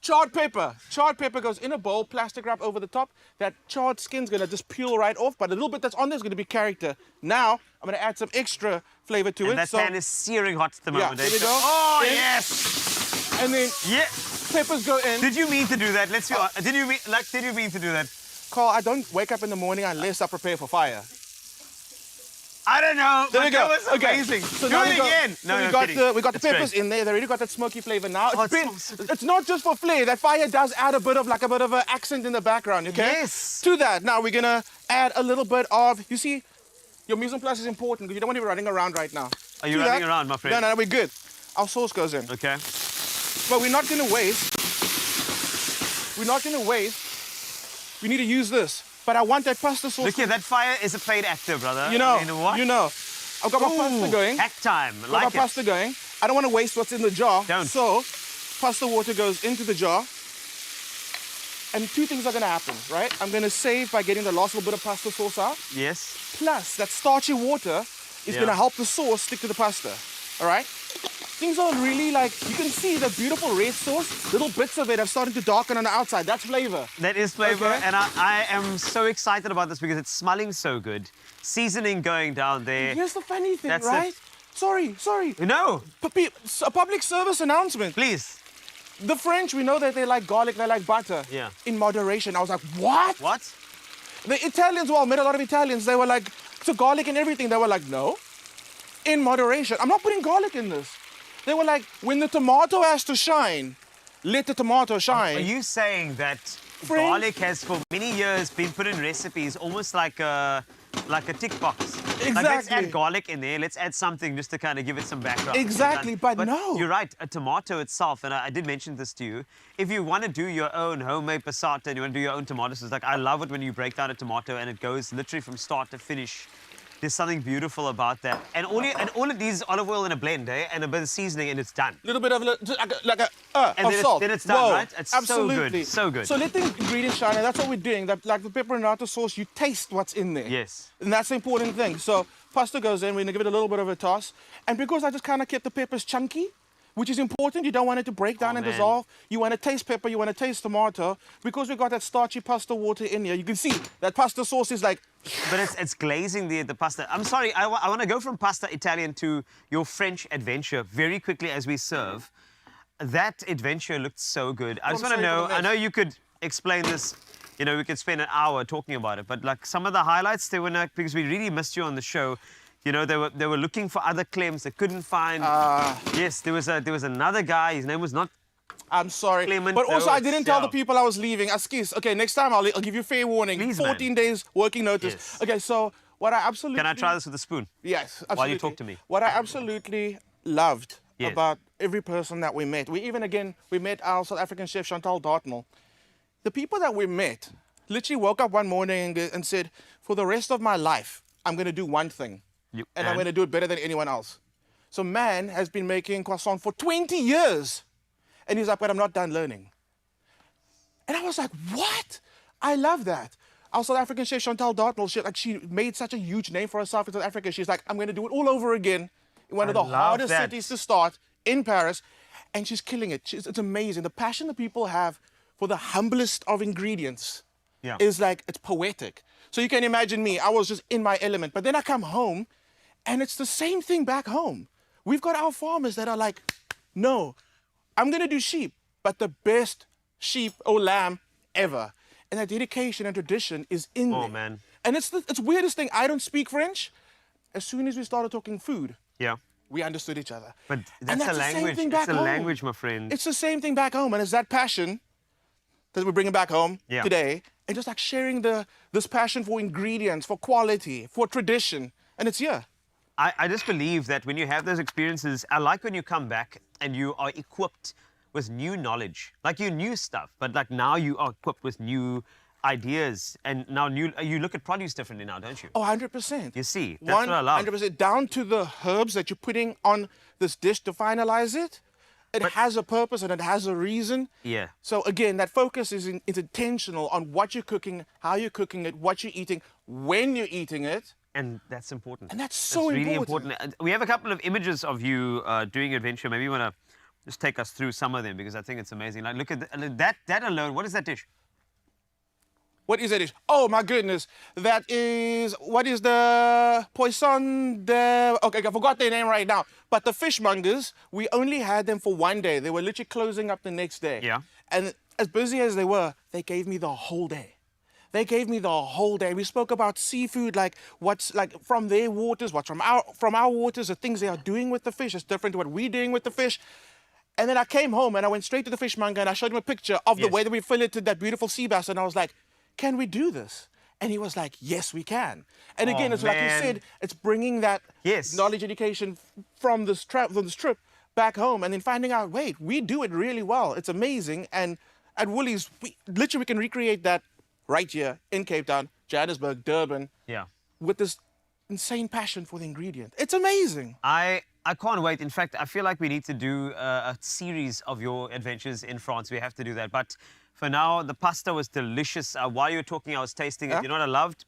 charred pepper. Charred pepper goes in a bowl, plastic wrap over the top. That charred skin's gonna just peel right off, but a little bit that's on there is gonna be character. Now, I'm gonna add some extra flavor to And it. that pan is searing hot at the moment. Yeah, eh? there we go. Oh, In. yes. And then peppers go in. Did you mean to do that? Let's be honest. Did you mean to do that? Carl, I don't wake up in the morning unless I prepare for fire. I don't know. There we but go. That was Okay. amazing. So do now it again. So No, we no, got kidding. the It's peppers great. in there. They already got that smoky flavor now. Oh, It's not just for flair. That fire does add a bit of an accent in the background. Okay. Yes. To that, now we're gonna add a little bit of. You see, your mise en place is important because you don't want to be running around right now. Are you To running that- around, my friend? No, we're good. Our sauce goes in. Okay. But we're not gonna waste. We're not gonna waste. We need to use this. But I want that pasta sauce. Look here, that fire is a paid actor, brother. You know, I mean, what? you know. I've got my pasta Ooh, going. hack time. Got Like my it. pasta going. I don't want to waste what's in the jar. Don't. So, pasta water goes into the jar. And two things are going to happen, right? I'm going to save by getting the last little bit of pasta sauce out. Yes. Plus, that starchy water is going to help the sauce stick to the pasta. All right? Things are really like, you can see the beautiful red sauce. Little bits of it have started to darken on the outside. That's flavor. That is flavor, Okay. and I am so excited about this because it's smelling so good. Seasoning going down there. Here's the funny thing, That's right? it. Sorry. No. A public service announcement. Please. The French, we know that they like garlic, they like butter. Yeah. In moderation. I was like, what? What? The Italians, well, I met a lot of Italians. They were like, so garlic and everything. They were like, no. In moderation. I'm not putting garlic in this. They were like, when the tomato has to shine, let the tomato shine. Are you saying that garlic has for many years been put in recipes almost like a tick box? Exactly. Like, let's add garlic in there. Let's add something just to kind of give it some background. Exactly, but no. You're right. A tomato itself, and I did mention this to you, if you want to do your own homemade passata and you want to do your own tomato sauce, like I love it when you break down a tomato and it goes literally from start to finish. There's something beautiful about that. And all it needs is olive oil in a blend, and a bit of seasoning, and it's done. A little bit of And salt. then it's done, Whoa, right? It's absolutely. so good. So let the ingredients shine, and that's what we're doing. Like the pepperonato sauce, you taste what's in there. Yes. And that's the important thing. So pasta goes in, we're gonna give it a little bit of a toss. And because I just kind of kept the peppers chunky, which is important, you don't want it to break down and dissolve. You want to taste pepper, you want to taste tomato. Because we got that starchy pasta water in here, you can see that pasta sauce is like... But it's glazing the pasta. I'm sorry, I want to go from pasta Italian to your French adventure very quickly as we serve. That adventure looked so good. I just want to know, I know you could explain this, you know, we could spend an hour talking about it, but like some of the highlights, they were not, because we really missed you on the show. You know, they were looking for other claims they couldn't find. Yes, there was another guy. His name was not. I'm sorry, Clement, but also no, I didn't tell the people I was leaving. Askis, okay, next time I'll give you fair warning. Please, 14 days working notice. Yes. Okay, so what I absolutely... Can I try this with a spoon? Yes, absolutely. While you talk to me. What I absolutely loved Yes. about every person that we met. We met our South African chef, Chantal Dartnell. The people that we met literally woke up one morning and said, for the rest of my life, I'm going to do one thing. And I'm going to do it better than anyone else. So man has been making croissant for 20 years. And he's like, but I'm not done learning. And I was like, what? I love that. Our South African chef, Chantal Dartnell, she made such a huge name for herself in South Africa. She's like, I'm going to do it all over again in one of the hardest cities to start, in Paris. And she's killing it. It's amazing. The passion that people have for the humblest of ingredients is like, it's poetic. So you can imagine me, I was just in my element. But then I come home, and it's the same thing back home. We've got our farmers that are like, no, I'm going to do sheep, but the best sheep or lamb ever. And that dedication and tradition is in there. Oh, man. And it's the weirdest thing. I don't speak French. As soon as we started talking food, we understood each other. But that's a language. It's a language, my friend. It's the same thing back home. And it's that passion that we're bringing back home today. And just like sharing this passion for ingredients, for quality, for tradition. And it's here. I just believe that when you have those experiences, I like when you come back and you are equipped with new knowledge. Like you knew stuff, but like now you are equipped with new ideas. And now you look at produce differently now, don't you? Oh, 100%. You see, that's what I love. 100%. Down to the herbs that you're putting on this dish to finalize it. It has a purpose and it has a reason. Yeah. So again, that focus is intentional on what you're cooking, how you're cooking it, what you're eating, when you're eating it. And that's important. And that's so really important. We have a couple of images of you doing adventure. Maybe you want to just take us through some of them because I think it's amazing. Like, look at that alone. What is that dish? What is that dish? Oh my goodness. That is, what is the poisson de... Okay, I forgot their name right now. But the fishmongers, we only had them for one day. They were literally closing up the next day. Yeah. And as busy as they were, they gave me the whole day. They gave me the whole day. We spoke about seafood, like what's like from their waters, what's from our waters, the things they are doing with the fish is different to what we're doing with the fish. And then I came home and I went straight to the fishmonger and I showed him a picture of the way that we filleted that beautiful sea bass. And I was like, can we do this? And he was like, yes, we can. And again, it's like you said, it's bringing that knowledge education from this trip back home and then finding out, wait, we do it really well. It's amazing. And at Woolies, we can recreate that right here in Cape Town, Johannesburg, Durban, with this insane passion for the ingredient. It's amazing. I can't wait. In fact, I feel like we need to do a series of your adventures in France. We have to do that. But for now, the pasta was delicious. While you were talking, I was tasting it. You know what I loved?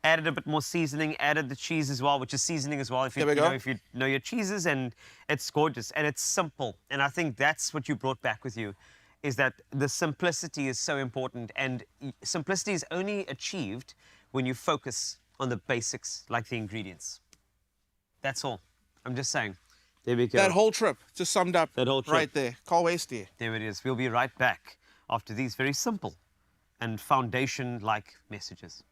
Added a bit more seasoning, added the cheese as well, which is seasoning as well. If you, if you know your cheeses, and it's gorgeous and it's simple. And I think that's what you brought back with you, is that the simplicity is so important. And simplicity is only achieved when you focus on the basics, like the ingredients. That's all. I'm just saying. There we go. That whole trip, just summed up That whole trip. right there. Call Wasty. There it is. We'll be right back after these very simple and foundation-like messages.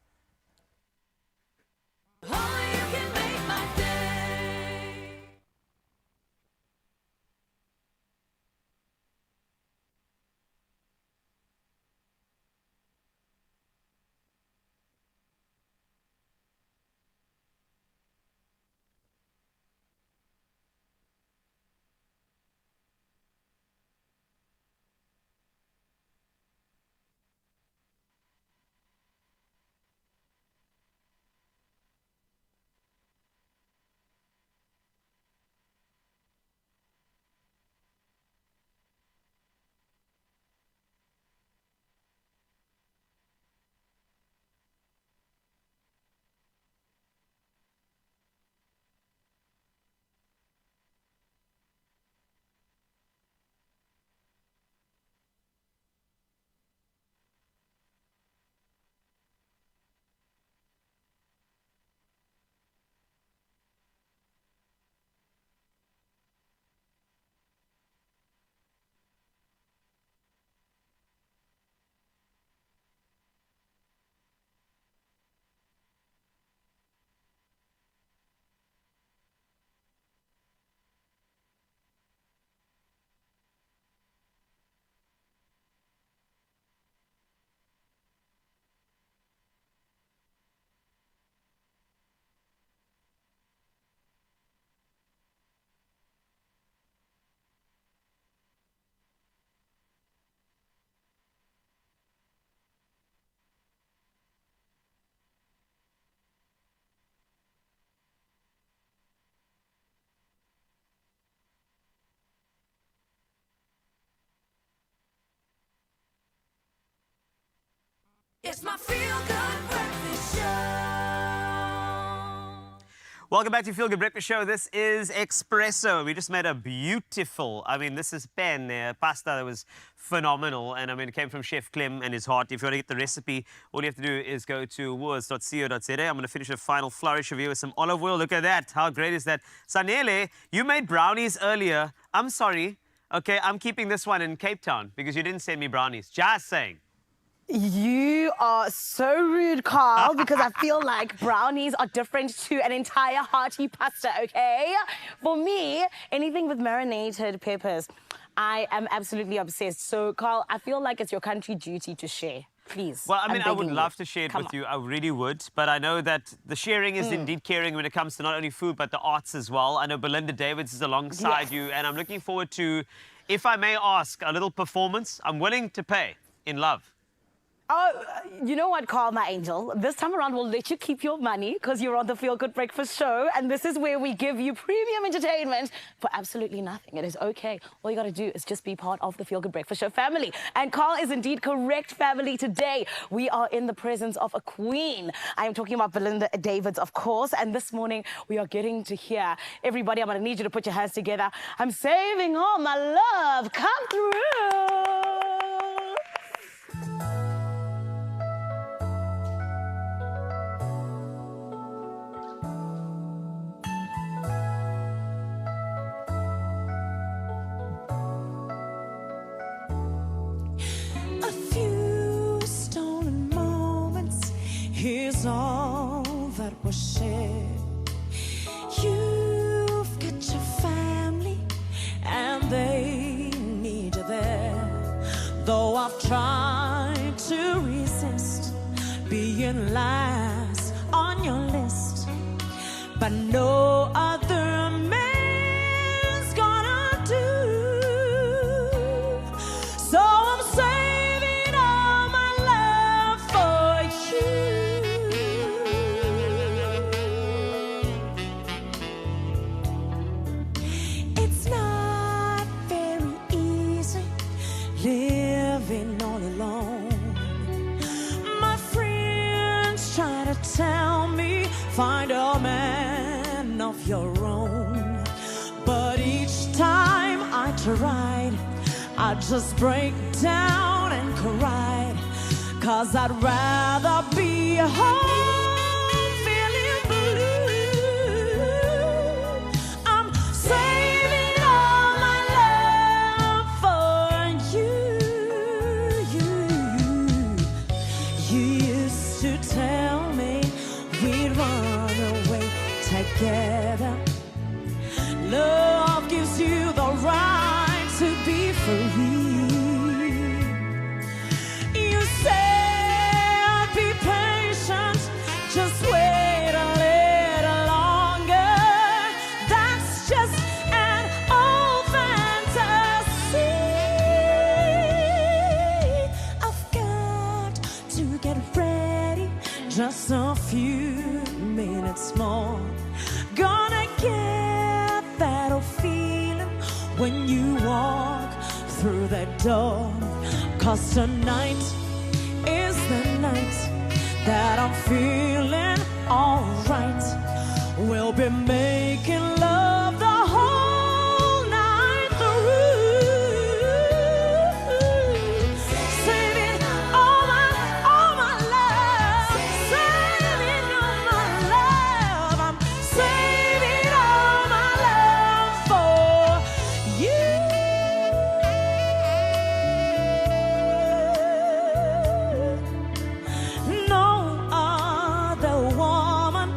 It's my feel-good breakfast show. Welcome back to Feel Good Breakfast Show. This is Expresso. We just made a beautiful, this is penne pasta that was phenomenal. And it came from Chef Clem and his heart. If you want to get the recipe, all you have to do is go to woolworths.co.za. I'm going to finish a final flourish of you with some olive oil. Look at that. How great is that? Sanele, you made brownies earlier. I'm sorry. Okay, I'm keeping this one in Cape Town because you didn't send me brownies. Just saying. You are so rude, Carl, because I feel like brownies are different to an entire hearty pasta, okay? For me, anything with marinated peppers, I am absolutely obsessed. So, Carl, I feel like it's your country duty to share. Please. Well, I'm I would begging love you. to share it Come with on. you. I really would. But I know that the sharing is indeed caring when it comes to not only food, but the arts as well. I know Belinda Davids is alongside Yes. you, and I'm looking forward to, if I may ask, a little performance. I'm willing to pay in love. Oh, you know what, Carl, my angel? This time around, we'll let you keep your money because you're on the Feel Good Breakfast Show, and this is where we give you premium entertainment for absolutely nothing. It is okay. All you got to do is just be part of the Feel Good Breakfast Show family. And Carl is indeed correct, family. Today, we are in the presence of a queen. I am talking about Belinda Davids, of course, and this morning, we are getting to hear everybody. I'm going to need you to put your hands together. I'm saving all my love. Come through. A few stolen moments, here's all that was shared. You've got your family, and they need you there. Though I've tried to resist being last on your list, but no other man's gonna do. So I'm saving all my love for you. It's not very easy living all alone. My friends try to tell me, find a man of your own. But each time I tried, I just break down and cry. 'Cause I'd rather be home feeling blue. I'm when you walk through that door. 'Cause tonight is the night that I'm feeling alright. We'll be making love the whole night through. Saving all my love. Saving all my love. I'm saving all my love for you. No other woman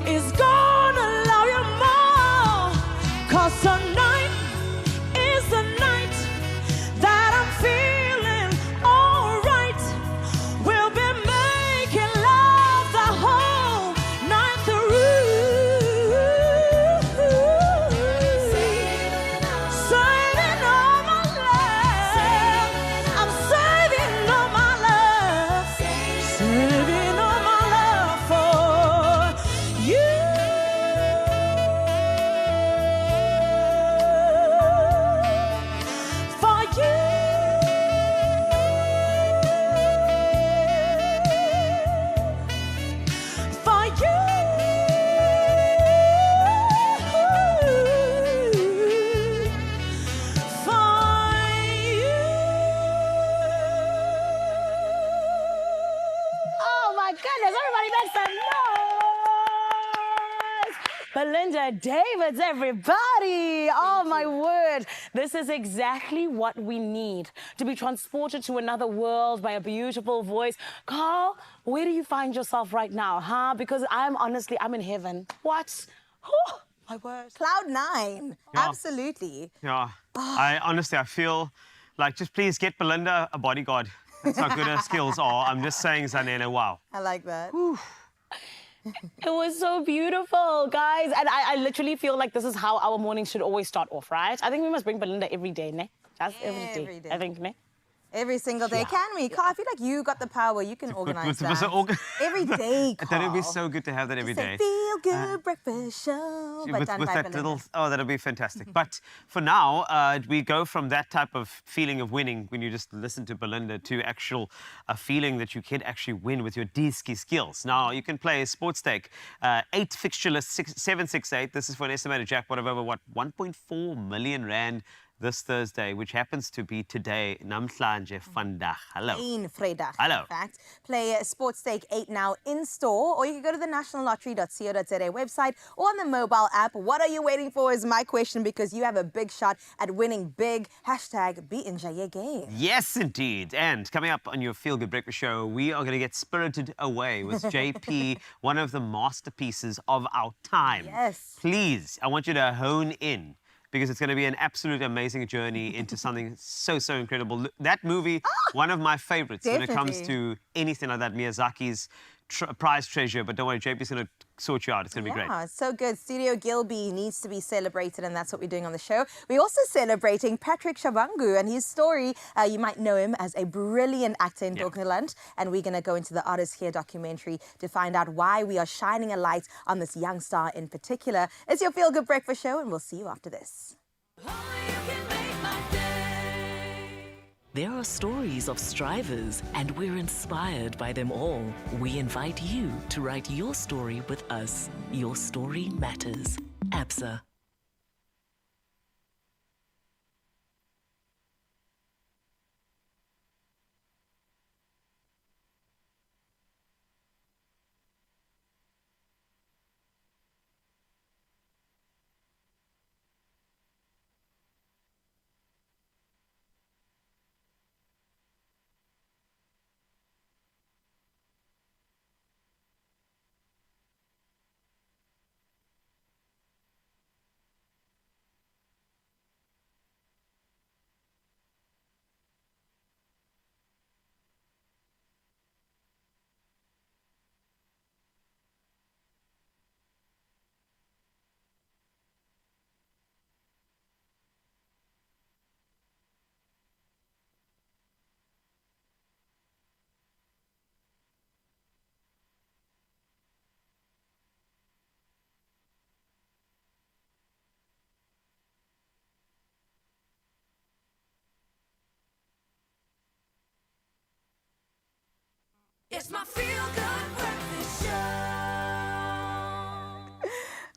is gonna love you more. 'Cause tonight is the night that I'm feeling alright. We'll be making love the whole night through. Saving all my love. I'm saving all my love. Saving all my love for you. For you. For you. For you. Oh my goodness, everybody make some noise! Belinda Davids, everybody! Oh my word. This is exactly what we need, to be transported to another world by a beautiful voice. Carl, where do you find yourself right now, huh? Because I'm in heaven. What? Whew, my word. Cloud9. Yeah. Absolutely. Yeah. I feel like just please get Belinda a bodyguard. That's how good her skills are. I'm just saying, Zanele, wow. I like that. It was so beautiful, guys. And I literally feel like this is how our mornings should always start off, right? I think we must bring Belinda every day, ne? Just every day. I think, ne? Every single day. Can we? Carl, I feel like you got the power. You can organize that. Every day, Carl. That would be so good to have that every day. Feel good breakfast show. But done With by that Belinda. little, oh, that'll be fantastic. But for now, we go from that type of feeling of winning when you just listen to Belinda to actual feeling that you can actually win with your D-ski skills. Now, you can play a sports stake, 8 fixture list, 768. This is for an estimated jackpot of over, what, 1.4 million rand this Thursday, which happens to be today, namhlanje vandag. Hello. Vrydag, Hello. in fact. Play Sports Stake 8 now in store, or you can go to the nationallottery.co.za website or on the mobile app. What are you waiting for is my question, because you have a big shot at winning big. Hashtag be in your game. Yes, indeed. And coming up on your Feel Good Breakfast Show, we are going to get spirited away with JP, one of the masterpieces of our time. Yes. Please, I want you to hone in, because it's going to be an absolute amazing journey into something so incredible. That movie, one of my favorites when it comes Definitely. to anything like that, Miyazaki's prize treasure. But don't worry, JP's going to sort you out. It's going to be great. Yeah, it's so good. Studio Gilby needs to be celebrated, and that's what we're doing on the show. We're also celebrating Patrick Shabangu and his story. You might know him as a brilliant actor in Dorkneland, and we're going to go into the Artist Here documentary to find out why we are shining a light on this young star in particular. It's your Feel Good Breakfast Show, and we'll see you after this. There are stories of strivers, and we're inspired by them all. We invite you to write your story with us. Your story matters. ABSA. It's my feel-good breakfast show.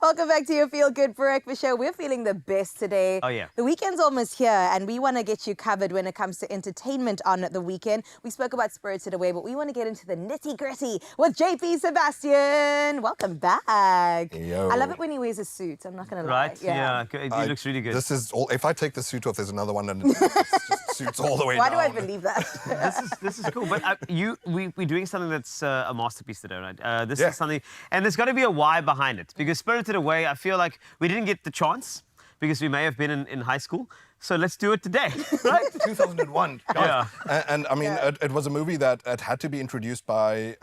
Welcome back to your Feel Good Breakfast Show. We're feeling the best today. Oh, yeah. The weekend's almost here, and we want to get you covered when it comes to entertainment on the weekend. We spoke about Spirited Away, but we want to get into the nitty-gritty with JP Sebastian. Welcome back. Yo. I love it when he wears a suit. I'm not going to lie. Right? Yeah. He looks really good. This is all. If I take the suit off, there's another one, and it's just suits all the way Why down. do I believe that? This is cool. But we're doing something that's a masterpiece today, right? This is something, and there's got to be a why behind it. Because Spirited Away, I feel like we didn't get the chance because we may have been in high school. So let's do it today, right? 2001. Yeah. And I mean, it was a movie that it had to be introduced by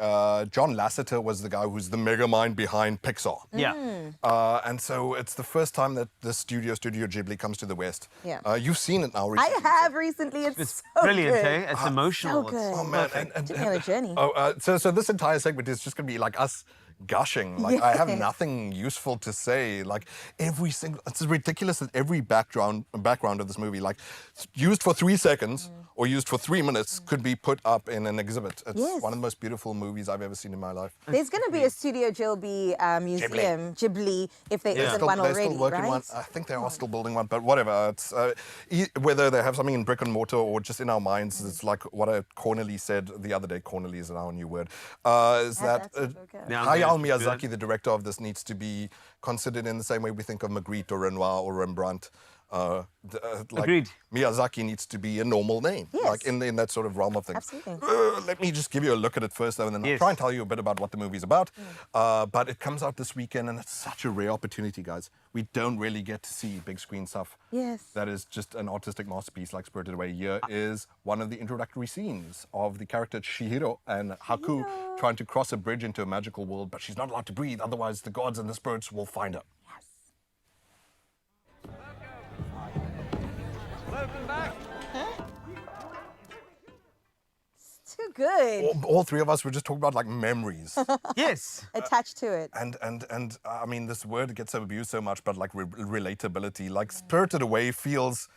John Lasseter, was the guy who's the mega mind behind Pixar. Yeah. And so it's the first time that the Studio Ghibli comes to the West. Yeah. You've seen it now recently. I have recently. It's so brilliant, good. eh? It's emotional. So good. Oh, man. And Took me on a journey. So this entire segment is just going to be like us gushing. Like, I have nothing useful to say. Like, every single... It's ridiculous that every background of this movie, like, used for 3 seconds or used for 3 minutes, could be put up in an exhibit. It's one of the most beautiful movies I've ever seen in my life. There's going to be a Studio Ghibli museum, Ghibli, if there isn't one already, They're still working right? one. I think they are still building one, but whatever. It's whether they have something in brick and mortar or just in our minds. It's like what Cornely said the other day. Cornely is our new word. Is that Hayao Miyazaki, the director of this, needs to be considered in the same way we think of Magritte or Renoir or Rembrandt. Agreed. Miyazaki needs to be a normal name, like in that sort of realm of things. Absolutely. Let me just give you a look at it first, though, and then I'll try and tell you a bit about what the movie's about. But it comes out this weekend, and it's such a rare opportunity, guys. We don't really get to see big screen stuff. Yes. That is just an artistic masterpiece like Spirited Away. Here is one of the introductory scenes of the character Chihiro and Haku trying to cross a bridge into a magical world, but she's not allowed to breathe, otherwise the gods and the spirits will find her. Welcome back. It's too good. All three of us were just talking about like memories. Yes. Attached to it. And I mean, this word gets abused so much, but like relatability, like Spirited Away feels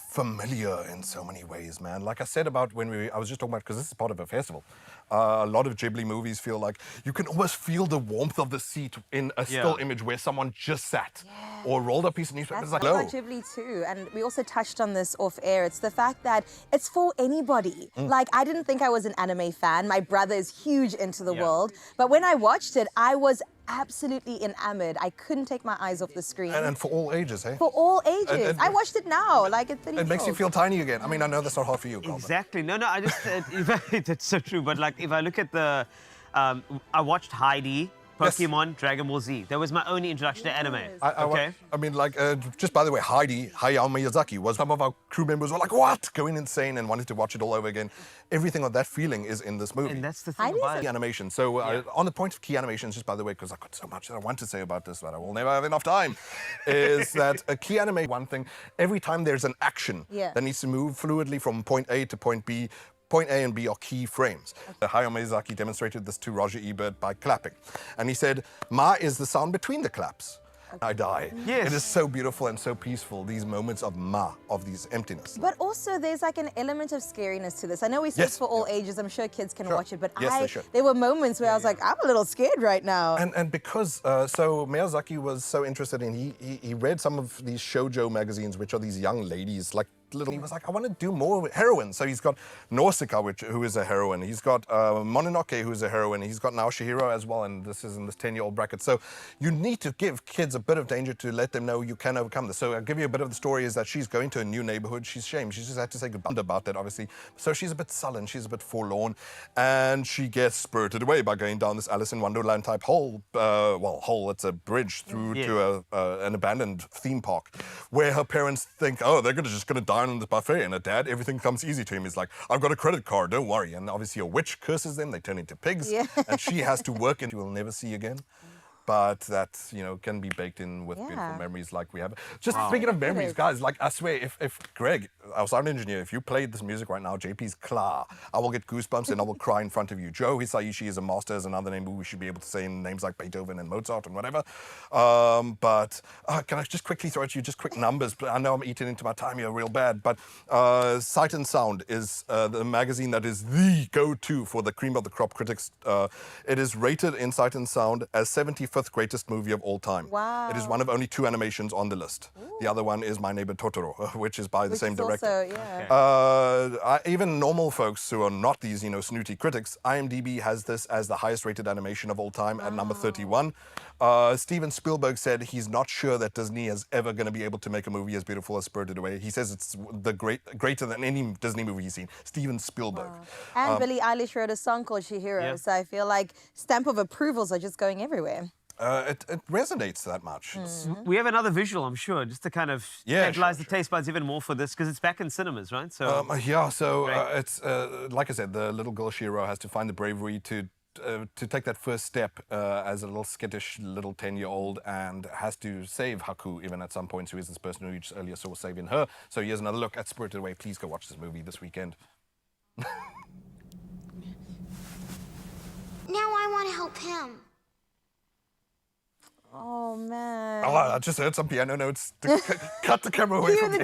familiar in so many ways, man. Like I said about I was just talking about, because this is part of a festival, a lot of Ghibli movies feel like you can almost feel the warmth of the seat in a still image where someone just sat or rolled up a piece of newspaper. That's It's like, about Ghibli too, and we also touched on this off air. It's the fact that it's for anybody. Like, I didn't think I was an anime fan. My brother is huge into the world, but when I watched it, I was absolutely enamored. I couldn't take my eyes off the screen. And for all ages, hey? For all ages. I watched it now, like at 30 It makes you feel tiny again. I mean, I know that's not hard for you, Carl, but- Exactly. No, I just... that's so true. But like, if I look at the... I watched Heidi, Pokemon, Dragon Ball Z. That was my only introduction to anime. I mean, like, just by the way, Hayao Miyazaki was... Some of our crew members were like, what? Going insane and wanted to watch it all over again. Everything of that feeling is in this movie. And that's the thing about Key it. animation. So on the point of key animations, just by the way, because I've got so much that I want to say about this, but I will never have enough time, is that a key animation, one thing, every time there's an action that needs to move fluidly from point A to point B, point A and B are key frames. Hayao Miyazaki demonstrated this to Roger Ebert by clapping. And he said, Ma is the sound between the claps. I die. Yes. It is so beautiful and so peaceful, these moments of Ma, of these emptiness. But also, there's like an element of scariness to this. I know we said it's for all ages. I'm sure kids can watch it, but Yes, they should. there were moments where I was like, I'm a little scared right now. And because, so Miyazaki was so interested in, he read some of these shoujo magazines, which are these young ladies, like he was like, I want to do more with heroines. So he's got Nausicaa, who is a heroine. He's got Mononoke, who's a heroine. He's got now Chihiro as well, and this is in this 10-year-old bracket. So you need to give kids a bit of danger to let them know you can overcome this. So I'll give you a bit of the story is that she's going to a new neighborhood. She's ashamed. She just had to say goodbye about that, obviously. So she's a bit sullen. She's a bit forlorn. And she gets spirited away by going down this Alice in Wonderland type hole. Hole, it's a bridge through to an abandoned theme park where her parents think, oh, they're just going to die on the buffet, and her dad, everything comes easy to him. He's like, I've got a credit card, don't worry. And obviously a witch curses them, they turn into pigs, and she has to work and we'll never see again. But that, can be baked in with beautiful memories like we have. Just speaking of memories, guys, like I swear, if Greg, our sound engineer, if you played this music right now, JP's Kla, I will get goosebumps and I will cry in front of you. Joe Hisaishi is a master, is another name we should be able to say in names like Beethoven and Mozart and whatever. But can I just quickly throw at you just quick numbers? I know I'm eating into my time here real bad, but Sight and Sound is the magazine that is the go-to for the cream of the crop critics. It is rated in Sight and Sound as 75th greatest movie of all time. Wow. It is one of only 2 animations on the list. Ooh. The other one is My Neighbor Totoro, which is by the same director. Also, yeah. Even normal folks who are not these, snooty critics, IMDb has this as the highest rated animation of all time at number 31. Steven Spielberg said he's not sure that Disney is ever going to be able to make a movie as beautiful as Spirited Away. He says it's greater than any Disney movie he's seen. Steven Spielberg. Wow. And Billie Eilish wrote a song called Chihiro, so I feel like stamp of approvals are just going everywhere. It resonates that much. We have another visual, I'm sure, just to kind of tantalize the taste buds even more for this, because it's back in cinemas, right? So it's like I said, the little girl Shiro has to find the bravery to take that first step as a little skittish little 10-year-old, and has to save Haku even at some point, who is this person who you just earlier saw saving her. So here's another look at Spirited Away. Please go watch this movie this weekend. Now I want to help him. Oh, man. Oh, I just heard some piano notes. Cut the camera away from me.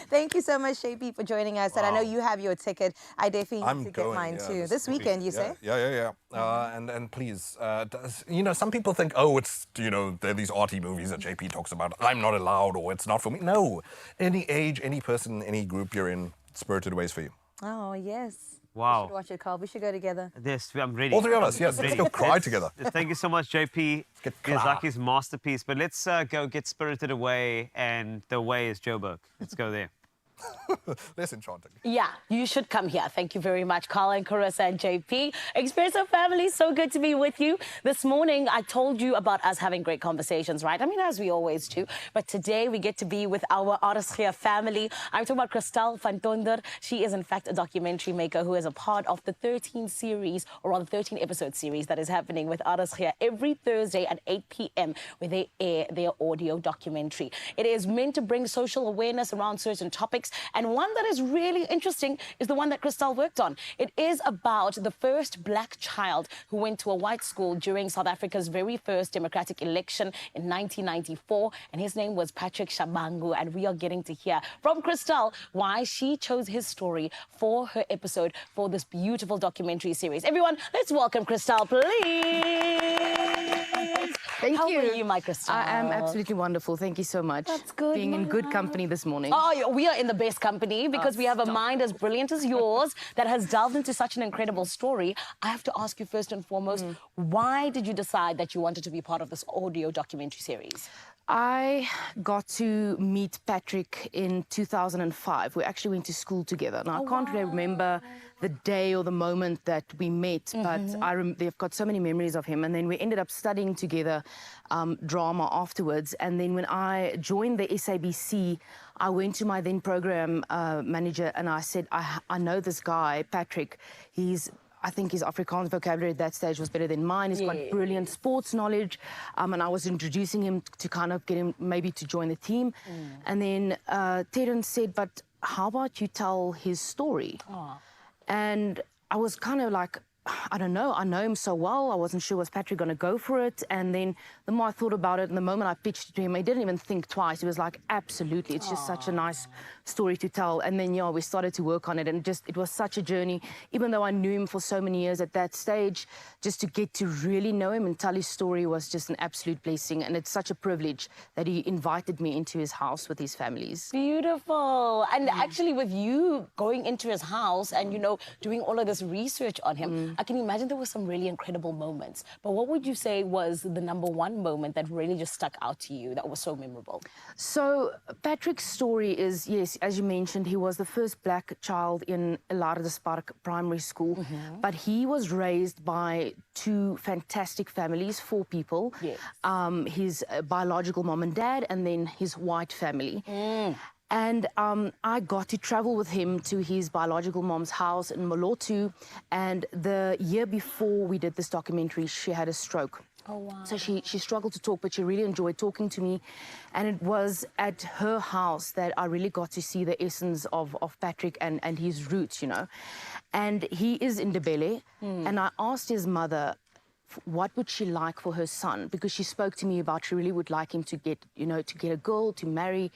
Thank you so much, JP, for joining us. And I know you have your ticket. I definitely need to get mine too. This weekend, you say? Yeah. And please, some people think, oh, it's, they're these arty movies that JP talks about. I'm not allowed, or it's not for me. No. Any age, any person, any group you're in, Spirited Away is for you. Oh, yes. Wow. We should watch it, Carl. We should go together. Yes, I'm ready. All 3 of us, yes. Let's go cry together. Thank you so much, JP. Miyazaki's masterpiece. But let's go get Spirited Away, and the way is Joburg. Let's go there. Less enchanting. Yeah, you should come here. Thank you very much, Carl and Carissa and JP. Expresso family, so good to be with you. This morning, I told you about us having great conversations, right? I mean, as we always do. But today, we get to be with our Artisgia family. I'm talking about Christel van Tonder. She is, in fact, a documentary maker who is a part of the 13 series, or rather 13-episode series that is happening with Artisgia every Thursday at 8 p.m. where they air their audio documentary. It is meant to bring social awareness around certain topics. And one that is really interesting is the one that Christel worked on. It is about the first black child who went to a white school during South Africa's very first democratic election in 1994. And his name was Patrick Shabangu. And we are getting to hear from Christel why she chose his story for her episode for this beautiful documentary series. Everyone, let's welcome Christel, please. Thank How you. are you, my Christel? I am absolutely wonderful. Thank you so much. That's good. Being in good company this morning. Oh, we are in the best company because we have a mind as brilliant as yours that has delved into such an incredible story. I have to ask you first and foremost, why did you decide that you wanted to be part of this audio documentary series? I got to meet Patrick in 2005. We actually went to school together. Now, I can't really remember the day or the moment that we met, but they've got so many memories of him. And then we ended up studying together drama afterwards. And then when I joined the SABC, I went to my then program manager and I said, I know this guy, Patrick. I think his Afrikaans vocabulary at that stage was better than mine. He's got brilliant sports knowledge. And I was introducing him to kind of get him maybe to join the team. And then Terence said, but how about you tell his story? And I was kind of like, I don't know. I know him so well. I wasn't sure was Patrick going to go for it. And then the more I thought about it, and the moment I pitched it to him, he didn't even think twice. He was like, absolutely. It's just such a nice story to tell. And then, we started to work on it. And it was such a journey. Even though I knew him for so many years at that stage, just to get to really know him and tell his story was just an absolute blessing. And it's such a privilege that he invited me into his house with his families. Beautiful. And actually with you going into his house and, doing all of this research on him, I can imagine there were some really incredible moments. But what would you say was the number one moment that really just stuck out to you that was so memorable? So Patrick's story is, yes, as you mentioned, he was the first black child in Lardespark Primary School. But he was raised by 2 fantastic families, 4 people. Yes. His biological mom and dad, and then his white family. And I got to travel with him to his biological mom's house in Molotu. And the year before we did this documentary, she had a stroke. Oh, wow. So she struggled to talk, but she really enjoyed talking to me. And it was at her house that I really got to see the essence of Patrick and his roots, you know. And he is in Ndebele. And I asked his mother, what would she like for her son? Because she spoke to me about she really would like him to get, you know, to get a girl, to marry.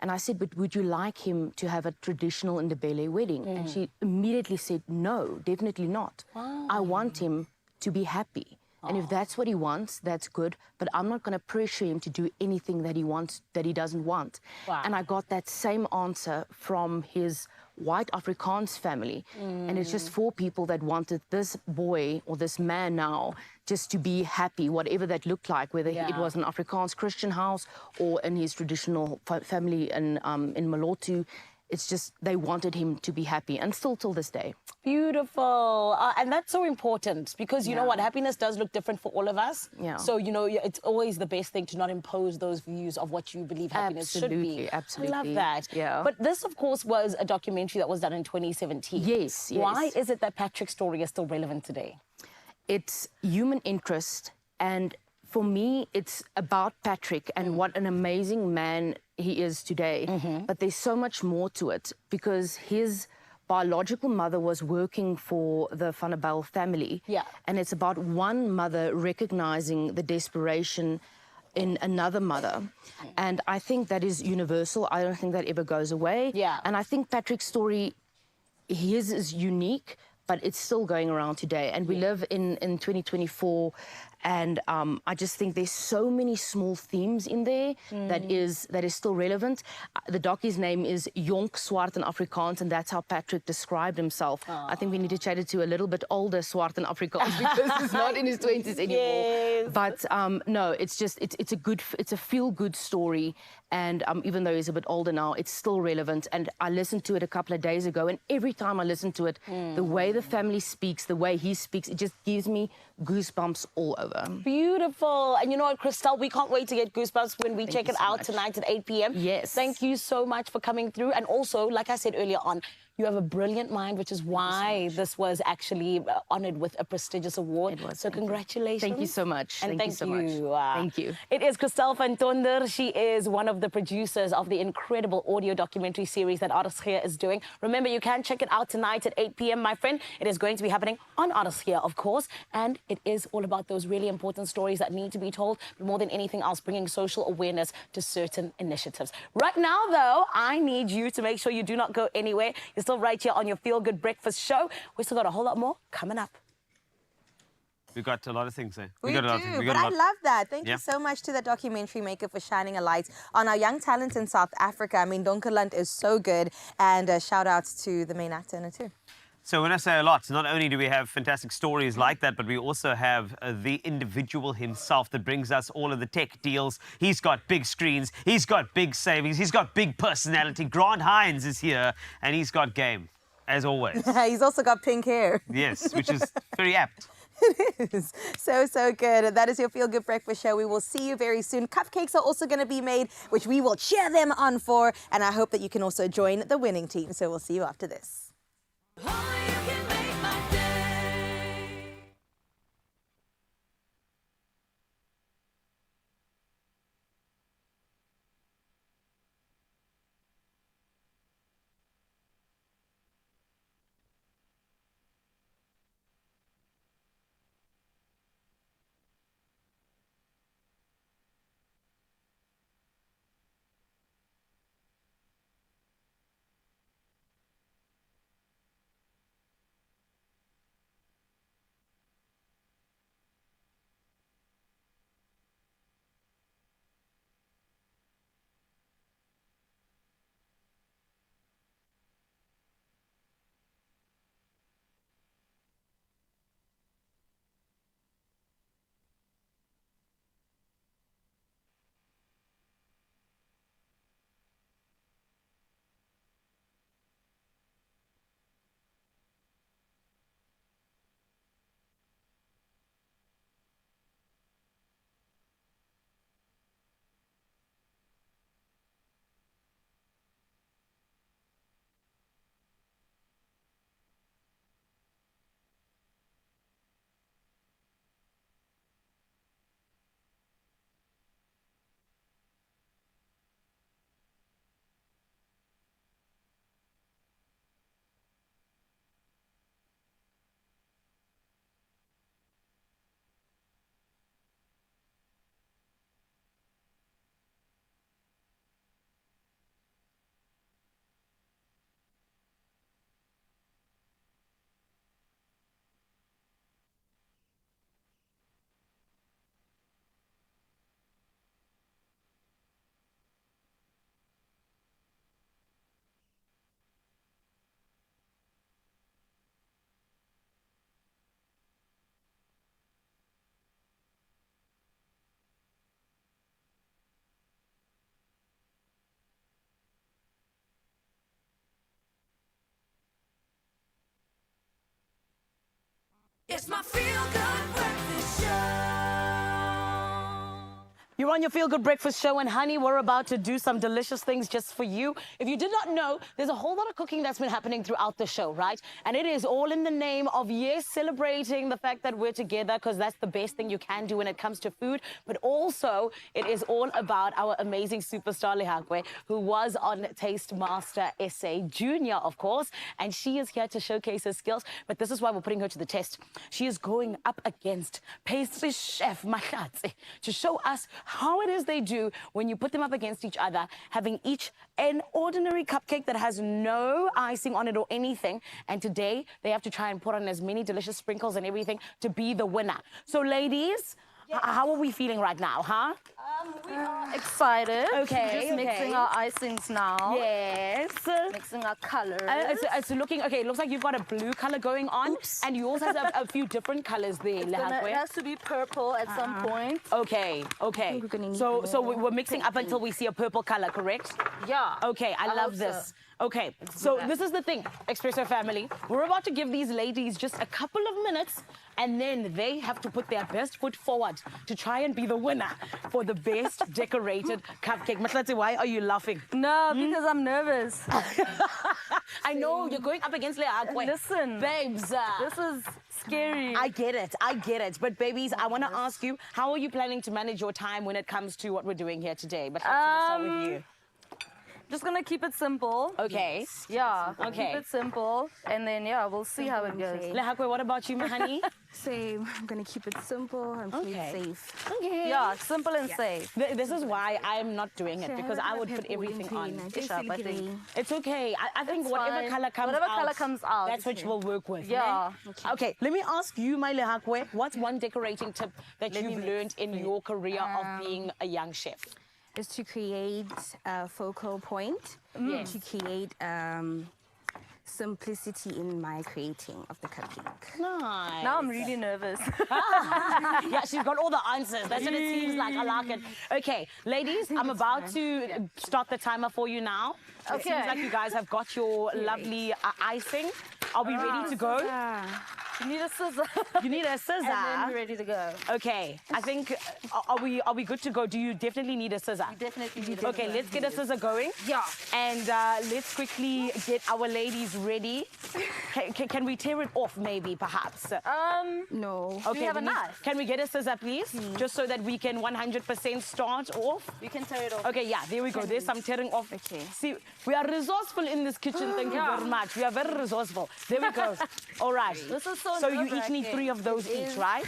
And I said, but would you like him to have a traditional Ndebele wedding? And she immediately said, no, definitely not. Wow. I want him to be happy. And if that's what he wants, that's good. But I'm not going to pressure him to do anything that he wants, that he doesn't want. Wow. And I got that same answer from his white Afrikaans family. And it's just 4 people that wanted this boy or this man now just to be happy, whatever that looked like, whether it was an Afrikaans Christian house or in his traditional family in Molotu. It's just they wanted him to be happy, and still till this day. Beautiful. And that's so important because, you know what, happiness does look different for all of us. Yeah. So, you know, it's always the best thing to not impose those views of what you believe happiness should be. Absolutely. I love that. Yeah. But this, of course, was a documentary that was done in 2017. Yes, yes. Why is it that Patrick's story is still relevant today? It's human interest, and for me, it's about Patrick and what an amazing man he is today. But there's so much more to it because his biological mother was working for the Van der Bijl family. Yeah. And it's about one mother recognizing the desperation in another mother. And I think that is universal. I don't think that ever goes away. Yeah. And I think Patrick's story, his is unique, but it's still going around today. And we live in 2024, and I just think there's so many small themes in there that is still relevant. The docu's name is Jonk, Swart en Afrikaans, and that's how Patrick described himself. I think we need to chat it to a little bit older Swart en Afrikaans because he's not in his 20s anymore. Yes. But no, it's a feel-good story. And even though he's a bit older now, it's still relevant. And I listened to it a couple of days ago, and every time I listen to it, the way the family speaks, the way he speaks, it just gives me goosebumps all over. Beautiful. And you know what, Christelle, we can't wait to get goosebumps when we check it out tonight at 8 p.m. Yes. Thank you so much for coming through. And also, like I said earlier on, you have a brilliant mind, which is why this was actually honored with a prestigious award. It was. So congratulations. Thank you so much. And Thank you so much. Thank you. It is Christelle van Tonder. She is one of the producers of the incredible audio documentary series that Artists Here is doing. Remember, you can check it out tonight at 8 p.m., my friend. It is going to be happening on Artists Here, of course. And it is all about those really important stories that need to be told, but more than anything else, bringing social awareness to certain initiatives. Right now, though, I need you to make sure you do not go anywhere. You're still right here on your Feel Good Breakfast show. We still got a whole lot more coming up. We got a lot of things there. We got do, a lot of, but I love that. Thank you so much to the documentary maker for shining a light on our young talents in South Africa. I mean, Donkerland is so good, and shout outs to the main actor in it too. So when I say a lot, not only do we have fantastic stories like that, but we also have the individual himself that brings us all of the tech deals. He's got big screens, he's got big savings, he's got big personality. Grant Hines is here, and he's got game, as always. He's also got pink hair. Yes, which is very apt. It is so good. That is your Feel Good Breakfast show. We will see you very soon. Cupcakes are also going to be made, which we will cheer them on for. And I hope that you can also join the winning team. So we'll see you after this. It's my feel-good breakfast show. You're on your Feel Good Breakfast show, and honey, we're about to do some delicious things just for you. If you did not know, there's a whole lot of cooking that's been happening throughout the show, right? And it is all in the name of, yes, celebrating the fact that we're together, because that's the best thing you can do when it comes to food. But also, it is all about our amazing superstar Lehakwe, who was on Taste Master SA Junior, of course, and she is here to showcase her skills. But this is why we're putting her to the test. She is going up against pastry chef Mahlatse to show us how it is they do when you put them up against each other, having each an ordinary cupcake that has no icing on it or anything. And today, they have to try and put on as many delicious sprinkles and everything to be the winner. So, ladies, how are we feeling right now, huh? We are excited. Okay, Just mixing our icings now. Yes. Mixing our colors. It's looking, okay, it looks like you've got a blue color going on. Oops. And yours has a few different colors there, Lehakwe. It has to be purple at some point. Okay, okay. So we're mixing up until we see a purple color, correct? Yeah. Okay, I love this. Okay, so this is the thing, Expresso family. We're about to give these ladies just a couple of minutes, and then they have to put their best foot forward to try and be the winner for the best decorated cupcake. Mahlatse, why are you laughing? No, because I'm nervous. I know, you're going up against Lehakwe. Listen, babes. This is scary. I get it. But babies, I want to ask you, how are you planning to manage your time when it comes to what we're doing here today? But let's start with you. Just gonna keep it simple. Okay. Yeah. Okay. Keep it simple, and then we'll see how it goes. Lehakwe, what about you, my honey? Same. I'm gonna keep it simple and play it safe. Okay. Yeah, simple and safe. This is why I'm not doing it, because I would put everything on. It's okay. I think whatever color comes out, that's what we'll work with. Yeah. Okay. Let me ask you, my Lehakwe, what's one decorating tip that you've learned in your career of being a young chef? Is to create a focal point, Yes. to create simplicity in my creating of the cupcake. Nice. Now I'm really nervous. Yeah, she's got all the answers. That's what it seems like. I like it. Okay, ladies, I'm about to start the timer for you now. It Okay. seems like you guys have got your lovely icing. Are we ready to go? You need a scissor. You need a scissor. And then we're ready to go. Okay, I think, are we good to go? Do you definitely need a scissor? You definitely need Okay, let's get a scissor going. Yeah. And let's quickly get our ladies ready. Can we tear it off maybe, perhaps? No. Okay, Do you have a need- knife? Can we get a scissor, please? Just so that we can 100% start off. You can tear it off. Okay, yeah, there we go. There's some tearing off. Okay. See, we are resourceful in this kitchen. Thank you very much. We are very resourceful. There we go. All right. This is so So you each need nerve-wracking. 3 of those It each, is. right?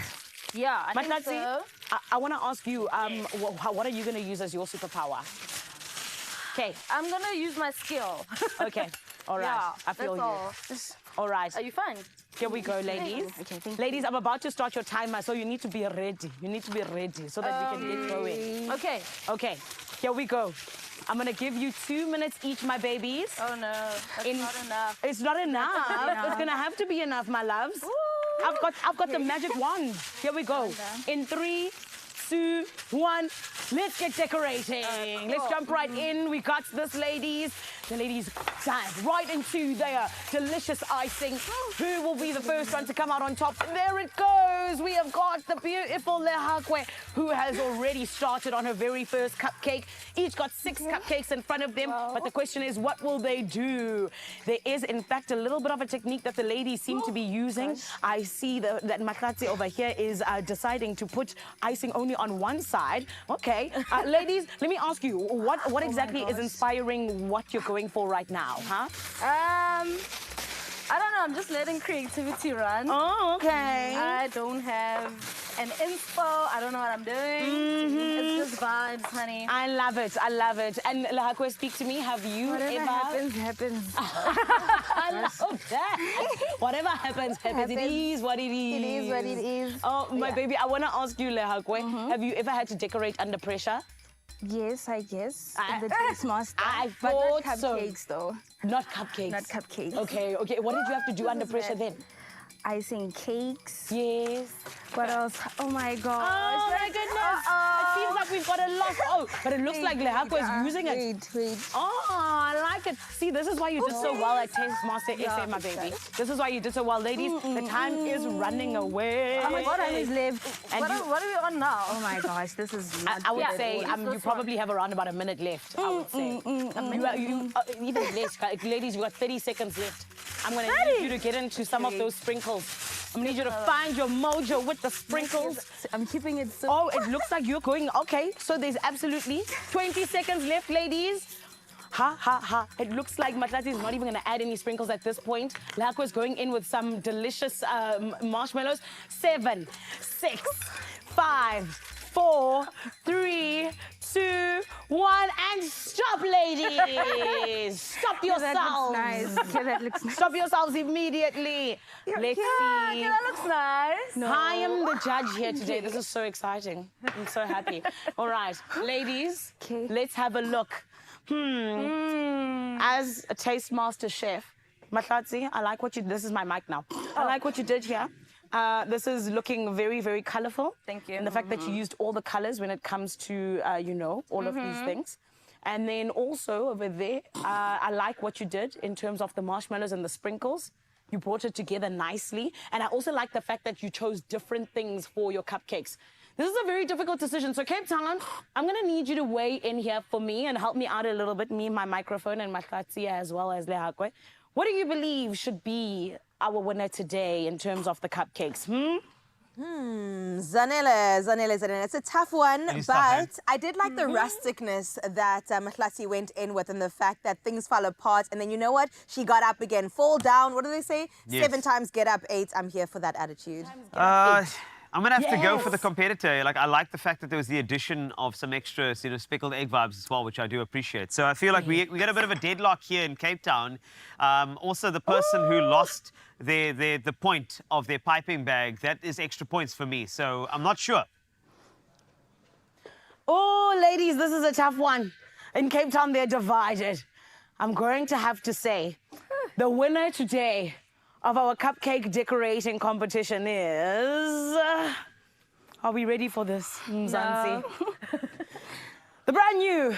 Yeah, I think Mahlatse, so. I want to ask you, what are you going to use as your superpower? Okay. I'm gonna use my skill. Okay. All right. Yeah, I feel that's you. All right. Are you fine? Here we go, ladies. Okay, thank Ladies, I'm about to start your timer, so you need to be ready. You need to be ready so that we can get going. Okay. Okay. Here we go. I'm gonna give you 2 minutes each, my babies. Oh no, that's not enough. It's not enough. It's gonna have to be enough, my loves. I've got the magic wand. Here we go. In 3, 2, 1. Let's get decorating. Let's jump right in. We got this, ladies. The ladies dive right into their delicious icing. Who will be the first one to come out on top? There it goes. We have got the beautiful Lehakwe, who has already started on her very first cupcake. Each got 6 cupcakes in front of them. But the question is, what will they do? There is, in fact, a little bit of a technique that the ladies seem to be using. I see that Mahlatse over here is deciding to put icing only on one side. Okay. Ladies, let me ask you, what exactly is inspiring what you're going for right now, huh? I don't know, I'm just letting creativity run. Oh, okay. I don't have an inspo, I don't know what I'm doing. It's just vibes, honey. I love it, I love it. And Lehakwe, speak to me, have you Whatever ever... happens, happens. I love that. Whatever happens, happens. It is what it is. It is what it is. Oh, my baby, I want to ask you, Lehakwe, have you ever had to decorate under pressure? Yes, I guess. The Taste Master. I but thought not so. cupcakes, though. Not cupcakes? Not cupcakes. Okay, okay. What did you have to do under pressure then? Icing cakes. Yes. What else? Oh my gosh. Oh my goodness. It seems like we've got a lot. Oh, but it looks like Lehakwe is using it. Wait. Oh, I like it. See, this is why you did so well at Taskmaster SA, my baby. This is why you did so well, ladies. The time is running away. Oh my God, time is left. And What are we on now? Oh my gosh, this is. I would say you probably have around about a minute left. I would say. Even less, ladies. You got 30 seconds left. I'm gonna need you to get into some of those sprinkles. I'm gonna need you to find your mojo with the sprinkles. I'm keeping it so. Oh, it looks like you're going. Okay, so there's absolutely 20 seconds left, ladies. Ha, ha, ha. It looks like Matlati is not even going to add any sprinkles at this point. Lako is going in with some delicious marshmallows. 7, 6, 5, 4, 3, 2, 1, and stop, ladies! Stop yourselves! That looks nice. Yeah, that looks nice. Stop yourselves immediately. Let's see. That looks nice. No. I am the judge here today. This is so exciting. I'm so happy. All right, ladies, let's have a look. As a taste master chef, Matlati, I like what you. This is my mic now. I like what you did here. This is looking very, very colorful. Thank you. And the fact that you used all the colors when it comes to, all of these things. And then also over there, I like what you did in terms of the marshmallows and the sprinkles. You brought it together nicely. And I also like the fact that you chose different things for your cupcakes. This is a very difficult decision. So Cape Town, I'm going to need you to weigh in here for me and help me out a little bit, me, my microphone, and Matlati as well as Lehakwe. What do you believe should be our winner today in terms of the cupcakes? Zanele. It's a tough one, Any but stuff, I did like the rusticness that Matlati went in with, and the fact that things fell apart. And then you know what? She got up again. Fall down. What do they say? Yes. 7 times get up, 8. I'm here for that attitude. I'm gonna have to go for the competitor. Like, I like the fact that there was the addition of some extra, speckled egg vibes as well, which I do appreciate. So I feel like we got a bit of a deadlock here in Cape Town. Also, the person who lost the point of their piping bag, that is extra points for me. So I'm not sure. Oh, ladies, this is a tough one. In Cape Town, they're divided. I'm going to have to say the winner today of our cupcake decorating competition is... are we ready for this, Mzansi? No. The brand new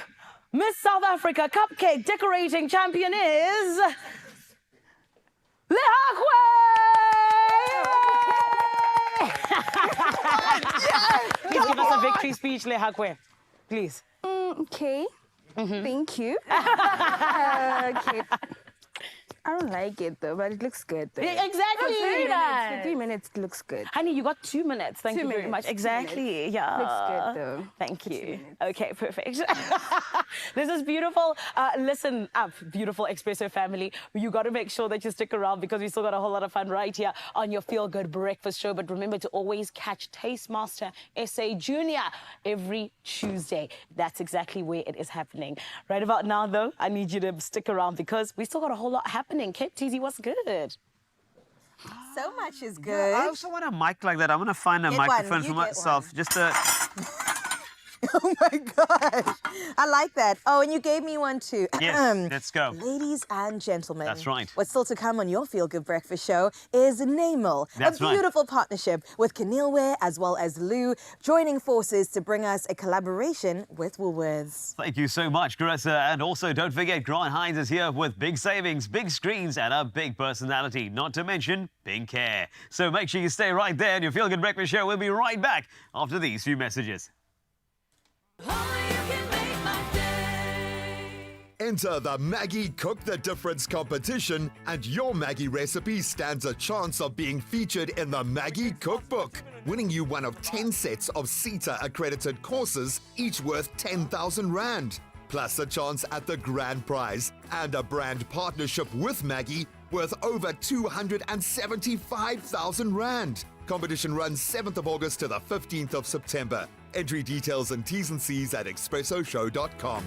Miss South Africa cupcake decorating champion is... Lehakwe! Please give us a victory speech, Lehakwe. Please. Okay. Thank you. Okay. I don't like it though, but it looks good though. Exactly. For 3 minutes, it looks good. Honey, you got 2 minutes. Thank you very much. Exactly. Yeah. Looks good though. Thank you. Okay, perfect. This is beautiful. Listen up, beautiful Expresso family. You got to make sure that you stick around because we still got a whole lot of fun right here on your Feel Good Breakfast Show. But remember to always catch Tastemaster SA Junior every Tuesday. That's exactly where it is happening. Right about now, though, I need you to stick around because we still got a whole lot happening. Cape TZ, what's good? So much is good. Yeah, I also want a mic like that. I want to find a Get microphone one. for You get myself. one. Just to... Oh my gosh. I like that. Oh, and you gave me one too. Yes, let's go. Ladies and gentlemen. That's right. What's still to come on your Feel Good Breakfast Show is Namel, That's a right. beautiful partnership with Kenealware as well as Lou, joining forces to bring us a collaboration with Woolworths. Thank you so much, Carissa. And also, don't forget, Grant Hines is here with big savings, big screens, and a big personality, not to mention pink hair. So make sure you stay right there, and your Feel Good Breakfast Show will be right back after these few messages. Enter the Maggie Cook the Difference competition, and your Maggie recipe stands a chance of being featured in the Maggie Cookbook, winning you one of 10 sets of CETA accredited courses, each worth 10,000 Rand, plus a chance at the grand prize and a brand partnership with Maggie worth over 275,000 Rand. Competition runs 7th of August to the 15th of September. Entry details and T's and C's at expressoshow.com.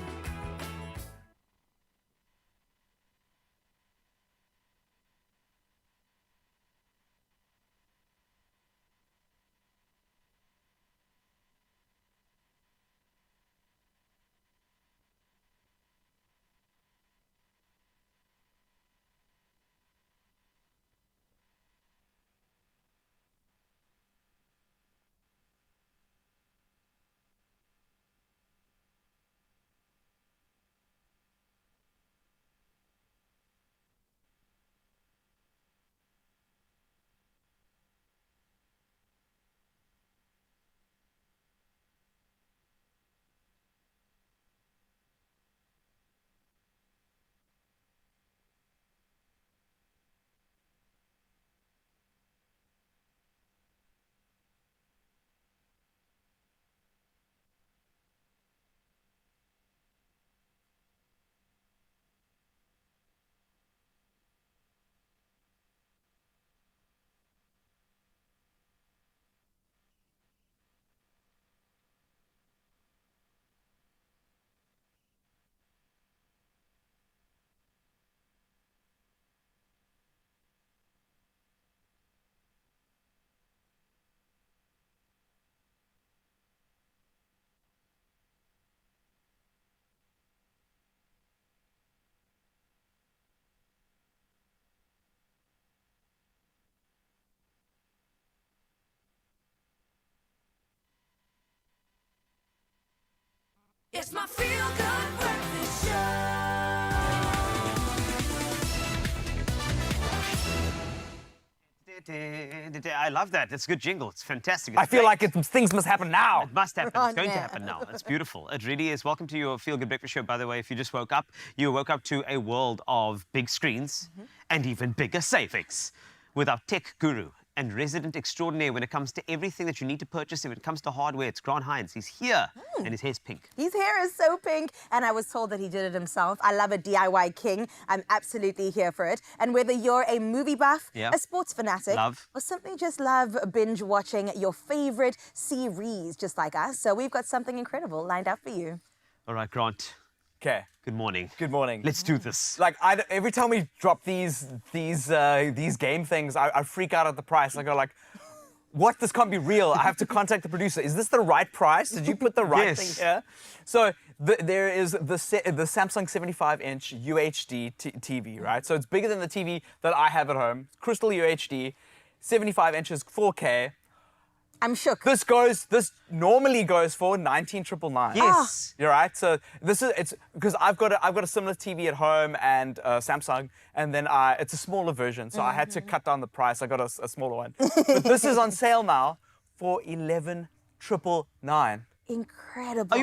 It's my feel-good breakfast show. I love that. It's a good jingle. It's fantastic. I It's feel great. like things must happen now. It must happen. Oh, It's going to yeah. happen now. It's beautiful. It really is. Welcome to your Feel Good Breakfast Show, by the way. If you just woke up, you woke up to a world of big screens and even bigger savings with our tech guru and resident extraordinaire when it comes to everything that you need to purchase. When it comes to hardware, it's Grant Hines. He's here and his hair's pink. His hair is so pink, and I was told that he did it himself. I love a DIY king. I'm absolutely here for it. And whether you're a movie buff, Yeah. a sports fanatic, Love. or simply just love binge watching your favorite series just like us, so we've got something incredible lined up for you. All right, Grant. Okay. Good morning. Good morning. Let's do this. Like every time we drop these game things, I freak out at the price. I go like, what? This can't be real. I have to contact the producer. Is this the right price? Did you put the right Yes. thing here? So there is the Samsung 75-inch UHD TV, right? So it's bigger than the TV that I have at home. Crystal UHD, 75 inches, 4K. I'm shook. This normally goes for 19,999. Yes. You're right. So it's because I've got a similar TV at home and Samsung, and then it's a smaller version. So I had to cut down the price. I got a smaller one. But this is on sale now for 11,999. Incredible.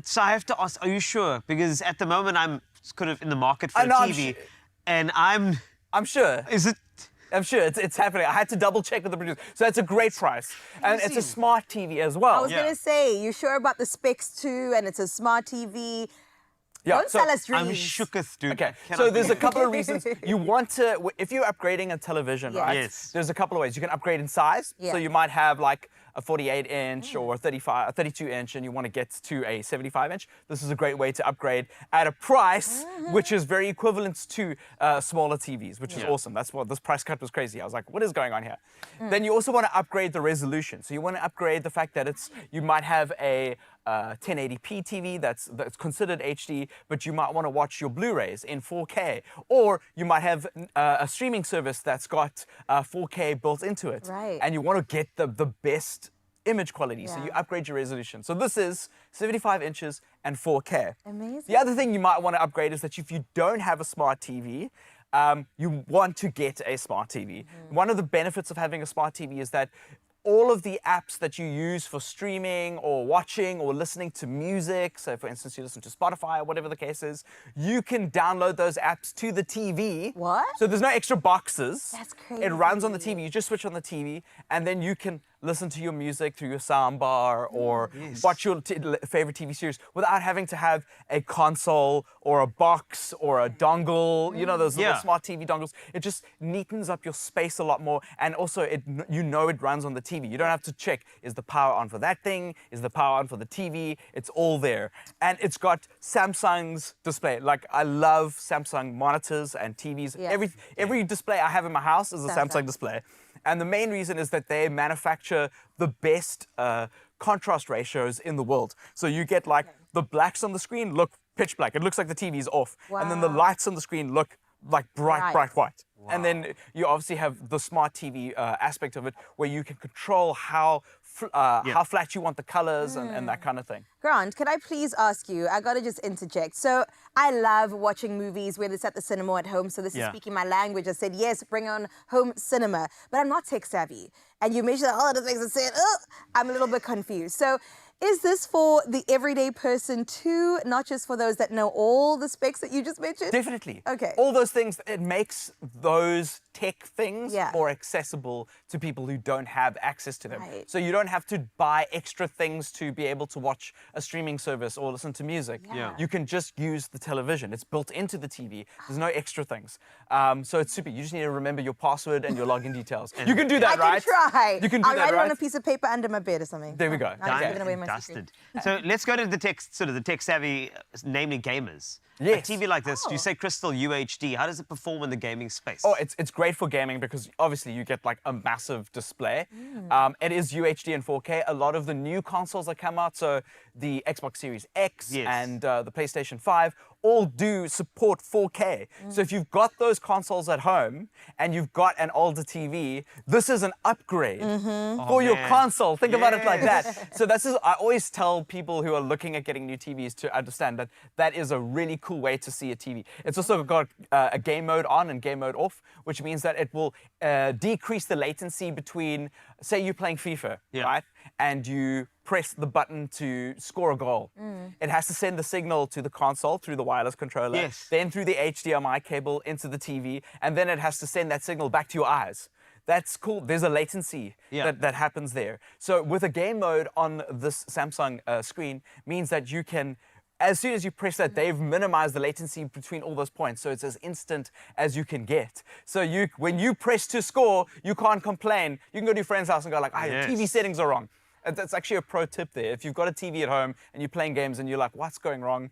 So I have to ask, are you sure? Because at the moment I'm kind of in the market for I a know, I'm TV, su- and I'm sure. Is it? I'm sure it's happening. I had to double check with the producer. So it's a great price. And it's a smart TV as well. I was going to say, you sure about the specs too, and it's a smart TV. Yeah, Don't sell us dreams. I'm shooketh, dude. Okay, Can so I- there's a couple of reasons. You want to, if you're upgrading a television, Yeah. right? Yes. There's a couple of ways. You can upgrade in size. Yeah. So you might have like a 48-inch or a 32-inch, and you want to get to a 75-inch. This is a great way to upgrade at a price which is very equivalent to smaller TVs, which is awesome. That's what this price cut was crazy. I was like, what is going on here? Then you also want to upgrade the resolution. So you want to upgrade the fact that you might have a 1080p TV that's considered HD, but you might want to watch your Blu-rays in 4K, or you might have a streaming service that's got 4K built into it, Right. and you want to get the best image quality, so you upgrade your resolution. So this is 75 inches and 4K. Amazing. The other thing you might want to upgrade is that if you don't have a smart TV, you want to get a smart TV. One of the benefits of having a smart TV is that all of the apps that you use for streaming or watching or listening to music, so for instance, you listen to Spotify or whatever the case is, you can download those apps to the TV. What? So there's no extra boxes. That's crazy. It runs on the TV. You just switch on the TV, and then you can listen to your music through your soundbar or watch your favorite TV series without having to have a console or a box or a dongle. You know, those little smart TV dongles. It just neatens up your space a lot more, and also it runs on the TV. You don't have to check, is the power on for that thing? Is the power on for the TV? It's all there. And it's got Samsung's display. Like, I love Samsung monitors and TVs. Yeah. Every display I have in my house is a Samsung. Samsung display. And the main reason is that they manufacture the best contrast ratios in the world. So you get like the blacks on the screen look pitch black. It looks like the TV's off. And then the Wow. lights on the screen look like bright white. Wow. And then you obviously have the smart TV aspect of it, where you can control how flat you want the colors and that kind of thing. Grant, can I please ask you, I gotta just interject. So I love watching movies, whether it's at the cinema or at home, so this is speaking my language. I said, yes, bring on home cinema, but I'm not tech savvy. And you mentioned that, this makes it say, I'm a little bit confused. So is this for the everyday person too, not just for those that know all the specs that you just mentioned? Definitely. Okay. All those things, it makes those tech things Yeah. more accessible to people who don't have access to them. Right. So you don't have to buy extra things to be able to watch a streaming service or listen to music. Yeah. You can just use the television. It's built into the TV. There's no extra things. So it's super. You just need to remember your password and your login details. You can do that, I right? can try. You can do I'll that, write it on right? a piece of paper under my bed or something. There we go. Not giving away my Dusted. secret. So let's go to the tech savvy, namely gamers. Yes. A TV like this, you say Crystal UHD. How does it perform in the gaming space? Oh, it's great for gaming because obviously you get like a massive display. It is UHD and 4K. A lot of the new consoles that come out, so the Xbox Series X and the PlayStation 5, all do support 4K. So if you've got those consoles at home and you've got an older TV, this is an upgrade for your console. Think about it like that. So I always tell people who are looking at getting new TVs to understand that that is a really cool way to see a TV. It's also got a game mode on and game mode off, which means that it will decrease the latency between, say you're playing FIFA, right? And you press the button to score a goal. It has to send the signal to the console through the wireless controller, then through the HDMI cable into the TV, and then it has to send that signal back to your eyes. That's cool. There's a latency that happens there. So with a game mode on this Samsung screen means that you can, as soon as you press that, they've minimized the latency between all those points, so it's as instant as you can get. So when you press to score, you can't complain. You can go to your friend's house and go like, your TV settings are wrong. That's actually a pro tip there. If you've got a TV at home and you're playing games and you're like, what's going wrong?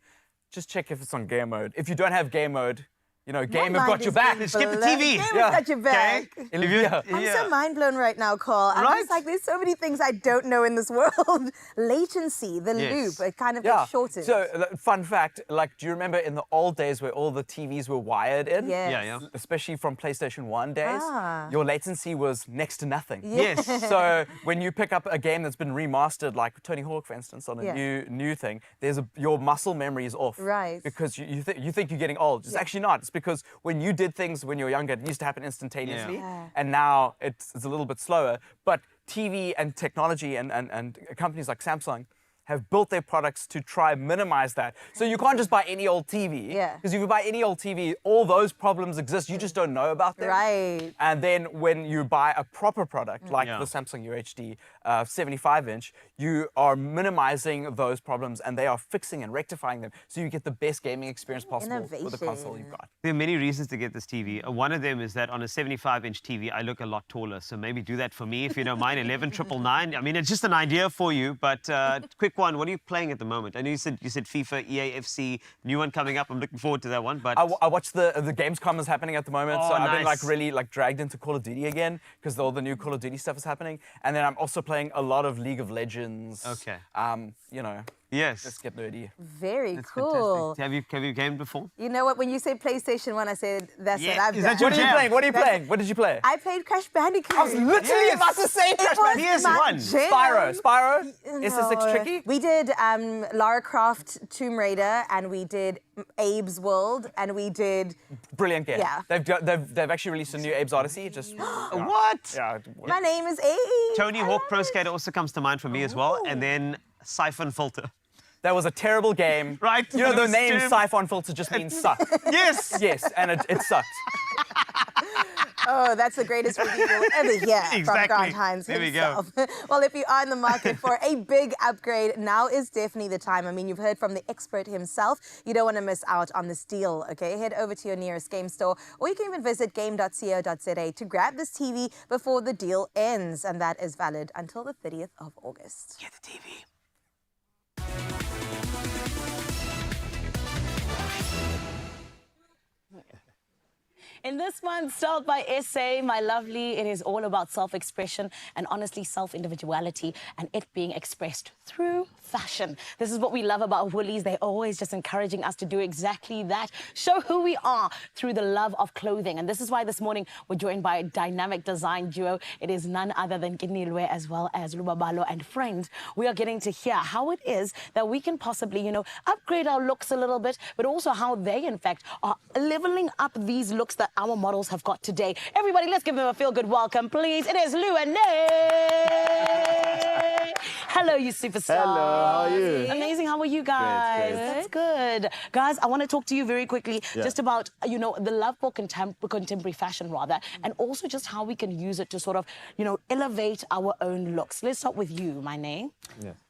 Just check if it's on game mode. If you don't have game mode, you know, game have got your back. Skip the TV. Game has got your back. I'm so mind blown right now, Cole. I'm just like, there's so many things I don't know in this world. Latency, the loop, it kind of gets shortened. So, fun fact, like, do you remember in the old days where all the TVs were wired in? Yes. Especially from PlayStation 1 days, your latency was next to nothing. Yes. So when you pick up a game that's been remastered, like Tony Hawk, for instance, on a new thing, your muscle memory is off. Right. Because you think you're getting old. It's actually not. It's because when you did things when you were younger, it used to happen instantaneously, and now it's a little bit slower. But TV and technology and companies like Samsung have built their products to try minimize that. So you can't just buy any old TV. Because if you buy any old TV, all those problems exist. You just don't know about them. Right. And then when you buy a proper product, like the Samsung UHD 75-inch, you are minimizing those problems and they are fixing and rectifying them. So you get the best gaming experience possible with the console you've got. There are many reasons to get this TV. One of them is that on a 75-inch TV, I look a lot taller. So maybe do that for me if you don't mind. 11,999. I mean, it's just an idea for you, but quick one. What are you playing at the moment? I know you said FIFA, EAFC, new one coming up. I'm looking forward to that one. But I watched the Gamescom is happening at the moment, so I've been like really dragged into Call of Duty again because all the new Call of Duty stuff is happening. And then I'm also playing a lot of League of Legends. Okay. You know. Yes. Let's get nerdy. Very That's cool. fantastic. Have you gamed before? You know what? When you say PlayStation 1, I said, that's it. I've Is that done. your What are you playing? What are you playing? What did you play? I played Crash Bandicoot. I was literally about to say Crash Bandicoot. PS1. Spyro? No. SSX Tricky? We did Lara Croft Tomb Raider, and we did Abe's World, and we did... Brilliant game. Yeah. They've actually released a new Abe's Odyssey. Just What? Yeah. My name is Abe. Tony Hawk Pro Skater also comes to mind for me as well. And then Siphon Filter. That was a terrible game. Right. You know, the It was name terrible. Siphon Filter just means suck. Yes. Yes, and it sucked. Oh, that's the greatest review you'll ever hear from Exactly. Grant Hines There we go. himself. Well, if you are in the market for a big upgrade, now is definitely the time. I mean, you've heard from the expert himself. You don't want to miss out on this deal, okay? Head over to your nearest game store, or you can even visit game.co.za to grab this TV before the deal ends, and that is valid until the 30th of August. Get the TV. In this month's Styled by SA, my lovely, it is all about self-expression and honestly self-individuality and it being expressed through fashion. This is what we love about Woolies. They're always just encouraging us to do exactly that. Show who we are through the love of clothing. And this is why this morning we're joined by a dynamic design duo. It is none other than Kinilwe as well as Lubabalo and friends. We are getting to hear how it is that we can possibly, you know, upgrade our looks a little bit, but also how they, in fact, are leveling up these looks that our models have got today. Everybody, let's give them a feel-good welcome, please. It is Lou and Nay. Hello, you superstars. Hello, how are you? Amazing. How are you guys? Great. That's good. Guys, I want to talk to you very quickly Yeah. just about, you know, the love for contemporary fashion, rather, and also just how we can use it to sort of, you know, elevate our own looks. Let's start with you, my name.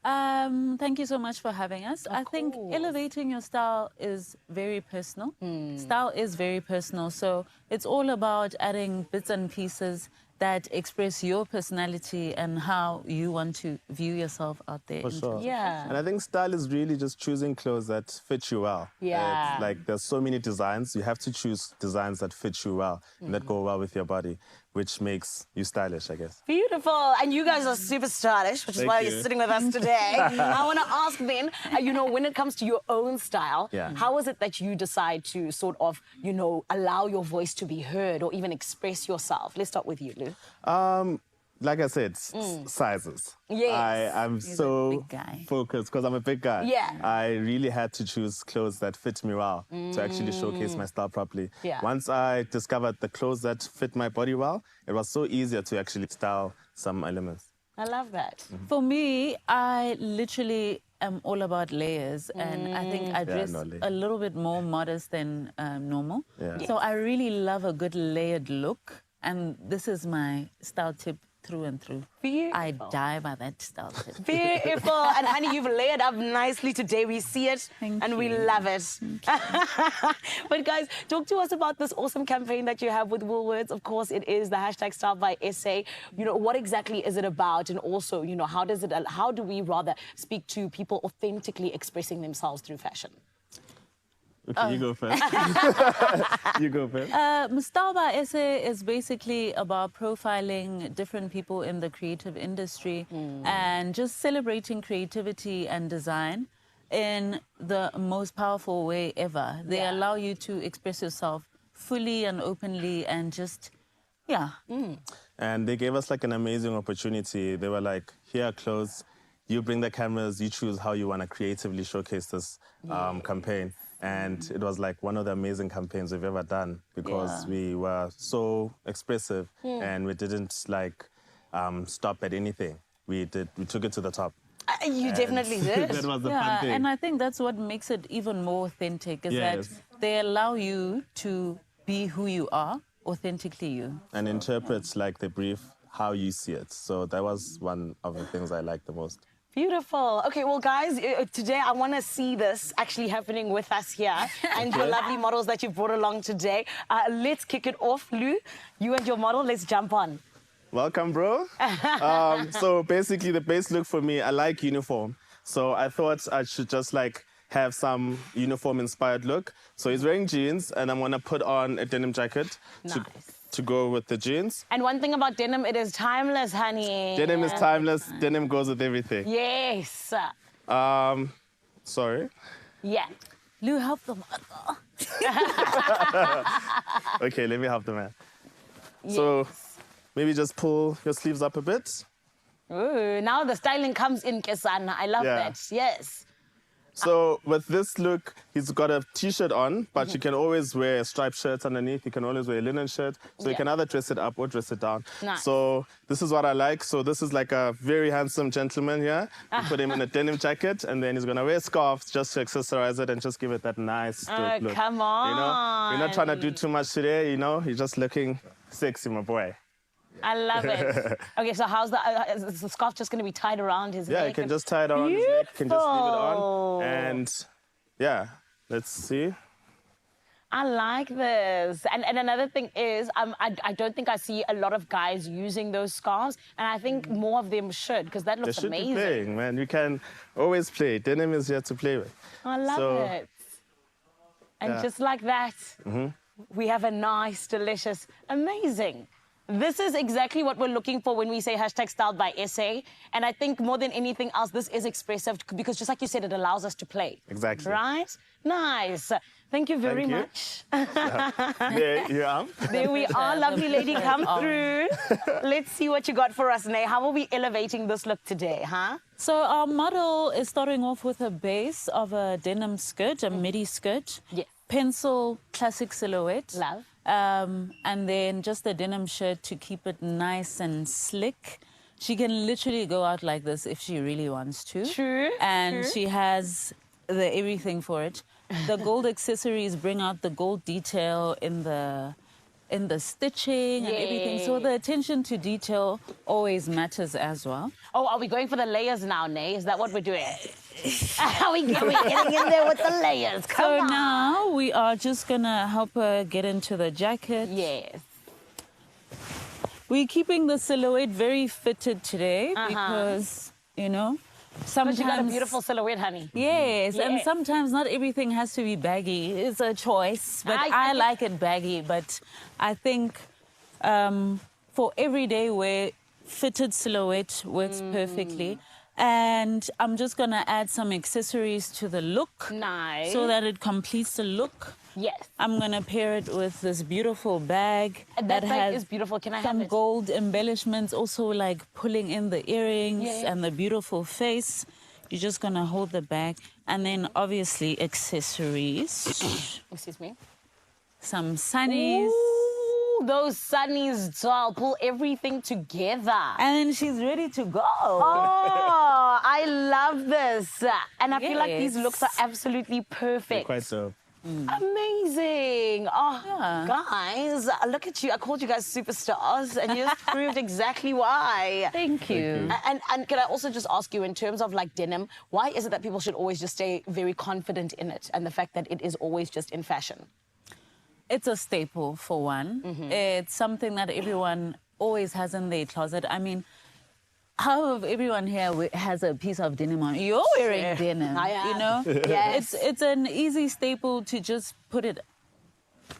Thank you so much for having us. I think elevating your style is very personal. Style is very personal. So it's all about adding bits and pieces that express your personality and how you want to view yourself out there. For sure. Yeah. And I think style is really just choosing clothes that fit you well. Yeah. It's like there's so many designs. You have to choose designs that fit you well and that go well with your body. which makes you stylish, I guess. Beautiful. And you guys are super stylish, which is Thank why you. you're sitting with us today. I want to ask then, when it comes to your own style, how is it that you decide to sort of, allow your voice to be heard or even express yourself? Let's start with you, Lou. Like I said, sizes. Yes. I'm so focused because I'm a big guy. Yeah. I really had to choose clothes that fit me well to actually showcase my style properly. Yeah. Once I discovered the clothes that fit my body well, it was so easier to actually style some elements. I love that. For me, I literally am all about layers, and I think I dress a little bit more modest than normal. Yeah. So I really love a good layered look, and this is my style tip through and through. Beautiful. I die by that style tip. Beautiful. And honey, you've layered up nicely today. We see it and we love it. But guys, talk to us about this awesome campaign that you have with Woolworths. Of course, it is the hashtag Style by SA. What exactly is it about? And also, how do we rather speak to people authentically expressing themselves through fashion? Okay, you go first. You go first. Style by SA is basically about profiling different people in the creative industry and just celebrating creativity and design in the most powerful way ever. They allow you to express yourself fully and openly and just, And they gave us like an amazing opportunity. They were like, here are clothes, you bring the cameras, you choose how you want to creatively showcase this campaign. And it was like one of the amazing campaigns we've ever done because we were so expressive and we didn't stop at anything. We took it to the top. You definitely did. That was the fun thing. And I think that's what makes it even more authentic, is that they allow you to be who you are, authentically you. And interpret the brief how you see it. So that was one of the things I liked the most. Beautiful. Okay, well, guys, today I want to see this actually happening with us here and your lovely models that you've brought along today. Let's kick it off. Lou, you and your model, let's jump on. Welcome, bro. So basically, the base look for me, I like uniform. So I thought I should just have some uniform-inspired look. So he's wearing jeans, and I'm going to put on a denim jacket to go with the jeans. And one thing about denim, it is timeless, honey. Denim is timeless. Denim goes with everything. Yes. Sorry. Yeah. Lou, help them. Okay, let me help the man. Yes. So maybe just pull your sleeves up a bit. Ooh, now the styling comes in, Kesana. I love that. Yes. So with this look, he's got a T-shirt on, but you can always wear a striped shirt underneath. You can always wear a linen shirt. So you can either dress it up or dress it down. Nice. So this is what I like. So this is like a very handsome gentleman here. You put him in a denim jacket, and then he's going to wear scarves just to accessorize it and just give it that nice look. Come on. You're not trying to do too much today, You're just looking sexy, my boy. I love it. Okay, so how's is the scarf just going to be tied around his neck? Yeah, you can just tie it around his neck. You can just leave it on. And yeah, let's see. I like this. And another thing is, I don't think I see a lot of guys using those scarves, and I think more of them should, because that looks amazing. They should be playing, man. You can always play. Denim is here to play with. I love it. And just like that, we have a nice, delicious, amazing. This is exactly what we're looking for when we say hashtag Styled by SA. And I think more than anything else, this is expressive because just like you said, it allows us to play. Exactly. Right? Nice. Thank you very much. There you are. There we are. Lovely lady, come through. Let's see what you got for us, Nay. How are we elevating this look today, huh? So our model is starting off with a base of a denim skirt, a midi skirt. Yeah. Pencil classic silhouette. Love. And then just a denim shirt to keep it nice and slick. She can literally go out like this if she really wants to. True. And she has everything for it. The gold accessories bring out the gold detail in the stitching and everything. So the attention to detail always matters as well. Oh, are we going for the layers now, Nay? Is that what we're doing? Are we getting in there with the layers? Come on. Now we are just gonna help her get into the jacket. Yes. We're keeping the silhouette very fitted today because, sometimes you got a beautiful silhouette, honey. Yes, and sometimes not everything has to be baggy. It's a choice, but I like it baggy. But I think for everyday wear, fitted silhouette works perfectly. And I'm just gonna add some accessories to the look. Nice. So that it completes the look. Yes. I'm gonna pair it with this beautiful bag. And that bag has is beautiful. Can I have some it? gold embellishments, also like pulling in the earrings Yeah. and the beautiful face. You're just gonna hold the bag. And then obviously accessories. Excuse me. Some sunnies. Ooh, those sunnies, doll. Pull everything together. And then she's ready to go. Oh, I love this. And I feel like these Yes. looks are absolutely perfect. Quite so. Amazing. Oh, guys, look at you. I called you guys superstars, and you just proved exactly why. Thank you. And can I also just ask you, in terms of like denim, why is it that people should always just stay very confident in it, and the fact that it is always just in fashion? It's a staple, for one. It's something that everyone always has in their closet. I mean, how of everyone here has a piece of denim on? You're wearing denim, I am. you know? Yes. It's an easy staple to just put it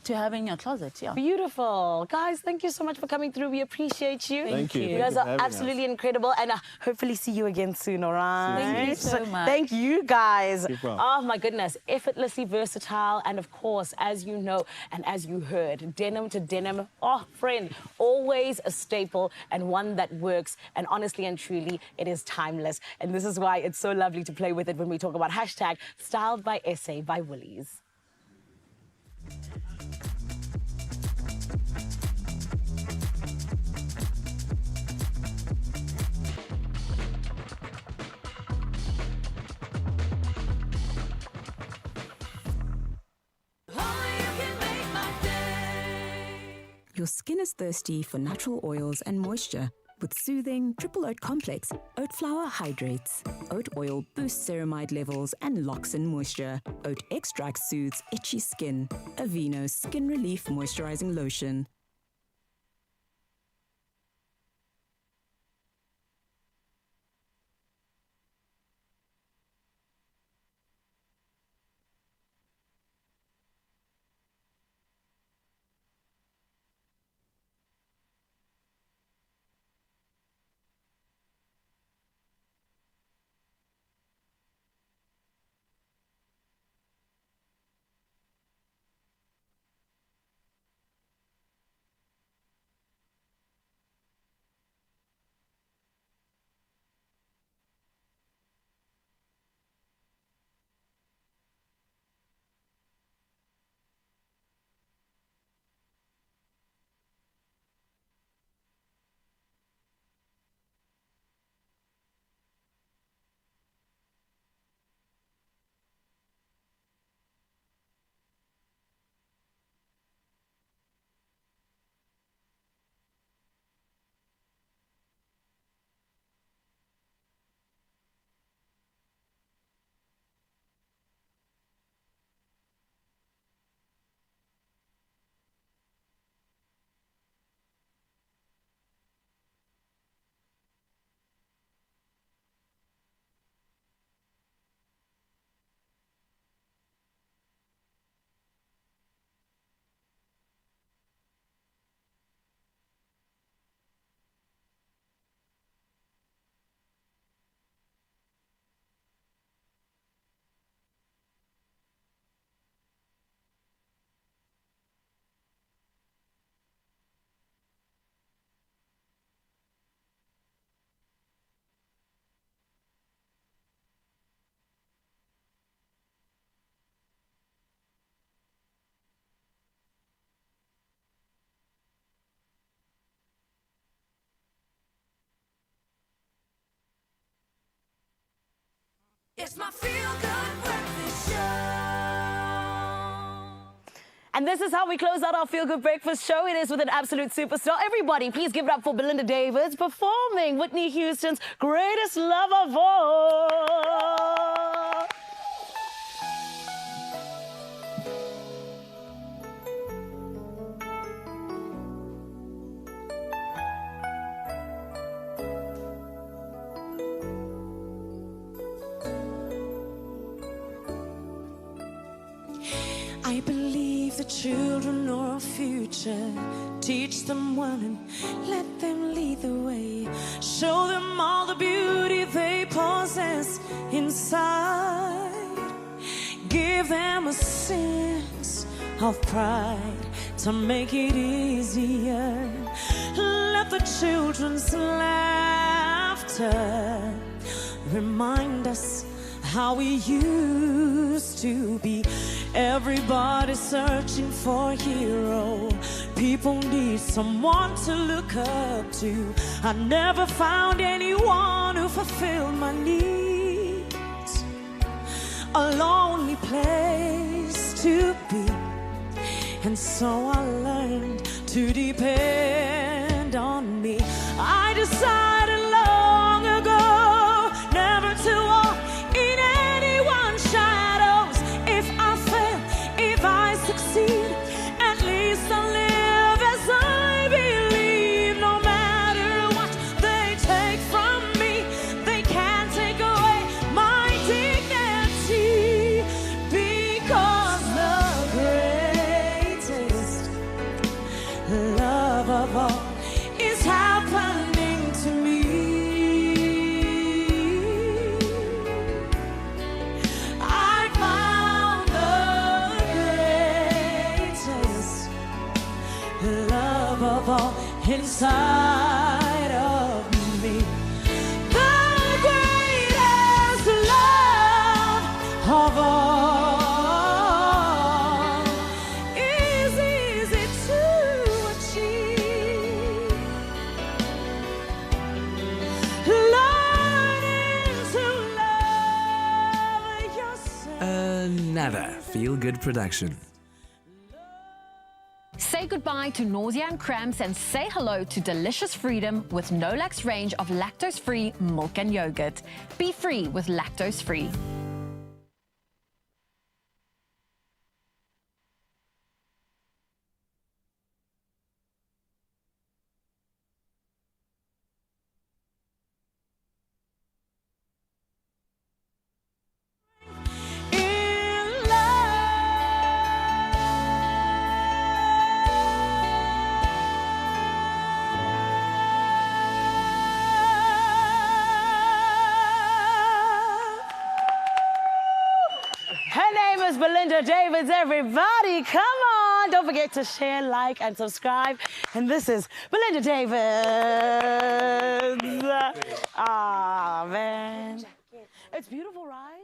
to have in your closet, yeah. Beautiful. Guys, thank you so much for coming through. We appreciate you. Thank you. You Thank guys you for are having us. absolutely incredible, and hopefully see you again soon, all right? Thank you so much. Thank you, guys. Super. Oh, my goodness. Effortlessly versatile, and of course, as you know and as you heard, denim to denim, oh, friend, always a staple and one that works, and honestly and truly, it is timeless. And this is why it's so lovely to play with it when we talk about hashtag Styled by SA by Woolies. Your skin is thirsty for natural oils and moisture. With soothing Triple Oat Complex, oat flour hydrates. Oat oil boosts ceramide levels and locks in moisture. Oat extract soothes itchy skin. Aveeno Skin Relief Moisturizing Lotion. It's my feel-good breakfast show. And this is how we close out our Feel Good Breakfast show. It is with an absolute superstar. Everybody, please give it up for Belinda Davids performing Whitney Houston's Greatest Love of All. I believe the the children our future. Teach them well and let them lead the way. Show them all the beauty they possess inside. Give them a sense of pride to make it easier. Let the children's laughter remind us how we used to be. Everybody searching for a hero. People need someone to look up to. I never found anyone who fulfilled my needs. A lonely place to be. And so I learned to depend on me. I decided long ago never to walk in anyone's shadows. If I fail, if I succeed, at least I'll live as I believe. No matter what they take from me, they can't take away my dignity. Because the greatest love of all is happening to me. I found the greatest love of all inside of me. The greatest love of all is easy to achieve. Learning to love yourself. Another feel-good production. Say goodbye to nausea and cramps and say hello to delicious freedom with Nolax range of lactose-free milk and yogurt. Be free with lactose-free. Her name is Belinda Davids, everybody. Come on. Don't forget to share, like, and subscribe. And this is Belinda Davids. Ah, man. It's beautiful, right?